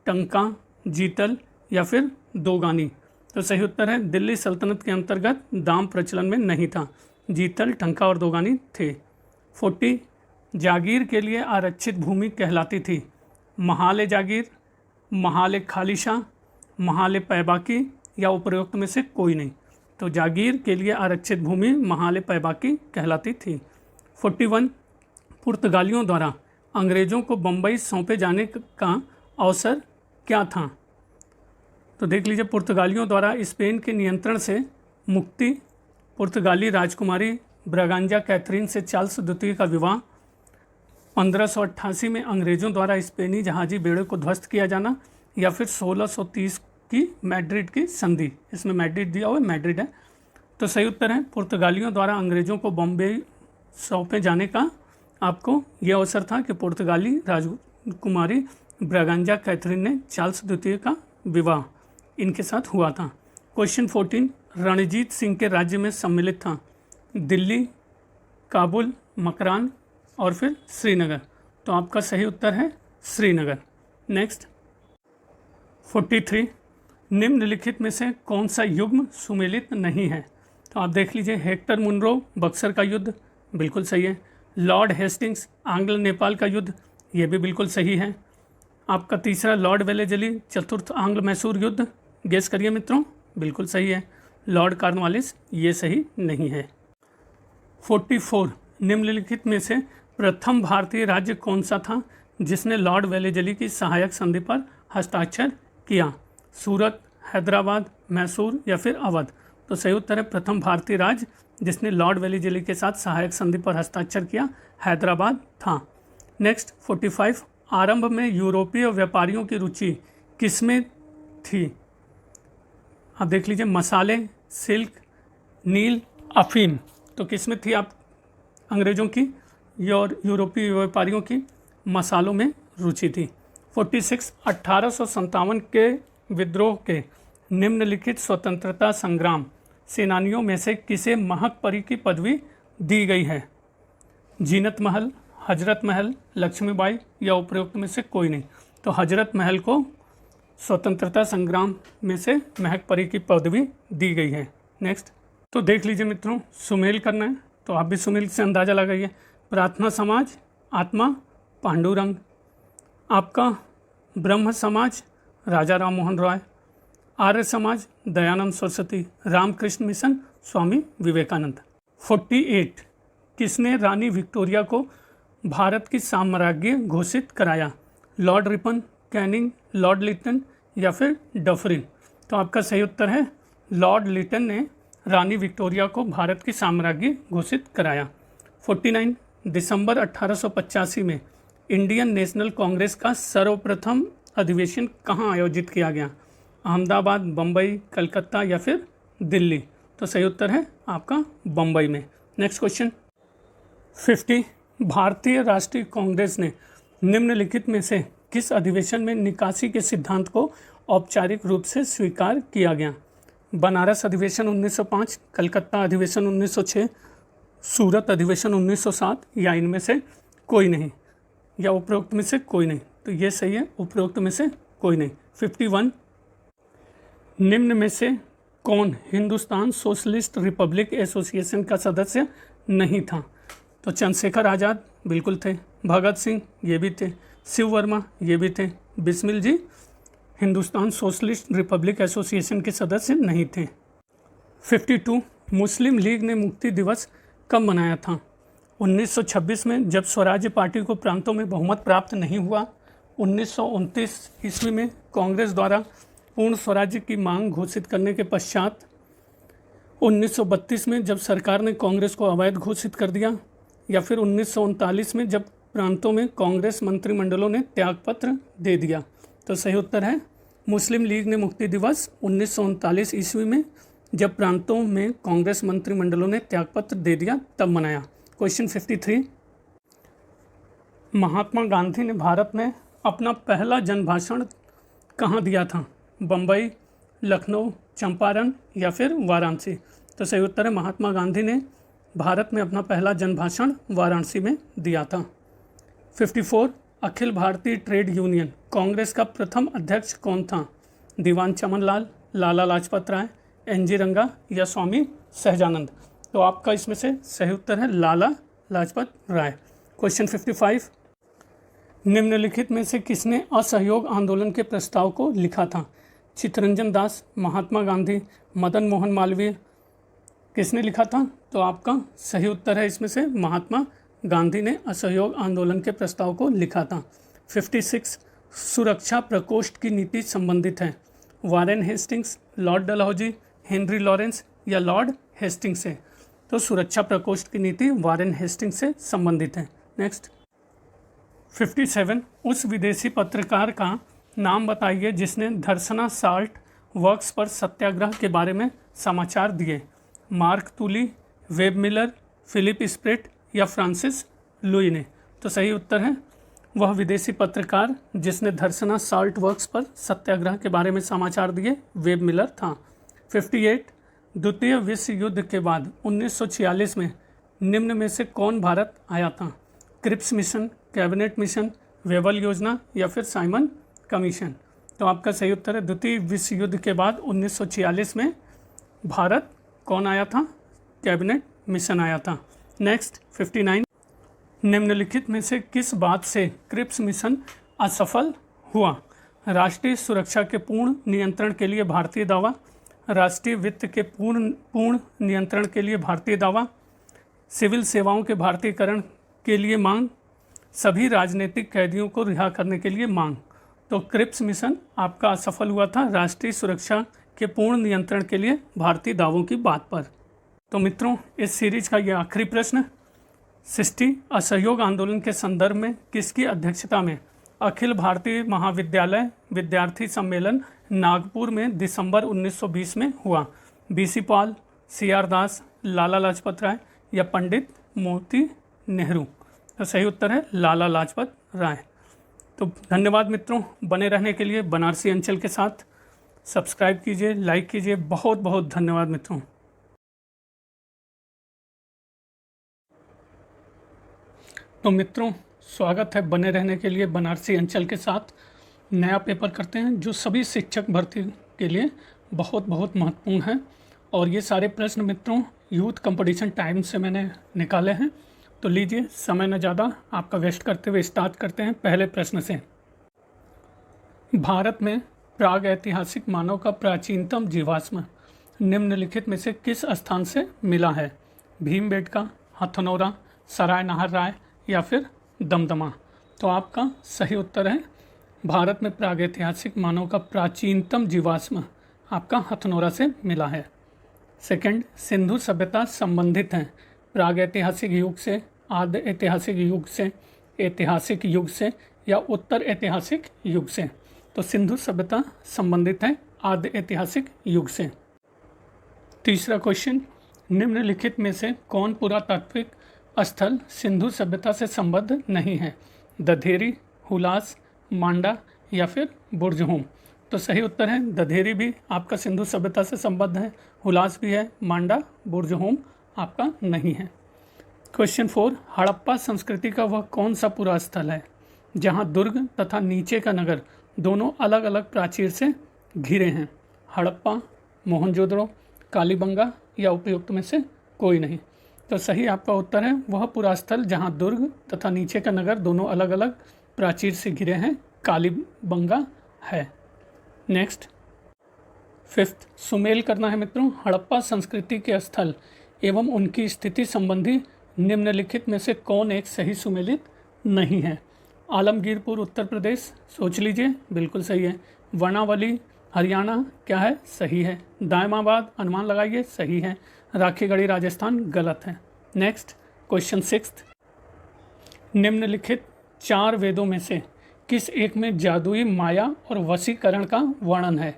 टंका, जीतल या फिर दोगानी। तो सही उत्तर है दिल्ली सल्तनत के अंतर्गत दाम प्रचलन में नहीं था, जीतल, टंका और दोगानी थे। 40 जागीर के लिए आरक्षित भूमि कहलाती थी? महाले जागीर, महाले खालिशा, महाले पैबाकी या उपरोक्त में से कोई नहीं। तो जागीर के लिए आरक्षित भूमि महाले पैबाकी कहलाती थी। 41 पुर्तगालियों द्वारा अंग्रेज़ों को बम्बई सौंपे जाने का अवसर क्या था? तो देख लीजिए, पुर्तगालियों द्वारा स्पेन के नियंत्रण से मुक्ति, पुर्तगाली राजकुमारी ब्रागांजा कैथरीन से चार्ल्स द्वितीय का विवाह, 1588 में अंग्रेज़ों द्वारा स्पेनी जहाजी बेड़े को ध्वस्त किया जाना, या फिर 1630 की मैड्रिड की संधि। इसमें मैड्रिड दिया हुआ है, मैड्रिड है। तो सही उत्तर है पुर्तगालियों द्वारा अंग्रेज़ों को बम्बई सौंपे जाने का आपको यह अवसर था कि पुर्तगाली राजकुमारी ब्रागांजा कैथरीन ने चार्ल्स द्वितीय का विवाह इनके साथ हुआ था। क्वेश्चन 14 रणजीत सिंह के राज्य में सम्मिलित था? दिल्ली, काबुल, मकरान और फिर श्रीनगर। तो आपका सही उत्तर है श्रीनगर। नेक्स्ट 43 निम्नलिखित में से कौन सा युग्म सुमेलित नहीं है? तो आप देख लीजिए, हेक्टर मुनरो बक्सर का युद्ध, बिल्कुल सही है। लॉर्ड हेस्टिंग्स आंग्ल नेपाल का युद्ध, ये भी बिल्कुल सही है। आपका तीसरा लॉर्ड वेलेजली चतुर्थ आंग्ल मैसूर युद्ध, गेस करिए मित्रों, बिल्कुल सही है। लॉर्ड कॉर्नवालिस, ये सही नहीं है। 44 निम्नलिखित में से प्रथम भारतीय राज्य कौन सा था जिसने लॉर्ड वेलेजली की सहायक संधि पर हस्ताक्षर किया? सूरत, हैदराबाद, मैसूर या फिर अवध। तो सही उत्तर है प्रथम भारतीय राज्य जिसने लॉर्ड वेलेजली के साथ सहायक संधि पर हस्ताक्षर किया, हैदराबाद था। नेक्स्ट 45 आरंभ में यूरोपीय व्यापारियों की रुचि किसमें थी? आप देख लीजिए, मसाले, सिल्क, नील, अफीम। तो किसमें थी आप अंग्रेज़ों की और यूरोपीय व्यापारियों की? मसालों में रुचि थी। 46 1857 के विद्रोह के निम्नलिखित स्वतंत्रता संग्राम सेनानियों में से किसे महक परी की पदवी दी गई है? जीनत महल, हजरत महल, लक्ष्मीबाई या उपरोक्त में से कोई नहीं। तो हजरत महल को स्वतंत्रता संग्राम में से महक परी की पदवी दी गई है। नेक्स्ट तो देख लीजिए मित्रों, सुमेल करना है तो आप भी सुमेल से अंदाज़ा लगाइए। प्रार्थना समाज, आत्मा, पांडुरंग। आपका ब्रह्म समाज, राजा राम मोहन रॉय। आर्य समाज, दयानंद सरस्वती। रामकृष्ण मिशन, स्वामी विवेकानंद। 48 किसने रानी विक्टोरिया को भारत की साम्राज्ञी घोषित कराया? Lord Ripon, Canning, Lord Lytton या फिर डफरिन। तो आपका सही उत्तर है लॉर्ड लिटन ने रानी विक्टोरिया को भारत की साम्राज्ञी घोषित कराया। 49 दिसंबर 1885 में इंडियन नेशनल कांग्रेस का सर्वप्रथम अधिवेशन कहाँ आयोजित किया गया? अहमदाबाद, बम्बई, कलकत्ता या फिर दिल्ली। तो सही उत्तर है आपका बम्बई में। नेक्स्ट क्वेश्चन 50 भारतीय राष्ट्रीय कांग्रेस ने निम्नलिखित में से किस अधिवेशन में निकासी के सिद्धांत को औपचारिक रूप से स्वीकार किया गया? बनारस अधिवेशन 1905, कलकत्ता अधिवेशन 1906, सूरत अधिवेशन 1907 या इनमें से कोई नहीं, या उपरोक्त में से कोई नहीं। तो ये सही है, उपरोक्त में से कोई नहीं। 51, निम्न में से कौन हिंदुस्तान सोशलिस्ट रिपब्लिक एसोसिएशन का सदस्य नहीं था? तो चंद्रशेखर आज़ाद बिल्कुल थे, भगत सिंह ये भी थे, शिव वर्मा ये भी थे, बिस्मिल जी हिंदुस्तान सोशलिस्ट रिपब्लिक एसोसिएशन के सदस्य नहीं थे। 52, मुस्लिम लीग ने मुक्ति दिवस कब मनाया था? 1926 में, जब स्वराज्य पार्टी को प्रांतों में बहुमत प्राप्त नहीं हुआ। 1929 ईस्वी में कांग्रेस द्वारा पूर्ण स्वराज्य की मांग घोषित करने के पश्चात। 1932 में, जब सरकार ने कांग्रेस को अवैध घोषित कर दिया। या फिर 1939 में, जब प्रांतों में कांग्रेस मंत्रिमंडलों ने त्यागपत्र दे दिया। तो सही उत्तर है मुस्लिम लीग ने मुक्ति दिवस 1939 ईस्वी में, जब प्रांतों में कांग्रेस मंत्रिमंडलों ने त्यागपत्र दे दिया तब मनाया। क्वेश्चन 53, महात्मा गांधी ने भारत में अपना पहला जनभाषण कहाँ दिया था? बम्बई, लखनऊ, चंपारण या फिर वाराणसी? तो सही उत्तर है महात्मा गांधी ने भारत में अपना पहला जनभाषण वाराणसी में दिया था। 54, अखिल भारतीय ट्रेड यूनियन कांग्रेस का प्रथम अध्यक्ष कौन था? दीवान चमनलाल, लाला लाजपत राय, एनजी रंगा या स्वामी सहजानंद? तो आपका इसमें से सही उत्तर है लाला लाजपत राय। क्वेश्चन 55, निम्नलिखित में से किसने असहयोग आंदोलन के प्रस्ताव को लिखा था? चित्तरंजन दास, महात्मा गांधी, मदन मोहन मालवीय? किसने लिखा था? तो आपका सही उत्तर है इसमें से महात्मा गांधी ने असहयोग आंदोलन के प्रस्ताव को लिखा था। 56, सुरक्षा प्रकोष्ठ की नीति संबंधित है Warren Hastings, Lord Dalhousie, Henry Lawrence या लॉर्ड हेस्टिंग्स से? तो सुरक्षा प्रकोष्ठ की नीति वारेन हेस्टिंग्स से संबंधित है। नेक्स्ट 57, उस विदेशी पत्रकार का नाम बताइए जिसने धर्सना साल्ट वर्क्स पर सत्याग्रह के बारे में समाचार दिए। Mark Tully, Webb Miller, Philip Sprat या फ्रांसिस लुई ने? तो सही उत्तर है वह विदेशी पत्रकार जिसने धर्सना साल्ट वर्क्स पर सत्याग्रह के बारे में समाचार दिए वेब मिलर था। 58, द्वितीय विश्व युद्ध के बाद 1946 में निम्न में से कौन भारत आया था? क्रिप्स मिशन, कैबिनेट मिशन, वेबल योजना या फिर साइमन कमीशन? तो आपका सही उत्तर है द्वितीय विश्व युद्ध के बाद 1946 में भारत कौन आया था? कैबिनेट मिशन आया था। नेक्स्ट 59, निम्नलिखित में से किस बात से क्रिप्स मिशन असफल हुआ? राष्ट्रीय सुरक्षा के पूर्ण नियंत्रण के लिए भारतीय दावा, राष्ट्रीय वित्त के पूर्ण नियंत्रण के लिए भारतीय दावा, सिविल सेवाओं के भारतीयकरण के लिए मांग, सभी राजनीतिक कैदियों को रिहा करने के लिए मांग? तो क्रिप्स मिशन आपका असफल हुआ था राष्ट्रीय सुरक्षा के पूर्ण नियंत्रण के लिए भारतीय दावों की बात पर। तो मित्रों, इस सीरीज का यह आखिरी प्रश्न 60, असहयोग आंदोलन के संदर्भ में किसकी अध्यक्षता में अखिल भारतीय महाविद्यालय विद्यार्थी सम्मेलन नागपुर में दिसंबर 1920 में हुआ? बीसी पॉल, सीआर दास, लाला लाजपत राय या पंडित मोती नेहरू? तो सही उत्तर है लाला लाजपत राय। तो धन्यवाद मित्रों, बने रहने के लिए बनारसी अंचल के साथ सब्सक्राइब कीजिए, लाइक कीजिए। बहुत बहुत धन्यवाद मित्रों। तो मित्रों, स्वागत है बने रहने के लिए बनारसी अंचल के साथ। नया पेपर करते हैं जो सभी शिक्षक भर्ती के लिए बहुत बहुत महत्वपूर्ण है। और ये सारे प्रश्न मित्रों यूथ कंपटीशन टाइम से मैंने निकाले हैं। तो लीजिए, समय न ज़्यादा आपका वेस्ट करते हुए स्टार्ट करते हैं पहले प्रश्न से। भारत में प्राग ऐतिहासिक मानव का प्राचीनतम जीवाश्म निम्नलिखित में से किस स्थान से मिला है? भीमबेटका, हथनोरा, सराय नाहर राय या फिर दमदमा? तो आपका सही उत्तर है भारत में प्रागैतिहासिक मानव का प्राचीनतम जीवाश्म आपका हथनोरा से मिला है। सेकंड, सिंधु सभ्यता संबंधित है प्रागैतिहासिक युग से, आद्य ऐतिहासिक युग से या उत्तर ऐतिहासिक युग से? तो सिंधु सभ्यता संबंधित है आद्य ऐतिहासिक युग से। तीसरा क्वेश्चन, निम्नलिखित में से कौन पुरातात्विक स्थल सिंधु सभ्यता से संबद्ध नहीं है? दधेरी, हुलास, मांडा या फिर बुर्जहोम? तो सही उत्तर है दधेरी भी आपका सिंधु सभ्यता से संबद्ध है, हुलास भी है, मांडा बुर्जहोम आपका नहीं है। क्वेश्चन 4, हड़प्पा संस्कृति का वह कौन सा पूरा स्थल है जहां दुर्ग तथा नीचे का नगर दोनों अलग अलग प्राचीर से घिरे हैं? हड़प्पा, मोहनजोदड़ो, कालीबंगा या उपयुक्त में से कोई नहीं। तो सही आपका उत्तर है वह पूरा स्थल जहां दुर्ग तथा नीचे का नगर दोनों अलग अलग प्राचीर से घिरे हैं, कालीबंगा है। नेक्स्ट 5th, सुमेल करना है मित्रों। हड़प्पा संस्कृति के स्थल एवं उनकी स्थिति संबंधी निम्नलिखित में से कौन एक सही सुमेलित नहीं है? आलमगीरपुर उत्तर प्रदेश, सोच लीजिए, बिल्कुल सही है। वर्णावली हरियाणा क्या है? सही है। दायमाबाद अनुमान लगाइए, सही है। राखीगढ़ी राजस्थान गलत है। नेक्स्ट क्वेश्चन 6, निम्नलिखित 4 वेदों में से किस एक में जादुई माया और वशीकरण का वर्णन है?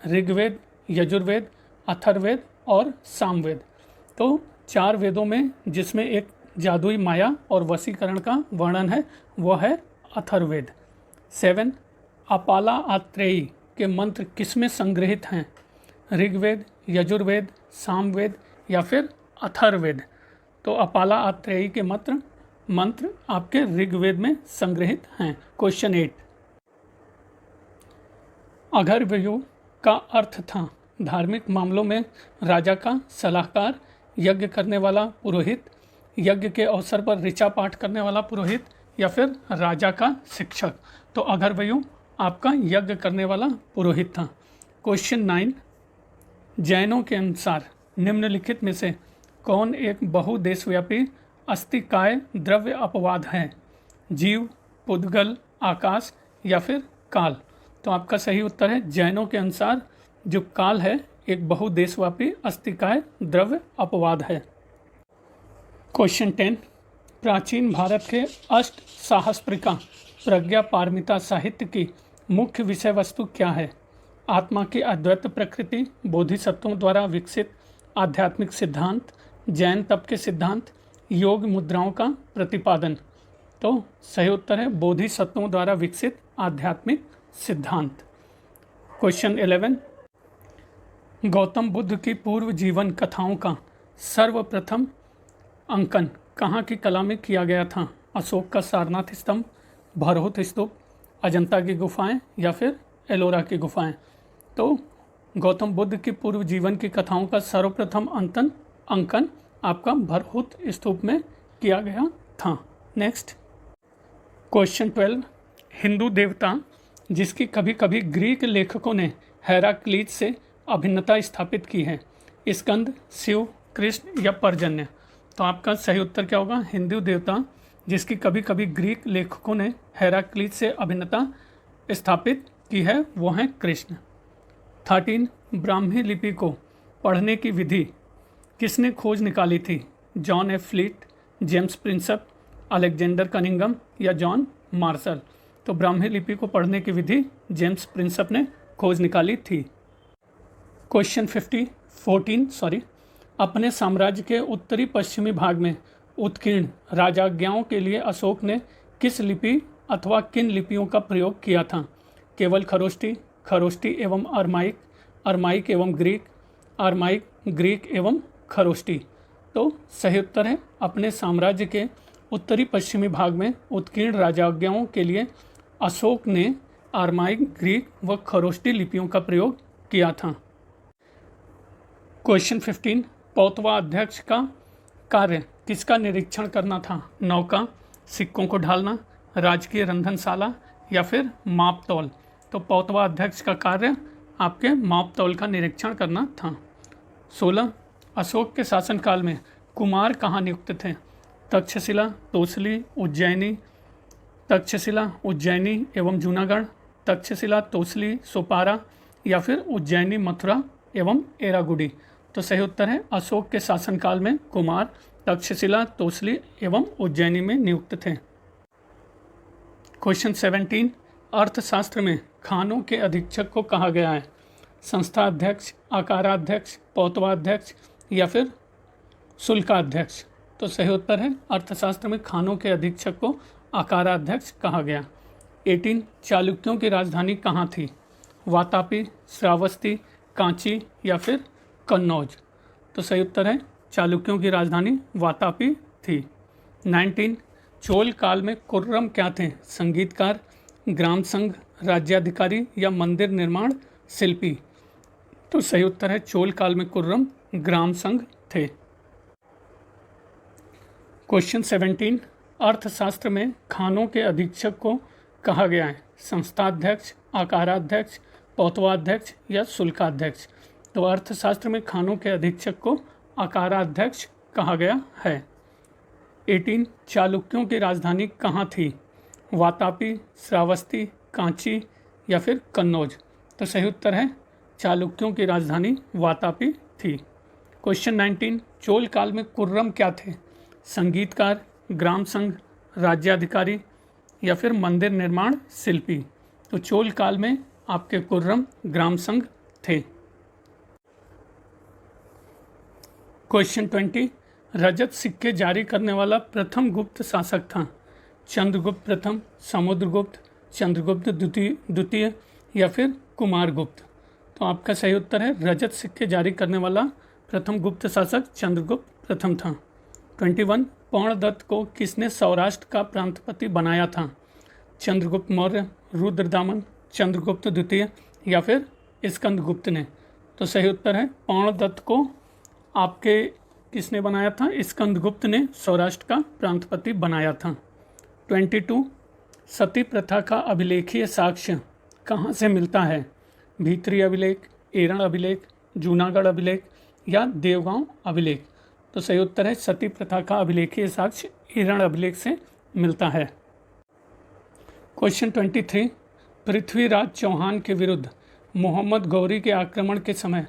ऋग्वेद, यजुर्वेद, अथर्ववेद और सामवेद। तो 4 वेदों में जिसमें एक जादुई माया और वशीकरण का वर्णन है वह है अथर्ववेद। 7, अपाला आत्रेयी के मंत्र किसमें संग्रहित हैं? ऋग्वेद, यजुर्वेद, सामवेद या फिर अथर्ववेद। तो अपाला आत्रेयी के मंत्र आपके ऋग्वेद में संग्रहित हैं। क्वेश्चन 8, अघर्वयु का अर्थ था धार्मिक मामलों में राजा का सलाहकार, यज्ञ करने वाला पुरोहित, यज्ञ के अवसर पर ऋचा पाठ करने वाला पुरोहित या फिर राजा का शिक्षक। तो अघर्वयु आपका यज्ञ करने वाला पुरोहित था। क्वेश्चन 9, जैनों के अनुसार निम्नलिखित में से कौन एक बहुदेशव्यापी अस्तिकाय द्रव्य अपवाद है? जीव, पुद्गल, आकाश या फिर काल। तो आपका सही उत्तर है जैनों के अनुसार जो काल है एक बहुदेशव्यापी अस्तिकाय द्रव्य अपवाद है। क्वेश्चन 10, प्राचीन भारत के अष्ट सहस्त्रिका प्रज्ञा पारमिता साहित्य की मुख्य विषय वस्तु क्या है? आत्मा की अद्वैत प्रकृति, बोधिसत्वों द्वारा विकसित आध्यात्मिक सिद्धांत, जैन तप के सिद्धांत, योग मुद्राओं का प्रतिपादन। तो सही उत्तर है बोधिसत्वों द्वारा विकसित आध्यात्मिक सिद्धांत। क्वेश्चन 11, गौतम बुद्ध की पूर्व जीवन कथाओं का सर्वप्रथम अंकन कहाँ की कला में किया गया था? अशोक का सारनाथ स्तंभ, भरहुत स्तूप, अजंता की गुफाएं या फिर एलोरा की गुफाएं। तो गौतम बुद्ध की पूर्व जीवन की कथाओं का सर्वप्रथम अंकन आपका भरहुत स्तूप में किया गया था। नेक्स्ट क्वेश्चन 12, हिंदू देवता जिसकी कभी कभी ग्रीक लेखकों ने हेराक्लीज से अभिन्नता स्थापित की है? स्कंद, शिव, कृष्ण या पर्जन्य। तो आपका सही उत्तर क्या होगा? हिंदू देवता जिसकी कभी कभी ग्रीक लेखकों ने हेराक्लीज से अभिन्नता स्थापित की है वो हैं कृष्ण। 13, ब्राह्मी लिपि को पढ़ने की विधि किसने खोज निकाली थी? John F fleet, James Prinsep, Alexander Cunningham या जॉन मार्शल। तो ब्राह्मी लिपि को पढ़ने की विधि जेम्स प्रिंसप ने खोज निकाली थी। क्वेश्चन 14, अपने साम्राज्य के उत्तरी पश्चिमी भाग में उत्कीर्ण राजाज्ञाओं के लिए अशोक ने किस लिपि अथवा किन लिपियों का प्रयोग किया था? केवल खरोष्टी, खरोष्टी एवं अरमाइक, अरमाइक एवं ग्रीक, अरमाइक, ग्रीक एवं खरोष्टी। तो सही उत्तर है अपने साम्राज्य के उत्तरी पश्चिमी भाग में उत्कीर्ण राजाज्ञाओं के लिए अशोक ने अरमाइक, ग्रीक व खरोष्टी लिपियों का प्रयोग किया था। क्वेश्चन 15, पौतवा अध्यक्ष का कार्य किसका निरीक्षण करना था? नौका, सिक्कों को ढालना, राजकीय रंधनशाला या फिर मापतौल। तो पौतवा अध्यक्ष का कार्य आपके मापतौल का निरीक्षण करना था। 16, अशोक के शासनकाल में कुमार कहाँ नियुक्त थे? तक्षशिला, तोसली, उज्जैनी, तक्षशिला, उज्जैनी एवं जूनागढ़, तक्षशिला, तोसली, सोपारा या फिर उज्जैनी, मथुरा एवं एरागुडी। तो सही उत्तर है अशोक के शासनकाल में कुमार तक्षशिला, तोसली एवं उज्जैनी में नियुक्त थे। क्वेश्चन 17, अर्थशास्त्र में खानों के अधीक्षक को कहा गया है? संस्था अध्यक्ष, आकाराध्यक्ष, पौतवाध्यक्ष या फिर शुल्काध्यक्ष। तो सही उत्तर है अर्थशास्त्र में खानों के अधीक्षक को आकाराध्यक्ष कहा गया। 18, चालुक्यों की राजधानी कहाँ थी? वातापी, श्रावस्ती, कांची या फिर कन्नौज? तो सही उत्तर है चालुक्यों की राजधानी वातापी थी। 19 चोल काल में कुर्रम क्या थे? संगीतकार, ग्राम संघ, राज्याधिकारी या मंदिर निर्माण शिल्पी? तो सही उत्तर है चोल काल में कुर्रम ग्राम संघ थे। क्वेश्चन 17 अर्थशास्त्र में खानों के अधीक्षक को कहा गया है? संस्थाध्यक्ष, आकाराध्यक्ष, पौतवाध्यक्ष या शुल्काध्यक्ष? तो अर्थशास्त्र में खानों के अधीक्षक को आकाराध्यक्ष कहा गया है। 18 चालुक्यों की राजधानी कहाँ थी? वातापी, श्रावस्ती, कांची या फिर कन्नौज? तो सही उत्तर है चालुक्यों की राजधानी वातापी थी। क्वेश्चन 19 चोल काल में कुर्रम क्या थे? संगीतकार, ग्राम संघ, राज्याधिकारी या फिर मंदिर निर्माण शिल्पी? तो चोल काल में आपके कुर्रम ग्राम संघ थे। क्वेश्चन 20 रजत सिक्के जारी करने वाला प्रथम गुप्त शासक था? चंद्रगुप्त प्रथम, समुद्रगुप्त, चंद्रगुप्त द्वितीय या फिर कुमारगुप्त? तो आपका सही उत्तर है रजत सिक्के जारी करने वाला प्रथम गुप्त शासक चंद्रगुप्त प्रथम था। 21 पौणदत्त को किसने सौराष्ट्र का प्रांतपति बनाया था? चंद्रगुप्त मौर्य, रुद्रदामन, चंद्रगुप्त द्वितीय या फिर स्कंदगुप्त ने? तो सही उत्तर है पौणदत्त को आपके किसने बनाया था? स्कंदगुप्त ने सौराष्ट्र का प्रांतपति बनाया था। 22 सती प्रथा का अभिलेखीय साक्ष्य कहाँ से मिलता है? भीतरी अभिलेख, एरण अभिलेख, जूनागढ़ अभिलेख या देवगांव अभिलेख? तो सही उत्तर है सती प्रथा का अभिलेखीय साक्ष्य एरण अभिलेख से मिलता है। क्वेश्चन 23 पृथ्वीराज चौहान के विरुद्ध मोहम्मद गौरी के आक्रमण के समय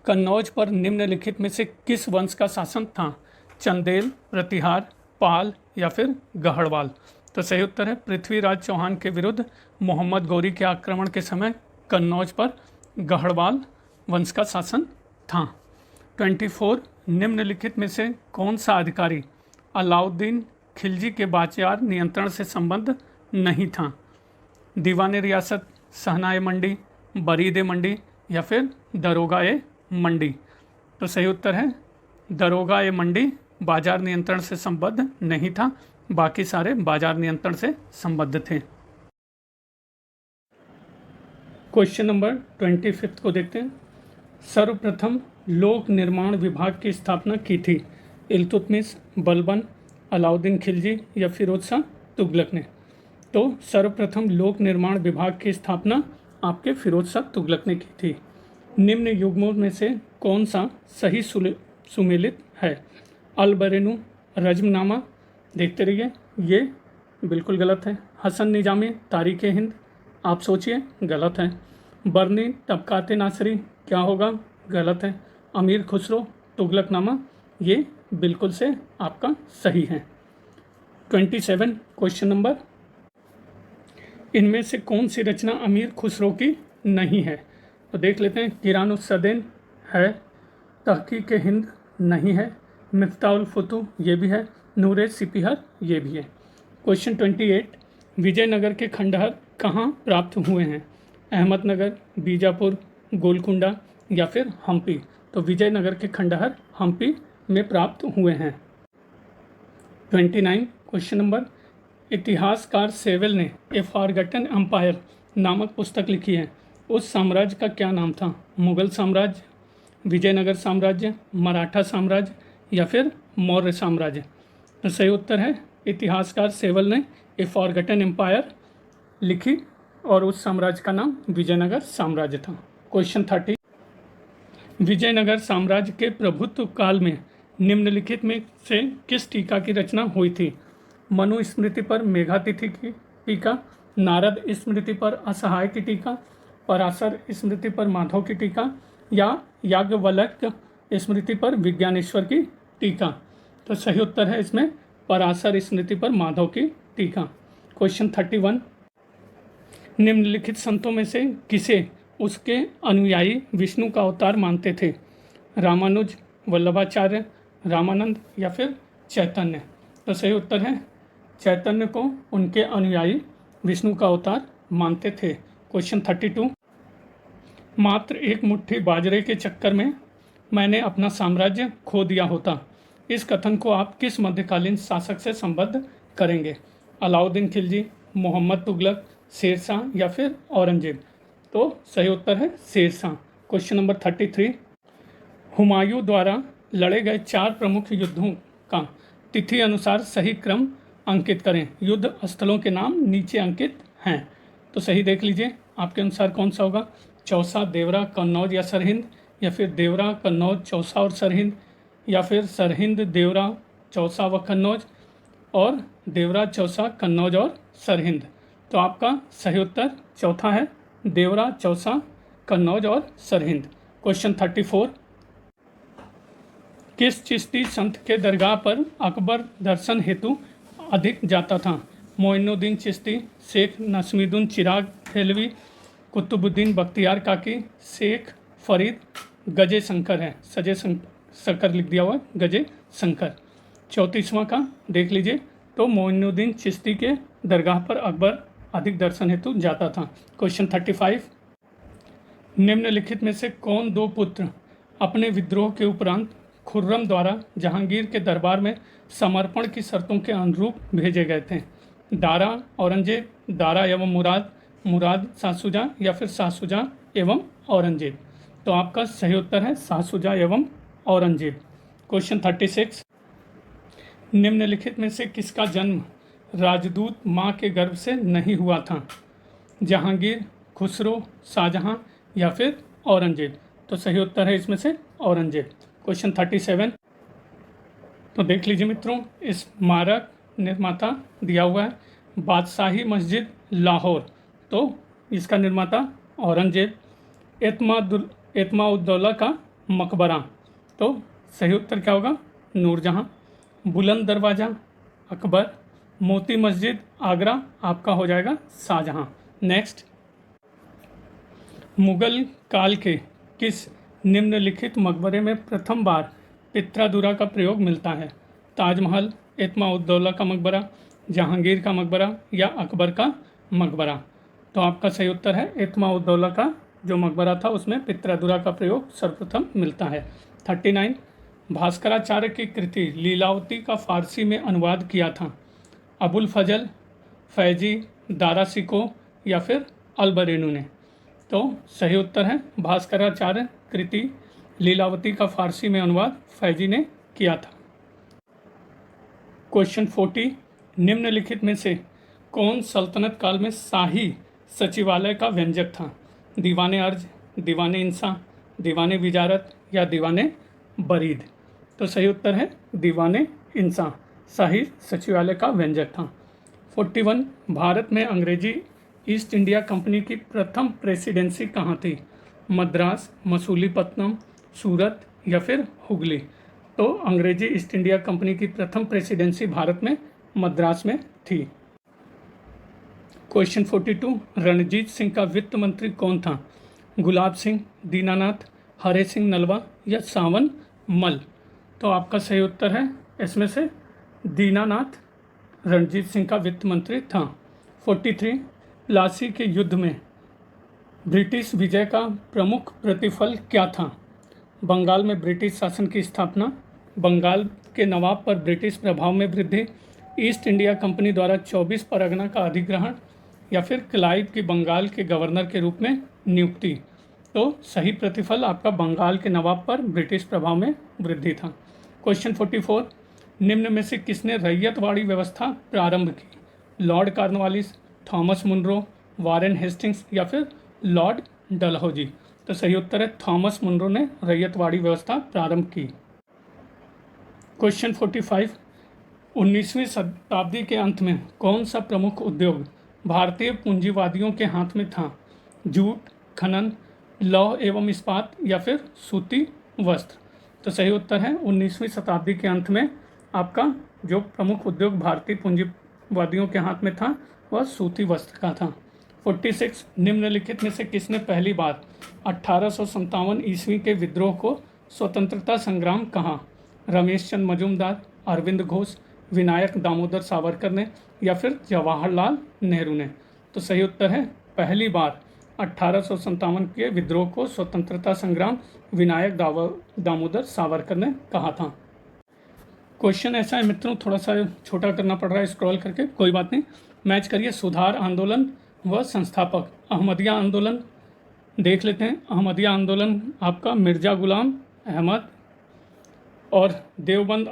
कन्नौज पर निम्नलिखित में से किस वंश का शासन था? चंदेल, प्रतिहार, पाल या फिर गढ़वाल? तो सही उत्तर है पृथ्वीराज चौहान के विरुद्ध मोहम्मद गौरी के आक्रमण के समय कन्नौज पर गढ़वाल वंश का शासन था। 24 निम्नलिखित में से कौन सा अधिकारी अलाउद्दीन खिलजी के बाचार नियंत्रण से संबद्ध नहीं था? दीवाने रियासत, सहनाए मंडी, बरीदे मंडी या फिर दरोगाए मंडी? तो सही उत्तर है दरोगाए मंडी बाजार नियंत्रण से संबद्ध नहीं था, बाकी सारे बाजार नियंत्रण से संबद्ध थे। क्वेश्चन नंबर 25 को देखते हैं। सर्वप्रथम लोक निर्माण विभाग की स्थापना की थी? इल्तुतमिश, बलबन, अलाउद्दीन खिलजी या फिरोज शाह तुगलक ने? तो सर्वप्रथम लोक निर्माण विभाग की स्थापना आपके फिरोज शाह तुगलक ने की थी। निम्न युग्मों में से कौन सा सही सुमेलित है? अल-बरेनू, रज्मनामा, देखते रहिए, ये बिल्कुल गलत है। हसन निजामी, तारीख़ हिंद, आप सोचिए, गलत है। बरनी, तबकात नासरी, क्या होगा? गलत है। अमीर खुसरो, तुगलकनामा, ये बिल्कुल से आपका सही है। 27 क्वेश्चन नंबर इनमें से कौन सी रचना अमीर खुसरो की नहीं है? तो देख लेते हैं। किरानुस्सदैन है, तहकीक हिंद नहीं है, मिफ्ताहुल फुतूह ये भी है, नूरे सिपिहर ये भी है। क्वेश्चन 28 विजयनगर के खंडहर कहाँ प्राप्त हुए हैं? अहमदनगर, बीजापुर, गोलकुंडा या फिर हम्पी? तो विजयनगर के खंडहर हम्पी में प्राप्त हुए हैं। 29 क्वेश्चन नंबर इतिहासकार सेवेल ने ए फॉरगॉटन एम्पायर नामक पुस्तक लिखी है, उस साम्राज्य का क्या नाम था? मुगल साम्राज्य, विजयनगर साम्राज्य, मराठा साम्राज्य या फिर मौर्य साम्राज्य? तो सही उत्तर है इतिहासकार सेवेल ने ए फॉरगॉटन एम्पायर लिखी और उस साम्राज्य का नाम विजयनगर साम्राज्य था। क्वेश्चन 30 विजयनगर साम्राज्य के प्रभुत्व काल में निम्नलिखित में से किस टीका की रचना हुई थी? मनु स्मृति पर मेघातिथि की टीका, नारद स्मृति पर असहाय की टीका, पराशर स्मृति पर माधव की टीका या याज्ञवल्क्य स्मृति पर विज्ञानेश्वर की टीका? तो सही उत्तर है इसमें पराशर स्मृति पर माधव की टीका। क्वेश्चन 31 निम्नलिखित संतों में से किसे उसके अनुयायी विष्णु का अवतार मानते थे? रामानुज, वल्लभाचार्य, रामानंद या फिर चैतन्य? तो सही उत्तर है चैतन्य को उनके अनुयायी विष्णु का अवतार मानते थे। क्वेश्चन 32 मात्र एक मुट्ठी बाजरे के चक्कर में मैंने अपना साम्राज्य खो दिया होता। इस कथन को आप किस मध्यकालीन शासक से संबद्ध करेंगे? अलाउद्दीन खिलजी, मोहम्मद तुगलक, शेरशाह या फिर औरंगजेब? तो सही उत्तर है शेरशाह। क्वेश्चन नंबर 33, हुमायूं द्वारा लड़े गए 4 प्रमुख युद्धों का तिथि अनुसार सही क्रम अंकित करें। युद्ध स्थलों के नाम नीचे अंकित हैं, तो सही देख लीजिए आपके अनुसार कौन सा होगा? चौसा, देवरा, कन्नौज या सरहिंद, या फिर देवरा, कन्नौज, चौसा और सरहिंद, या फिर सरहिंद, देवरा, चौसा व कन्नौज, और देवरा, चौसा, कन्नौज और सरहिंद। तो आपका सही उत्तर चौथा है, देवरा, चौसा, कन्नौज और सरहिंद। क्वेश्चन 34, किस चिश्ती संत के दरगाह पर अकबर दर्शन हेतु अधिक जाता था? मोइनुद्दीन चिश्ती, शेख नसमुद्दीन चिराग देहलवी, कुतुबुद्दीन बख्तियार काकी, शेख फरीद गजे शंकर है, सजे शंकर लिख दिया हुआ, गजे शंकर। 34वां का देख लीजिए, तो मोइनुद्दीन चिश्ती के दरगाह पर अकबर अधिक दर्शन हेतु जाता था। क्वेश्चन 35, निम्नलिखित में से कौन 2 पुत्र अपने विद्रोह के उपरांत खुर्रम द्वारा जहांगीर के दरबार में समर्पण की शर्तों के अनुरूप भेजे गए थे? दारा औरंगजेब, दारा एवं मुराद, मुराद शाहसुजा या फिर शाहसुजा एवं औरंगजेब? तो आपका सही उत्तर है शाहसुजा एवं औरंगजेब। क्वेश्चन 36, निम्नलिखित में से किसका जन्म राजदूत माँ के गर्भ से नहीं हुआ था? जहांगीर, खुसरो, शाहजहां या फिर औरंगजेब? तो सही उत्तर है इसमें से औरंगजेब। क्वेश्चन 37, तो देख लीजिए मित्रों, इस स्मारक निर्माता दिया हुआ है बादशाही मस्जिद लाहौर, तो इसका निर्माता औरंगजेब। एतमाउद्दौला का मकबरा, तो सही उत्तर क्या होगा? नूरजहां। बुलंद दरवाज़ा अकबर, मोती मस्जिद आगरा, आपका हो जाएगा शाहजहां। नेक्स्ट, मुगल काल के किस निम्नलिखित मकबरे में प्रथम बार पित्रादुरा का प्रयोग मिलता है? ताजमहल, एतमाउद्दौला का मकबरा, जहांगीर का मकबरा या अकबर का मकबरा? तो आपका सही उत्तर है एतमाउद्दौला का जो मकबरा था उसमें पित्रादुरा का प्रयोग सर्वप्रथम मिलता है। 39, भास्कराचार्य की कृति लीलावती का फारसी में अनुवाद किया था? अबुल फजल, फैजी, दारा सिको या फिर अलबरेनू ने? तो सही उत्तर है भास्कराचार्य कृति लीलावती का फारसी में अनुवाद फैजी ने किया था। क्वेश्चन 40, निम्नलिखित में से कौन सल्तनत काल में शाही सचिवालय का व्यंजक था? दीवाने अर्ज, दीवाने इंसा, दीवाने विजारत या दीवाने बरीद? तो सही उत्तर है दीवाने इंसा, शाही सचिवालय का व्यंजक था। 41, भारत में अंग्रेजी ईस्ट इंडिया कंपनी की प्रथम प्रेसिडेंसी कहाँ थी? मद्रास, मसूलीपट्टनम, सूरत या फिर हुगली? तो अंग्रेजी ईस्ट इंडिया कंपनी की प्रथम प्रेसिडेंसी भारत में मद्रास में थी। क्वेश्चन 42, रणजीत सिंह का वित्त मंत्री कौन था? गुलाब सिंह, दीनानाथ, हरे सिंह नलवा या सावन मल? तो आपका सही उत्तर है इसमें से दीनानाथ रणजीत सिंह का वित्त मंत्री था। 43, प्लासी के युद्ध में ब्रिटिश विजय का प्रमुख प्रतिफल क्या था? बंगाल में ब्रिटिश शासन की स्थापना, बंगाल के नवाब पर ब्रिटिश प्रभाव में वृद्धि, ईस्ट इंडिया कंपनी द्वारा 24 परगना का अधिग्रहण या फिर क्लाइव की बंगाल के गवर्नर के रूप में नियुक्ति? तो सही प्रतिफल आपका बंगाल के नवाब पर ब्रिटिश प्रभाव में वृद्धि था। क्वेश्चन 44, निम्न में से किसने रैयतवाड़ी व्यवस्था प्रारंभ की? Lord Cornwallis, Thomas Munro, Warren Hastings या फिर लॉर्ड डलहौजी? तो सही उत्तर है थॉमस मुनरो ने रैयतवाड़ी व्यवस्था प्रारंभ की। क्वेश्चन 45, 19वीं शताब्दी के अंत में कौन सा प्रमुख उद्योग भारतीय पूंजीवादियों के हाथ में था? जूट, खनन, लौह एवं इस्पात या फिर सूती वस्त्र? तो सही उत्तर है 19वीं शताब्दी के अंत में आपका जो प्रमुख उद्योग भारतीय पूंजीवादियों के हाथ में था वह सूती वस्त्र का था। 46, निम्नलिखित में से किसने पहली बार 1857 ईस्वी के विद्रोह को स्वतंत्रता संग्राम कहा? रमेश चंद मजूमदार, अरविंद घोष, विनायक दामोदर सावरकर ने या फिर जवाहरलाल नेहरू ने? तो सही उत्तर है पहली बार 1857 के विद्रोह को स्वतंत्रता संग्राम विनायक दामोदर सावरकर ने कहा था। क्वेश्चन ऐसा है मित्रों, थोड़ा सा छोटा करना पड़ रहा है स्क्रॉल करके, कोई बात नहीं। मैच करिए सुधार आंदोलन व संस्थापक। अहमदिया आंदोलन देख लेते हैं। अहमदिया आंदोलन आपका मिर्ज़ा गुलाम अहमद, और देवबंद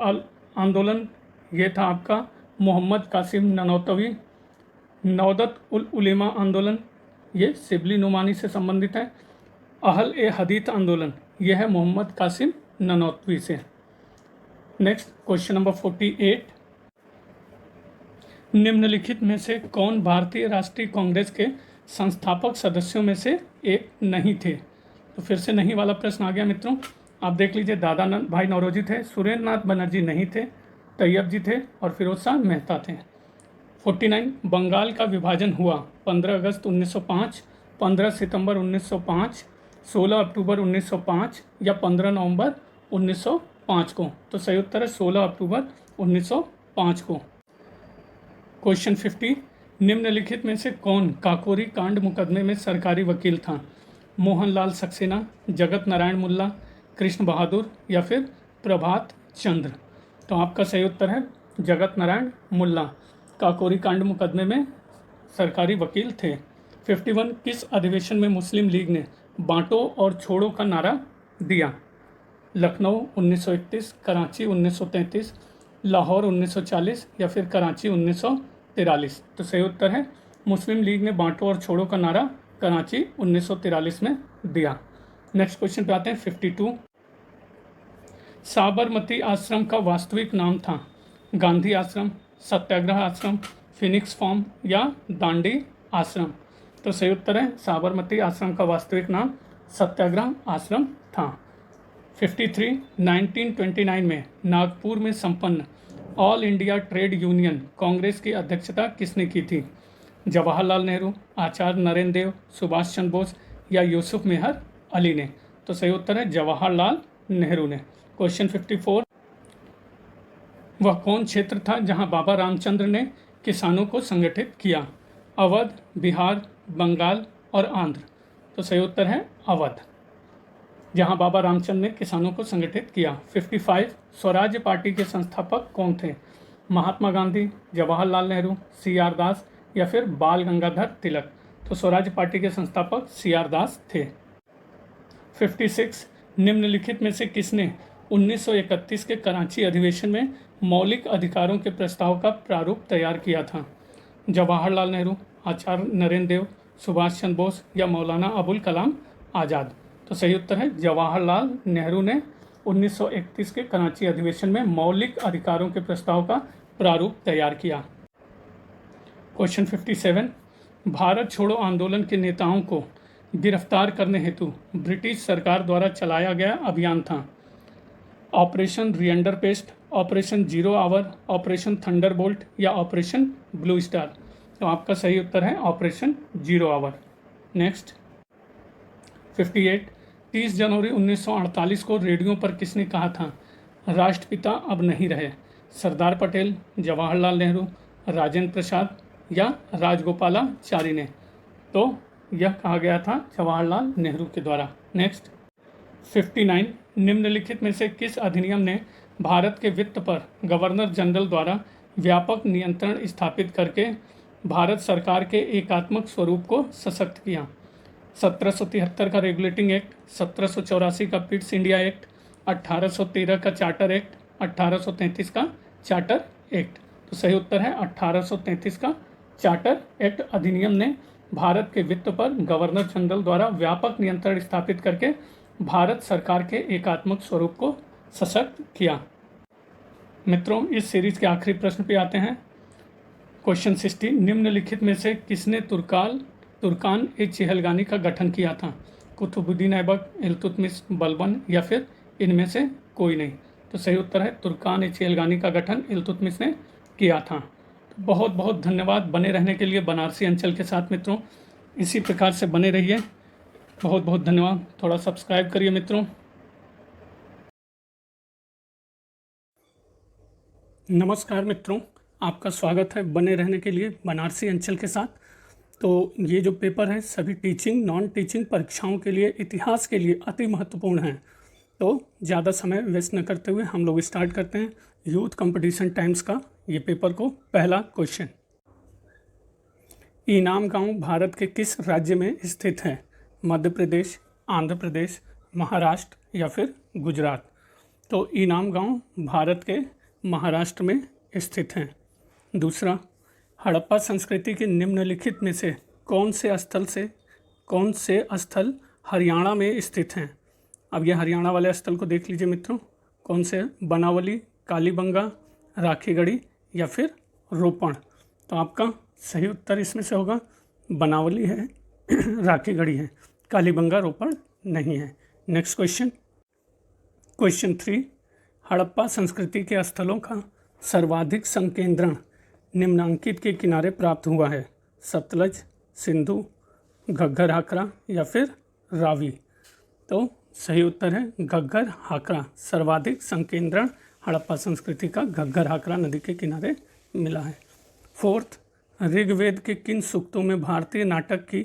आंदोलन ये था आपका मोहम्मद कासिम ननौतवी। नौदत उल उलेमा आंदोलन ये शिबली नुमानी से संबंधित है। अहल ए हदीथ आंदोलन यह है मोहम्मद कासिम ननौतवी से। नेक्स्ट क्वेश्चन नंबर 48, निम्नलिखित में से कौन भारतीय राष्ट्रीय कांग्रेस के संस्थापक सदस्यों में से एक नहीं थे? तो फिर से नहीं वाला प्रश्न आ गया मित्रों। आप देख लीजिए, दादा भाई नौरोजी थे, सुरेंद्र नाथ बनर्जी नहीं थे, तैयब जी थे और फिरोज शाह मेहता थे। 49, बंगाल का विभाजन हुआ 15 अगस्त 1905, 15 सितंबर 1905, 16 अक्टूबर 1905 या 15 नवंबर 1905 को? तो सही उत्तर है 16 अक्टूबर 1905 को। क्वेश्चन 50, निम्नलिखित में से कौन काकोरी कांड मुकदमे में सरकारी वकील था? मोहनलाल सक्सेना, जगत नारायण मुल्ला, कृष्ण बहादुर या फिर प्रभात चंद्र? तो आपका सही उत्तर है जगत नारायण मुल्ला काकोरी कांड मुकदमे में सरकारी वकील थे। 51, किस अधिवेशन में मुस्लिम लीग ने बांटो और छोड़ो का नारा दिया? लखनऊ 1931, कराची 1933, लाहौर 1940 या फिर कराची 1943? तो सही उत्तर है मुस्लिम लीग ने बांटो और छोड़ो का नारा कराची 1943 में दिया। नेक्स्ट क्वेश्चन पे आते हैं 52, साबरमती आश्रम का वास्तविक नाम था? गांधी आश्रम, सत्याग्रह आश्रम, फिनिक्स फार्म या दांडी आश्रम? तो सही उत्तर है साबरमती आश्रम का वास्तविक नाम सत्याग्रह आश्रम था। 53, 1929 में नागपुर में संपन्न all India trade union Congress की अध्यक्षता किसने की थी? जवाहरलाल नेहरू, आचार्य नरेंद्र देव, सुभाष चंद्र बोस या यूसुफ मेहर अली ने? तो सही उत्तर है जवाहरलाल नेहरू ने। क्वेश्चन 54, वह कौन क्षेत्र था जहां बाबा रामचंद्र ने किसानों को संगठित किया? अवध, बिहार, बंगाल और आंध्र? तो सही उत्तर है अवध, जहां बाबा रामचंद्र ने किसानों को संगठित किया। 55, स्वराज्य पार्टी के संस्थापक कौन थे? महात्मा गांधी, जवाहरलाल नेहरू, सी.आर. दास या फिर बाल गंगाधर तिलक? तो स्वराज्य पार्टी के संस्थापक सी.आर. दास थे। 56, निम्नलिखित में से किसने 1931 के कराची अधिवेशन में मौलिक अधिकारों के प्रस्ताव का प्रारूप तैयार किया था? जवाहरलाल नेहरू, आचार्य नरेंद्र देव, सुभाष चंद्र बोस या मौलाना अबुल कलाम आज़ाद? तो सही उत्तर है जवाहरलाल नेहरू ने 1931 के कराची अधिवेशन में मौलिक अधिकारों के प्रस्ताव का प्रारूप तैयार किया। क्वेश्चन 57, भारत छोड़ो आंदोलन के नेताओं को गिरफ्तार करने हेतु ब्रिटिश सरकार द्वारा चलाया गया अभियान था? ऑपरेशन रिएंडर पेस्ट, operation zero hour, operation thunderbolt या ऑपरेशन ब्लू स्टार? तो आपका सही उत्तर है ऑपरेशन जीरो आवर। नेक्स्ट 58, 30 जनवरी 1948 को रेडियो पर किसने कहा था राष्ट्रपिता अब नहीं रहे? सरदार पटेल, जवाहरलाल नेहरू, राजेंद्र प्रसाद या राजगोपालाचारी ने? तो यह कहा गया था जवाहरलाल नेहरू के द्वारा। नेक्स्ट 59, निम्नलिखित में से किस अधिनियम ने भारत के वित्त पर गवर्नर जनरल द्वारा व्यापक नियंत्रण स्थापित करके भारत सरकार के एकात्मक स्वरूप को सशक्त किया? 1773 का रेगुलेटिंग एक्ट, 1784 का पिट्स इंडिया एक्ट, 1813 का चार्टर एक्ट, 1833 का चार्टर एक्ट? तो सही उत्तर है 1833 का चार्टर एक्ट अधिनियम ने भारत के वित्त पर गवर्नर जनरल द्वारा व्यापक नियंत्रण स्थापित करके भारत सरकार के एकात्मक स्वरूप को सशक्त किया। मित्रों, इस सीरीज के आखिरी प्रश्न पे आते हैं। क्वेश्चन 60, निम्नलिखित में से किसने तुर्कान ए चहलगानी का गठन किया था? कुतुबुद्दीन ऐबक, इल्तुतमिश, बलबन या फिर इनमें से कोई नहीं? तो सही उत्तर है तुर्कान ए चहलगानी का गठन इल्तुतमिश ने किया था। तो बहुत बहुत धन्यवाद बने रहने के लिए बनारसी अंचल के साथ मित्रों। इसी प्रकार से बने रहिए। बहुत बहुत धन्यवाद। थोड़ा सब्सक्राइब करिए मित्रों। नमस्कार मित्रों, आपका स्वागत है बने रहने के लिए बनारसी अंचल के साथ। तो ये जो पेपर है सभी टीचिंग नॉन टीचिंग परीक्षाओं के लिए, इतिहास के लिए अति महत्वपूर्ण है। तो ज़्यादा समय वेस्ट न करते हुए हम लोग स्टार्ट करते हैं यूथ कंपटीशन टाइम्स का ये पेपर को। पहला क्वेश्चन, इनाम गांव भारत के किस राज्य में स्थित है? मध्य प्रदेश, आंध्र प्रदेश, महाराष्ट्र या फिर गुजरात? तो इनाम गांव भारत के महाराष्ट्र में स्थित हैं। दूसरा, हड़प्पा संस्कृति के निम्नलिखित में से कौन से स्थल हरियाणा में स्थित हैं? अब ये हरियाणा वाले स्थल को देख लीजिए मित्रों, कौन से? बनावली, कालीबंगा, राखीगढ़ी या फिर रोपण? तो आपका सही उत्तर इसमें से होगा बनावली है, राखीगढ़ी है, कालीबंगा रोपण नहीं है। नेक्स्ट क्वेश्चन, क्वेश्चन 3, हड़प्पा संस्कृति के स्थलों का सर्वाधिक संकेंद्रण निम्नांकित के किनारे प्राप्त हुआ है? सतलज, सिंधु, घग्गर हाकरा या फिर रावी? तो सही उत्तर है घग्गर हाकरा। सर्वाधिक संकेंद्रण हड़प्पा संस्कृति का घग्गर हाकरा नदी के किनारे मिला है। फोर्थ, ऋग्वेद के किन सूक्तों में भारतीय नाटक की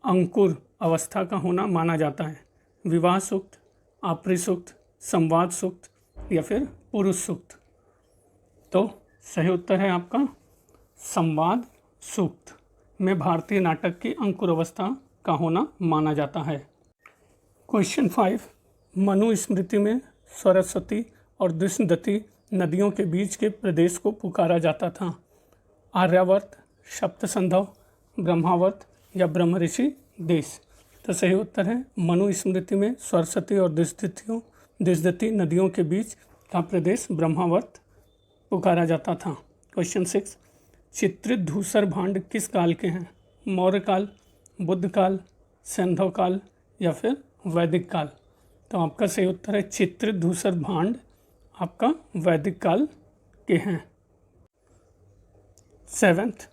अंकुर अवस्था का होना माना जाता है? विवाह सूक्त, आपरी सूक्त, संवाद सूक्त या फिर पुरुष सूक्त? तो सही उत्तर है आपका संवाद सूक्त में भारतीय नाटक की अंकुर अवस्था का होना माना जाता है। क्वेश्चन 5, मनु स्मृति में सरस्वती और दृष्णदती नदियों के बीच के प्रदेश को पुकारा जाता था? आर्यावर्त, सप्तसंधव, ब्रह्मावर्त या ब्रह्मऋषि देश? तो सही उत्तर है मनु स्मृति में सरस्वती और दृष्णदती नदियों के बीच का प्रदेश ब्रह्मावर्त पुकारा जाता था। क्वेश्चन 6, चित्रित धूसर भांड किस काल के हैं? मौर्य काल, बुद्ध काल, सैंधव काल या फिर वैदिक काल? तो आपका सही उत्तर है चित्रित धूसर भांड आपका वैदिक काल के हैं। 7th,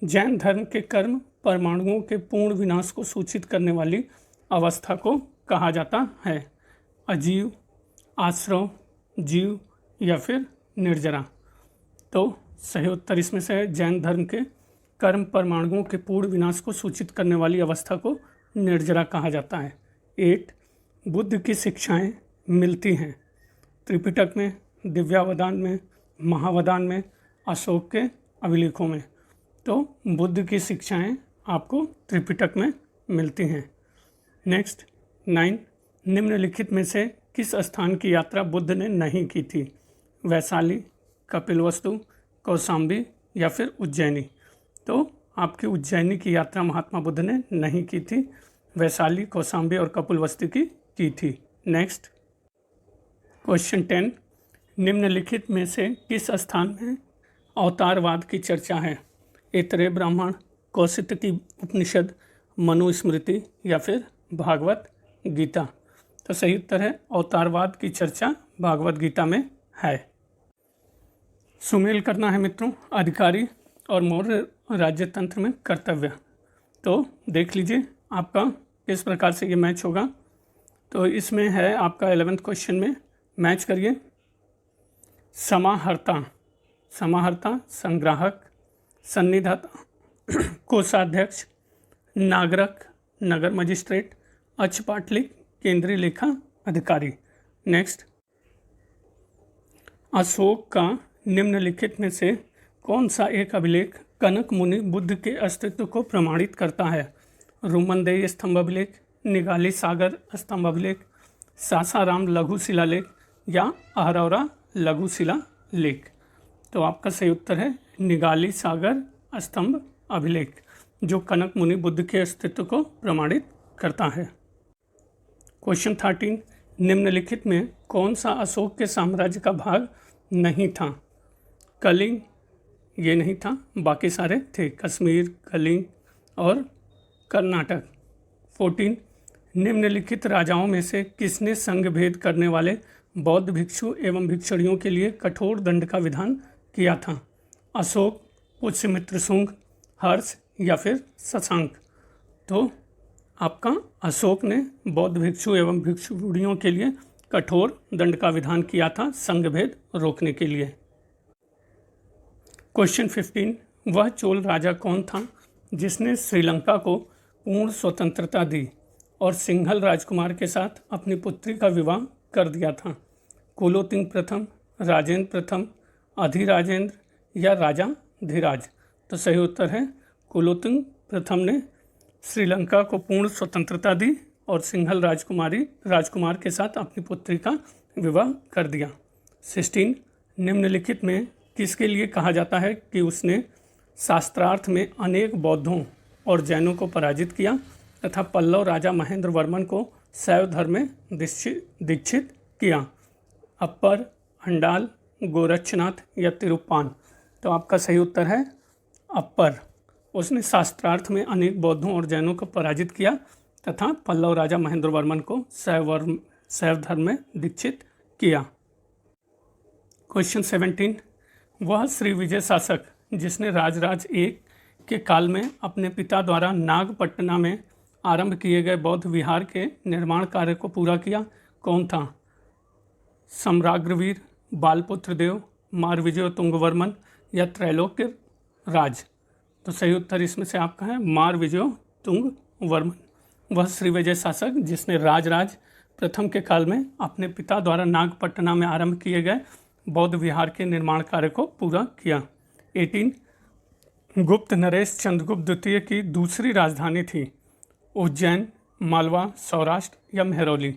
जैन धर्म के कर्म परमाणुओं के पूर्ण विनाश को सूचित करने वाली अवस्था को कहा जाता है? अजीव, आश्रव, जीव या फिर निर्जरा? तो सही उत्तर इसमें से है जैन धर्म के कर्म परमाणुओं के पूर्ण विनाश को सूचित करने वाली अवस्था को निर्जरा कहा जाता है। 8, बुद्ध की शिक्षाएं मिलती हैं त्रिपिटक में, दिव्यावदान में, महावदान में, अशोक के अभिलेखों में? तो बुद्ध की शिक्षाएं आपको त्रिपिटक में मिलती हैं। नेक्स्ट 9, निम्नलिखित में से किस स्थान की यात्रा बुद्ध ने नहीं की थी? वैशाली, कपिलवस्तु, कौशाम्बी या फिर उज्जैनी? तो आपकी उज्जैनी की यात्रा महात्मा बुद्ध ने नहीं की थी, वैशाली, कौशाम्बी और कपिलवस्तु की थी। नेक्स्ट क्वेश्चन 10, निम्नलिखित में से किस स्थान में अवतारवाद की चर्चा है? ऐतरेय ब्राह्मण, कौशिकी उपनिषद, मनुस्मृति या फिर भागवत गीता? तो सही उत्तर है अवतारवाद की चर्चा भागवत गीता में है। सुमेल करना है मित्रों अधिकारी और मौर्य राज्य तंत्र में कर्तव्य। तो देख लीजिए आपका किस प्रकार से ये मैच होगा। तो इसमें है आपका 11th क्वेश्चन में मैच करिए। समाहर्ता, समाहर्ता, संग्राहक, सन्निधाता, कोषाध्यक्ष, नागरक, नगर मजिस्ट्रेट, अक्षपाटलिक, केंद्रीय लेखा अधिकारी? नेक्स्ट, अशोक का निम्नलिखित में से कौन सा एक अभिलेख कनक मुनि बुद्ध के अस्तित्व को प्रमाणित करता है? रुमनदेही स्तंभ अभिलेख, निगाली सागर स्तंभ अभिलेख, सासाराम लघु शिलालेख या अहरौरा लघु शिलालेख? तो आपका सही उत्तर है निगाली सागर स्तंभ अभिलेख, जो कनक मुनि बुद्ध के अस्तित्व को प्रमाणित करता है। क्वेश्चन 13, निम्नलिखित में कौन सा अशोक के साम्राज्य का भाग नहीं था? कलिंग ये नहीं था, बाकी सारे थे, कश्मीर, कलिंग और कर्नाटक। 14, निम्नलिखित राजाओं में से किसने संघ भेद करने वाले बौद्ध भिक्षु एवं भिक्षुणियों के लिए कठोर दंड का विधान किया था? अशोक, पुष्यमित्र शुंग, हर्ष या फिर शशांक? तो आपका अशोक ने बौद्ध भिक्षु एवं भिक्षुणियों के लिए कठोर दंड का विधान किया था संघ भेद रोकने के लिए। क्वेश्चन 15, वह चोल राजा कौन था जिसने श्रीलंका को पूर्ण स्वतंत्रता दी और सिंघल राजकुमार के साथ अपनी पुत्री का विवाह कर दिया था? कुलोत्तुंग प्रथम, राजेंद्र प्रथम, अधिराजेंद्र या राजा धीराज? तो सही उत्तर है कुलोत्तुंग प्रथम ने श्रीलंका को पूर्ण स्वतंत्रता दी और सिंघल राजकुमार के साथ अपनी पुत्री का विवाह कर दिया। 16 निम्नलिखित में किसके लिए कहा जाता है कि उसने शास्त्रार्थ में अनेक बौद्धों और जैनों को पराजित किया तथा पल्लव राजा महेंद्र वर्मन को शैव धर्म में दीक्षित किया? अप्पर, अंडाल, गोरक्षनाथ या तिरुप्पान? तो आपका सही उत्तर है अप्पर। उसने शास्त्रार्थ में अनेक बौद्धों और जैनों को पराजित किया तथा पल्लव राजा महेंद्र वर्मन को शैव धर्म में दीक्षित किया। क्वेश्चन 17 वह श्री विजय शासक जिसने राजराज 1 के काल में अपने पिता द्वारा नागपट्टना में आरंभ किए गए बौद्ध विहार के निर्माण कार्य को पूरा किया, कौन था? सम्राग्रवीर, बालपुत्र देव, मारविजय तुंगवर्मन या त्रैलोक्य राज? तो सही उत्तर इसमें से आपका है मारविजय तुंगवर्मन। वह श्रीविजय शासक जिसने राजराज प्रथम के काल में अपने पिता द्वारा नागपट्टना में आरंभ किए गए बौद्ध विहार के निर्माण कार्य को पूरा किया। 18 गुप्त नरेश चंद्रगुप्त द्वितीय की दूसरी राजधानी थी उज्जैन, मालवा, सौराष्ट्र या मेहरौली?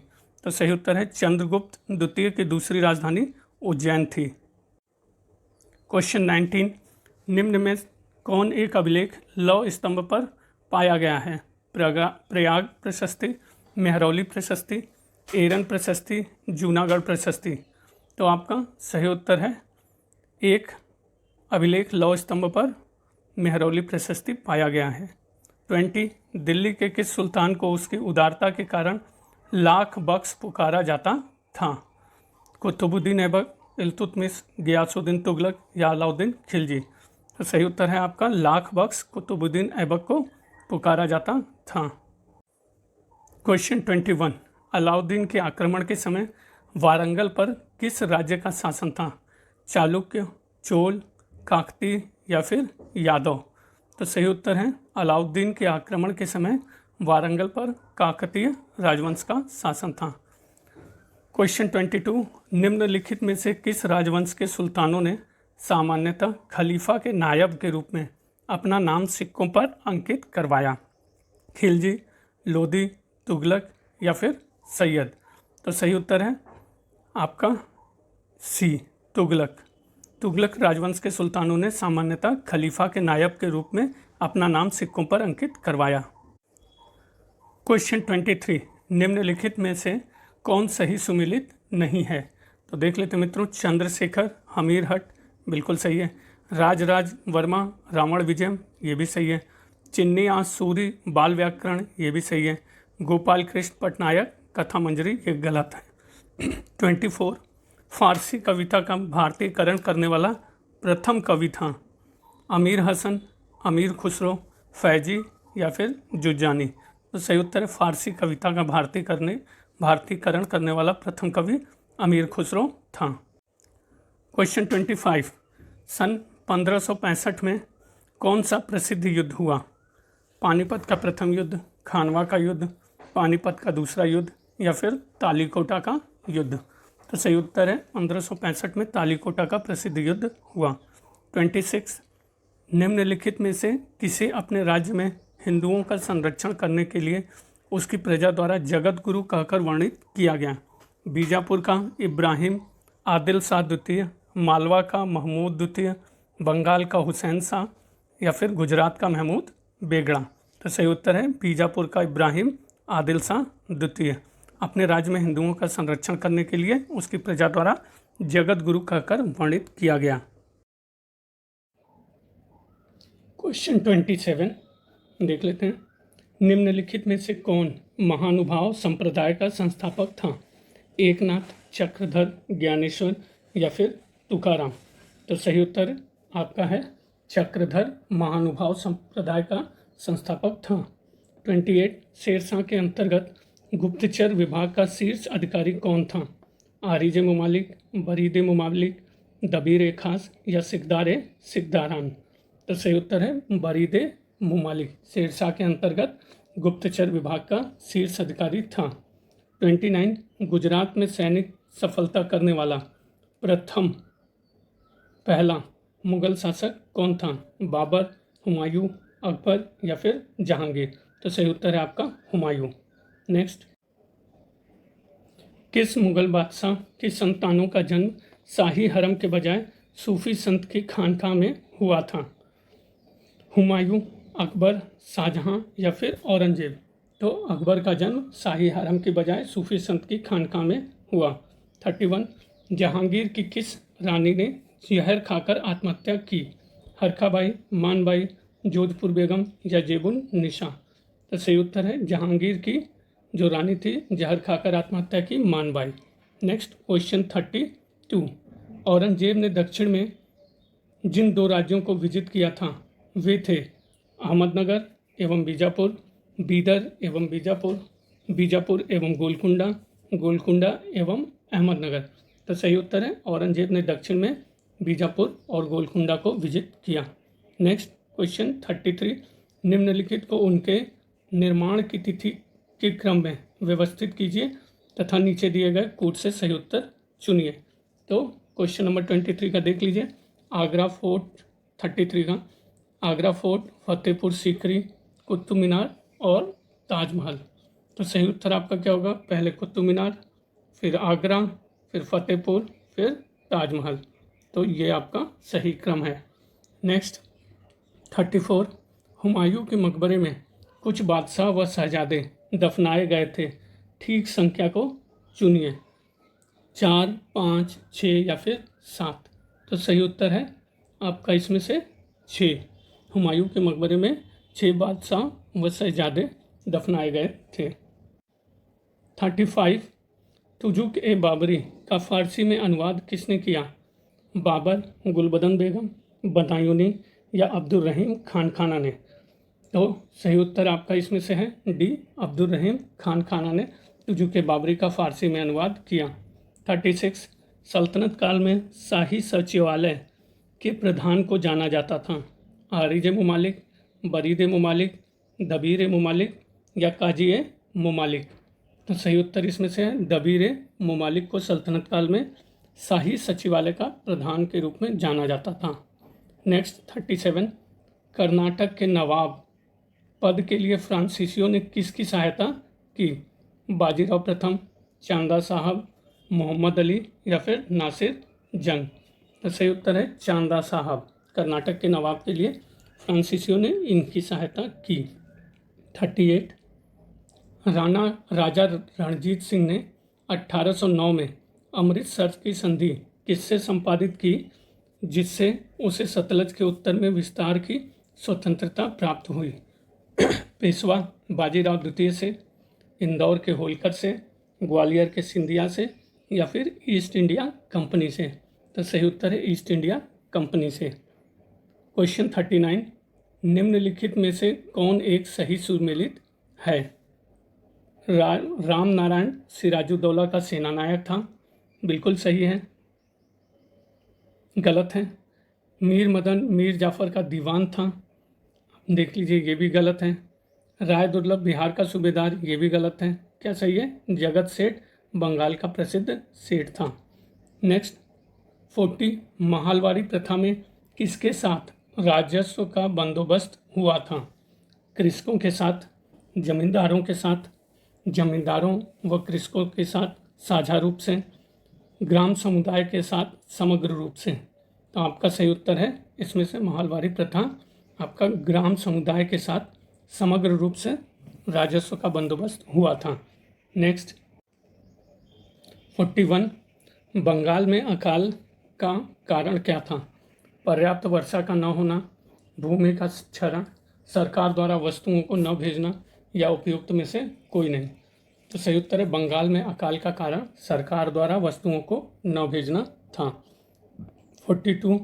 तो सही उत्तर है चंद्रगुप्त द्वितीय की दूसरी राजधानी उज्जैन थी। क्वेश्चन 19 निम्न में कौन एक अभिलेख लौह स्तंभ पर पाया गया है? प्रयाग प्रशस्ति, मेहरौली प्रशस्ति, एरन प्रशस्ति, जूनागढ़ प्रशस्ति? तो आपका सही उत्तर है एक अभिलेख लौह स्तंभ पर मेहरौली प्रशस्ति पाया गया है। 20 दिल्ली के किस सुल्तान को उसकी उदारता के कारण लाख बख्श पुकारा जाता था? कुतुबुद्दीन ऐबक, इल्तुतमिश, गियासुद्दीन तुगलक या अलाउद्दीन खिलजी? तो सही उत्तर है आपका लाख बख्श कुतुबुद्दीन ऐबक को पुकारा जाता था। क्वेश्चन 21 अलाउद्दीन के आक्रमण के समय वारंगल पर किस राज्य का शासन था? चालुक्य, चोल, काकतीय या फिर यादव? तो सही उत्तर है अलाउद्दीन के आक्रमण के समय वारंगल पर काकतीय राजवंश का शासन था। क्वेश्चन 22 निम्नलिखित में से किस राजवंश के सुल्तानों ने सामान्यतः खलीफा के नायब के रूप में अपना नाम सिक्कों पर अंकित करवाया? खिलजी, लोदी, तुगलक या फिर सैयद? तो सही उत्तर है आपका सी तुगलक। तुगलक राजवंश के सुल्तानों ने सामान्यतः खलीफा के नायब के रूप में अपना नाम सिक्कों पर अंकित करवाया। क्वेश्चन 23 निम्नलिखित में से कौन सही सुमेलित नहीं है? तो देख लेते मित्रों, चंद्रशेखर हमीरहट बिल्कुल सही है, राजराज वर्मा रावण विजयम ये भी सही है, चिन्नी आस सूरी बाल व्याकरण ये भी सही है, गोपाल कृष्ण पटनायक कथा मंजरी ये गलत है। 24 फारसी कविता का भारतीयकरण करने वाला प्रथम कवि था? अमीर हसन, अमीर खुसरो, फैजी या फिर जुज्जानी? तो सही उत्तर है फारसी कविता का भारतीयकरण करने वाला प्रथम कवि अमीर खुसरो था। क्वेश्चन 25 सन 1565 में कौन सा प्रसिद्ध युद्ध हुआ? पानीपत का प्रथम युद्ध, खानवा का युद्ध, पानीपत का दूसरा युद्ध या फिर तालीकोटा का युद्ध? तो सही उत्तर है 1565 में तालीकोटा का प्रसिद्ध युद्ध हुआ। 26 निम्नलिखित में से किसे अपने राज्य में हिंदुओं का संरक्षण करने के लिए उसकी प्रजा द्वारा जगत गुरु कहकर वर्णित किया गया? बीजापुर का इब्राहिम आदिल शाह द्वितीय, मालवा का महमूद द्वितीय, बंगाल का हुसैन शाह या फिर गुजरात का महमूद बेगड़ा? तो सही उत्तर है बीजापुर का इब्राहिम आदिल शाह द्वितीय। अपने राज्य में हिंदुओं का संरक्षण करने के लिए उसकी प्रजा द्वारा जगत गुरु कहकर वर्णित किया गया। क्वेश्चन 27 देख लेते हैं, निम्नलिखित में से कौन महानुभाव संप्रदाय का संस्थापक था? एकनाथ, चक्रधर, ज्ञानेश्वर या फिर तुकाराम? तो सही उत्तर आपका है चक्रधर महानुभाव संप्रदाय का संस्थापक था। 28 शेरशाह के अंतर्गत गुप्तचर विभाग का शीर्ष अधिकारी कौन था? आरिज मुमालिक, बरीद मुमालिक, दबीर खास या सिकदार सिकदारान? तो सही उत्तर है बरीद मुमालिक शेरशाह के अंतर्गत गुप्तचर विभाग का शीर्ष अधिकारी था। 29 गुजरात में सैनिक सफलता करने वाला पहला मुगल शासक कौन था? बाबर, हुमायूं, अकबर या फिर जहांगीर? तो सही उत्तर है आपका हुमायूं। नेक्स्ट, किस मुगल बादशाह की संतानों का जन्म शाही हरम के बजाय सूफी संत की खानकाह में हुआ था? हुमायूं, अकबर, शाहजहां या फिर औरंगजेब? तो अकबर का जन्म शाही हरम के बजाय सूफी संत की खानकाह में हुआ। 31 जहांगीर की किस रानी ने जहर खाकर आत्महत्या की? हरखाबाई, मानबाई, जोधपुर बेगम या जेबुन निशा? तो सही उत्तर है जहांगीर की जो रानी थी जहर खाकर आत्महत्या की, मानबाई। नेक्स्ट क्वेश्चन 32 औरंगजेब ने दक्षिण में जिन 2 राज्यों को विजित किया था वे थे अहमदनगर एवं बीजापुर, बीदर एवं बीजापुर, बीजापुर एवं गोलकुंडा, गोलकुंडा एवं अहमदनगर? तो सही उत्तर है औरंगजेब ने दक्षिण में बीजापुर और गोलकुंडा को विजिट किया। नेक्स्ट क्वेश्चन 33 निम्नलिखित को उनके निर्माण की तिथि के क्रम में व्यवस्थित कीजिए तथा नीचे दिए गए कूट से सही उत्तर चुनिए। तो क्वेश्चन नंबर 23 का देख लीजिए। आगरा फोर्ट 33 का, आगरा फोर्ट, फतेहपुर सीकरी, कुतुब मीनार और ताजमहल? तो सही उत्तर आपका क्या होगा? पहले कुतुब मीनार, फिर आगरा, फिर फतेहपुर, फिर ताजमहल। तो ये आपका सही क्रम है। नेक्स्ट 34 हुमायूं के मकबरे में कुछ बादशाह व शहजादे दफनाए गए थे, ठीक संख्या को चुनिए। 4, 5, 6 या फिर 7? तो सही उत्तर है आपका इसमें से 6। हुमायूं के मकबरे में 6 बादशाह व शहजादे दफनाए गए थे। 35 तुजुक ए बाबरी का फारसी में अनुवाद किसने किया? बाबर, गुलबदन बेगम, बदायूनी या अब्दुल रहीम खान खाना ने? तो सही उत्तर आपका इसमें से है डी, अब्दुल रहीम खान खाना ने तुजुक ए बाबरी का फारसी में अनुवाद किया। 36 सल्तनत काल में शाही सचिवालय के प्रधान को जाना जाता था? आरिज मुमालिक, बरीद मुमालिक, दबीर मुमालिक या काजी मुमालिक? तो सही उत्तर इसमें से है दबीर मुमालिक को सल्तनत काल में शाही सचिवालय का प्रधान के रूप में जाना जाता था। नेक्स्ट 37 कर्नाटक के नवाब पद के लिए फ्रांसीसियों ने किसकी सहायता की? बाजीराव प्रथम, चांदा साहब, मोहम्मद अली या फिर नासिर जंग? तो सही उत्तर है चांदा साहब। कर्नाटक के नवाब के लिए फ्रांसीसियों ने इनकी सहायता की। 38 राजा रणजीत सिंह ने 1809 में अमृतसर की संधि किससे संपादित की जिससे उसे सतलज के उत्तर में विस्तार की स्वतंत्रता प्राप्त हुई? पेशवा बाजीराव द्वितीय से, इंदौर के होलकर से, ग्वालियर के सिंधिया से या फिर ईस्ट इंडिया कंपनी से? तो सही उत्तर है ईस्ट इंडिया कंपनी से। क्वेश्चन 39 निम्नलिखित में से कौन एक सही सुमेलित है? राम नारायण सिराजुद्दौला का सेनानायक था, बिल्कुल सही है। गलत है। मीर मदन मीर जाफ़र का दीवान था, देख लीजिए ये भी गलत है। राय दुर्लभ बिहार का सूबेदार, ये भी गलत है। क्या सही है? जगत सेठ बंगाल का प्रसिद्ध सेठ था। नेक्स्ट 40 महालवाड़ी प्रथा में किसके साथ राजस्व का बंदोबस्त हुआ था? कृषकों के साथ, जमींदारों के साथ, जमींदारों व कृषकों के साथ साझा रूप से, ग्राम समुदाय के साथ समग्र रूप से? तो आपका सही उत्तर है इसमें से महालवाड़ी प्रथा आपका ग्राम समुदाय के साथ समग्र रूप से राजस्व का बंदोबस्त हुआ था। नेक्स्ट 41 बंगाल में अकाल का कारण क्या था? पर्याप्त वर्षा का न होना, भूमि का क्षरण, सरकार द्वारा वस्तुओं को न भेजना या उपयुक्त में से कोई नहीं? तो सही उत्तर है बंगाल में अकाल का कारण सरकार द्वारा वस्तुओं को न भेजना था। 42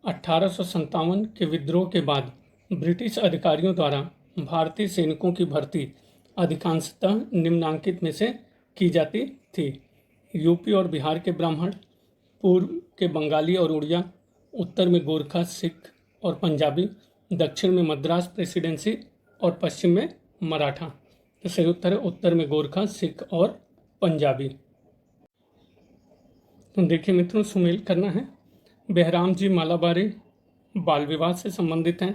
1857 के विद्रोह के बाद ब्रिटिश अधिकारियों द्वारा भारतीय सैनिकों की भर्ती अधिकांशतः निम्नांकित में से की जाती थी? यूपी और बिहार के ब्राह्मण, पूर्व के बंगाली और उड़िया, उत्तर में गोरखा, सिख और पंजाबी दक्षिण में मद्रास प्रेसिडेंसी और पश्चिम में मराठा। तो सही उत्तर है उत्तर में गोरखा, सिख और पंजाबी। तो देखिए मित्रों, सुमेल करना है। बहराम जी मालाबारी बाल विवाह से संबंधित हैं,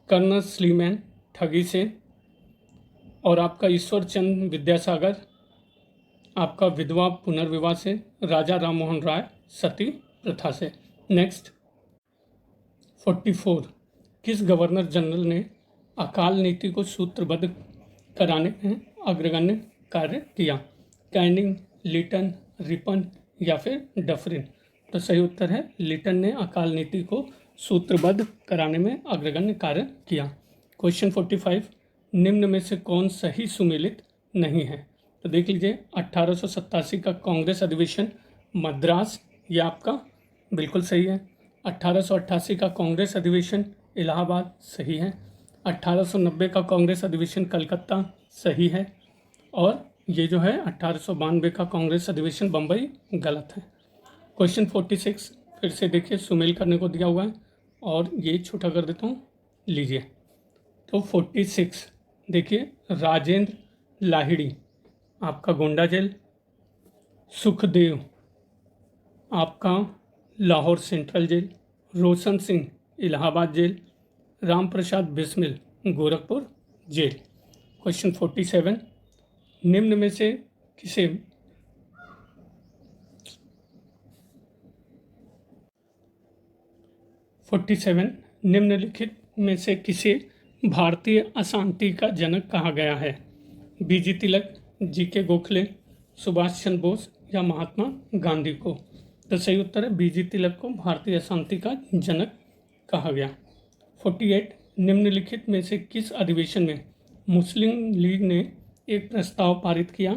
कर्नल स्लीमैन ठगी से, और आपका ईश्वर चंद विद्यासागर आपका विधवा पुनर्विवाह से, राजा राम मोहन राय सती प्रथा से। नेक्स्ट 44, किस गवर्नर जनरल ने अकाल नीति को सूत्रबद्ध कराने में अग्रगण्य कार्य किया? कैनिंग, लिटन, रिपन या फिर डफरिन? तो सही उत्तर है लिटन ने अकाल नीति को सूत्रबद्ध कराने में अग्रगण्य कार्य किया। क्वेश्चन 45, निम्न में से कौन सही सुमेलित नहीं है? तो देख लीजिए, 1887 का कांग्रेस अधिवेशन मद्रास, ये आपका बिल्कुल सही है। 1888 का कांग्रेस अधिवेशन इलाहाबाद, सही है। 1890 का कांग्रेस अधिवेशन कलकत्ता, सही है। और ये जो है 1892 का कांग्रेस अधिवेशन बम्बई, गलत है। क्वेश्चन 46 फिर से देखिए, सुमेल करने को दिया हुआ है और ये छोटा कर देता हूँ, लीजिए। तो 46 देखिए, राजेंद्र लाहिड़ी आपका गोंडा जेल, सुखदेव आपका Lahore central jail, Roshan Singh Allahabad jail, Ram Prasad Bismil Gorakhpur jail. Question 47, निम्न में से किसे निम्नलिखित में से किसे भारतीय अशांति का जनक कहा गया है? बीजी तिलक, जीके गोखले, सुभाष चंद्र बोस या महात्मा गांधी को? तो सही उत्तर है बीजी तिलक को भारतीय अशांति का जनक कहा गया। 48, निम्नलिखित में से किस अधिवेशन में मुस्लिम लीग ने एक प्रस्ताव पारित किया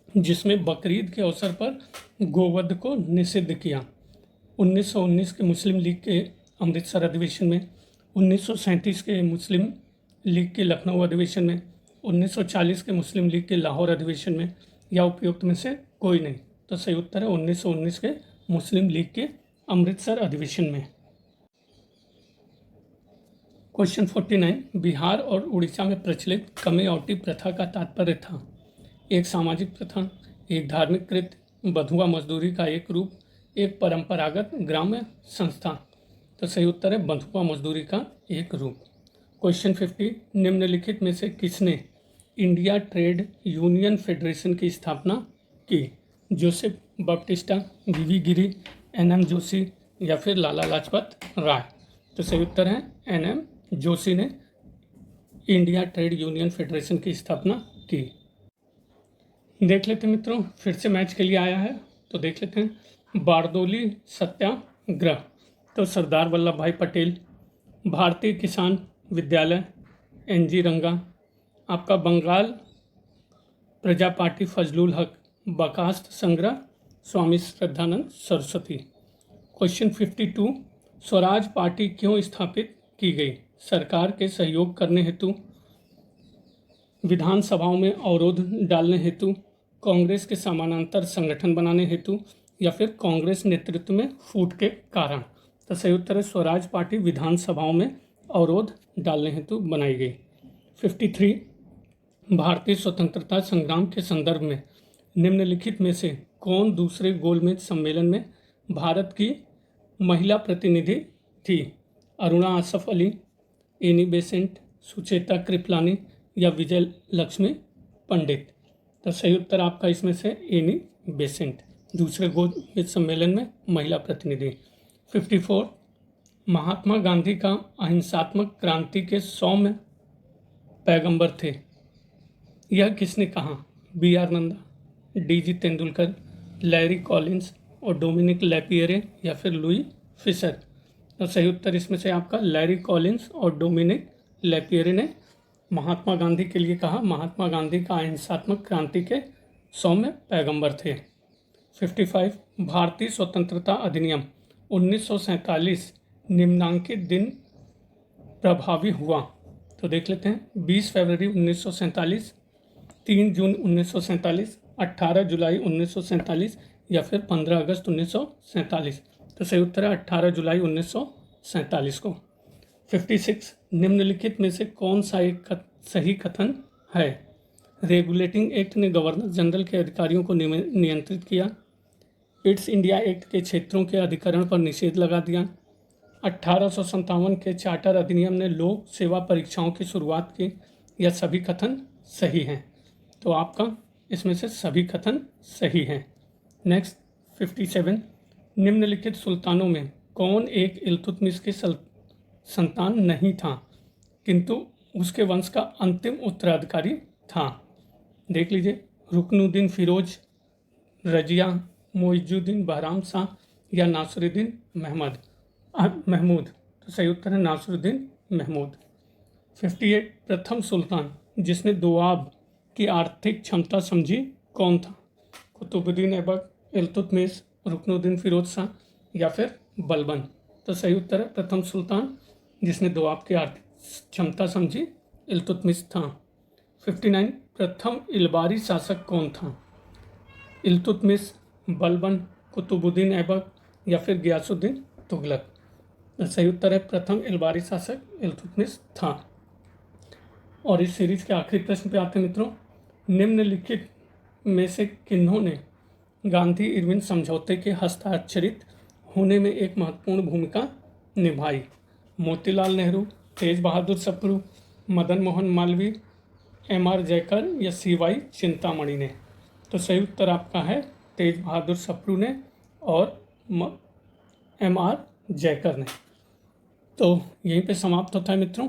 जिसमें बकरीद के अवसर पर गोवध को निषिद्ध किया? 1919 के मुस्लिम लीग के अमृतसर अधिवेशन में, 1937 के मुस्लिम लीग के लखनऊ अधिवेशन में, 1940 के मुस्लिम लीग के लाहौर अधिवेशन में, या उपयुक्त में से कोई नहीं? तो सही उत्तर है 1919 के मुस्लिम लीग के अमृतसर अधिवेशन में। क्वेश्चन 49, बिहार और उड़ीसा में प्रचलित कमेऔटी प्रथा का तात्पर्य था? एक सामाजिक प्रथा, एक धार्मिक कृत्य, बधुआ मजदूरी का एक रूप, एक परंपरागत ग्राम्य संस्था? तो सही उत्तर है बंधुआ मजदूरी का एक रूप। क्वेश्चन 50, निम्नलिखित में से किसने इंडिया ट्रेड यूनियन फेडरेशन की स्थापना की? जोसेफ बप्टिस्टा, वीवी गिरी, एनएम जोशी या फिर लाला लाजपत राय? तो सही उत्तर है एनएम जोशी ने इंडिया ट्रेड यूनियन फेडरेशन की स्थापना की। देख लेते हैं मित्रों, फिर से मैच के लिए आया है तो देख लेते हैं। बारदोली सत्याग्रह, तो सरदार वल्लभ भाई पटेल, भारतीय किसान विद्यालय एनजी रंगा, आपका बंगाल प्रजा पार्टी फजलुल हक, बर्खास्त संग्रह स्वामी श्रद्धानंद सरस्वती। क्वेश्चन 52, स्वराज पार्टी क्यों स्थापित की गई? सरकार के सहयोग करने हेतु, विधानसभाओं में अवरोध डालने हेतु, कांग्रेस के समानांतर संगठन बनाने हेतु, या फिर कांग्रेस नेतृत्व में फूट के कारण? तो सही उत्तर है स्वराज पार्टी विधानसभाओं में अवरोध डालने हेतु बनाई गई। 53, भारतीय स्वतंत्रता संग्राम के संदर्भ में निम्नलिखित में से कौन दूसरे गोलमेज सम्मेलन में भारत की महिला प्रतिनिधि थी? अरुणा आसफ अली, एनी बेसेंट, सुचेता कृपलानी या विजय लक्ष्मी पंडित? तो सही उत्तर आपका इसमें से एनी बेसेंट, दूसरे गोलमेज सम्मेलन में महिला प्रतिनिधि। 54, महात्मा गांधी का अहिंसात्मक क्रांति के सौम्य पैगंबर थे, यह किसने कहा? B R Nanda, D G Tendulkar, Larry Collins और डोमिनिक लैपियरे या फिर लुई फिशर? तो सही उत्तर इसमें से आपका लैरी कॉलिंस और डोमिनिक लैपियरे ने महात्मा गांधी के लिए कहा। महात्मा गांधी का अहिंसात्मक क्रांति के सौम्य पैगंबर थे। 55, भारतीय स्वतंत्रता अधिनियम 1947 निम्नांकित दिन प्रभावी हुआ? तो देख लेते हैं। 20 फरवरी 1947, 3 जून 1947, 18 जुलाई 1947 या फिर 15 अगस्त 1947? तो सही उत्तर है 18 जुलाई 1947 को। 56 निम्नलिखित में से कौन सा एक सही कथन है? रेगुलेटिंग एक्ट ने गवर्नर जनरल के अधिकारियों को नियंत्रित किया। ईस्ट इंडिया एक्ट के क्षेत्रों के अधिकरण पर निषेध लगा दिया। 1857 के चार्टर अधिनियम ने लोक सेवा परीक्षाओं की शुरुआत की। यह सभी कथन सही हैं। तो आपका इसमें से सभी कथन सही हैं। नेक्स्ट 57 निम्नलिखित सुल्तानों में कौन एक इल्तुतमिश के संतान नहीं था किंतु उसके वंश का अंतिम उत्तराधिकारी था? देख लीजिए, रुकनुद्दीन फिरोज, रजिया, मुइजुद्दीन बहराम शाह या नासिरुद्दीन महमूद। तो सही उत्तर है नासिरुद्दीन महमूद। 58 प्रथम सुल्तान जिसने दोआब की आर्थिक क्षमता समझी कौन था? कुतुबुद्दीन ऐबक, इल्तुतमिश, रुकनुद्दीन फिरोज शाह या फिर बलबन। तो सही उत्तर है प्रथम सुल्तान जिसने दोआब की आर्थिक क्षमता समझी इल्तुतमिश था। 59 प्रथम इलबारी शासक कौन था? इल्तुतमिश, बलबन, कुतुबुद्दीन ऐबक या फिर गियासुद्दीन तुगलक। सही उत्तर है प्रथम इलबारी शासक इल्तुतमिश था। और इस सीरीज के आखिरी प्रश्न पे आते हैं मित्रों। निम्नलिखित में से किन्होंने गांधी इरविन समझौते के हस्ताक्षरित होने में एक महत्वपूर्ण भूमिका निभाई? मोतीलाल नेहरू, तेज बहादुर सप्रू, मदन मोहन मालवीय, M.R. जयकर या C.Y. चिंतामणि ने? तो सही उत्तर आपका है तेज बहादुर सप्रू ने और M.R. जयकर ने। तो यहीं पे समाप्त होता है मित्रों।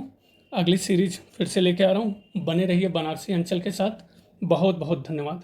अगली सीरीज फिर से लेके आ रहा हूँ। बने रहिए बनारसी अंचल के साथ। बहुत बहुत धन्यवाद।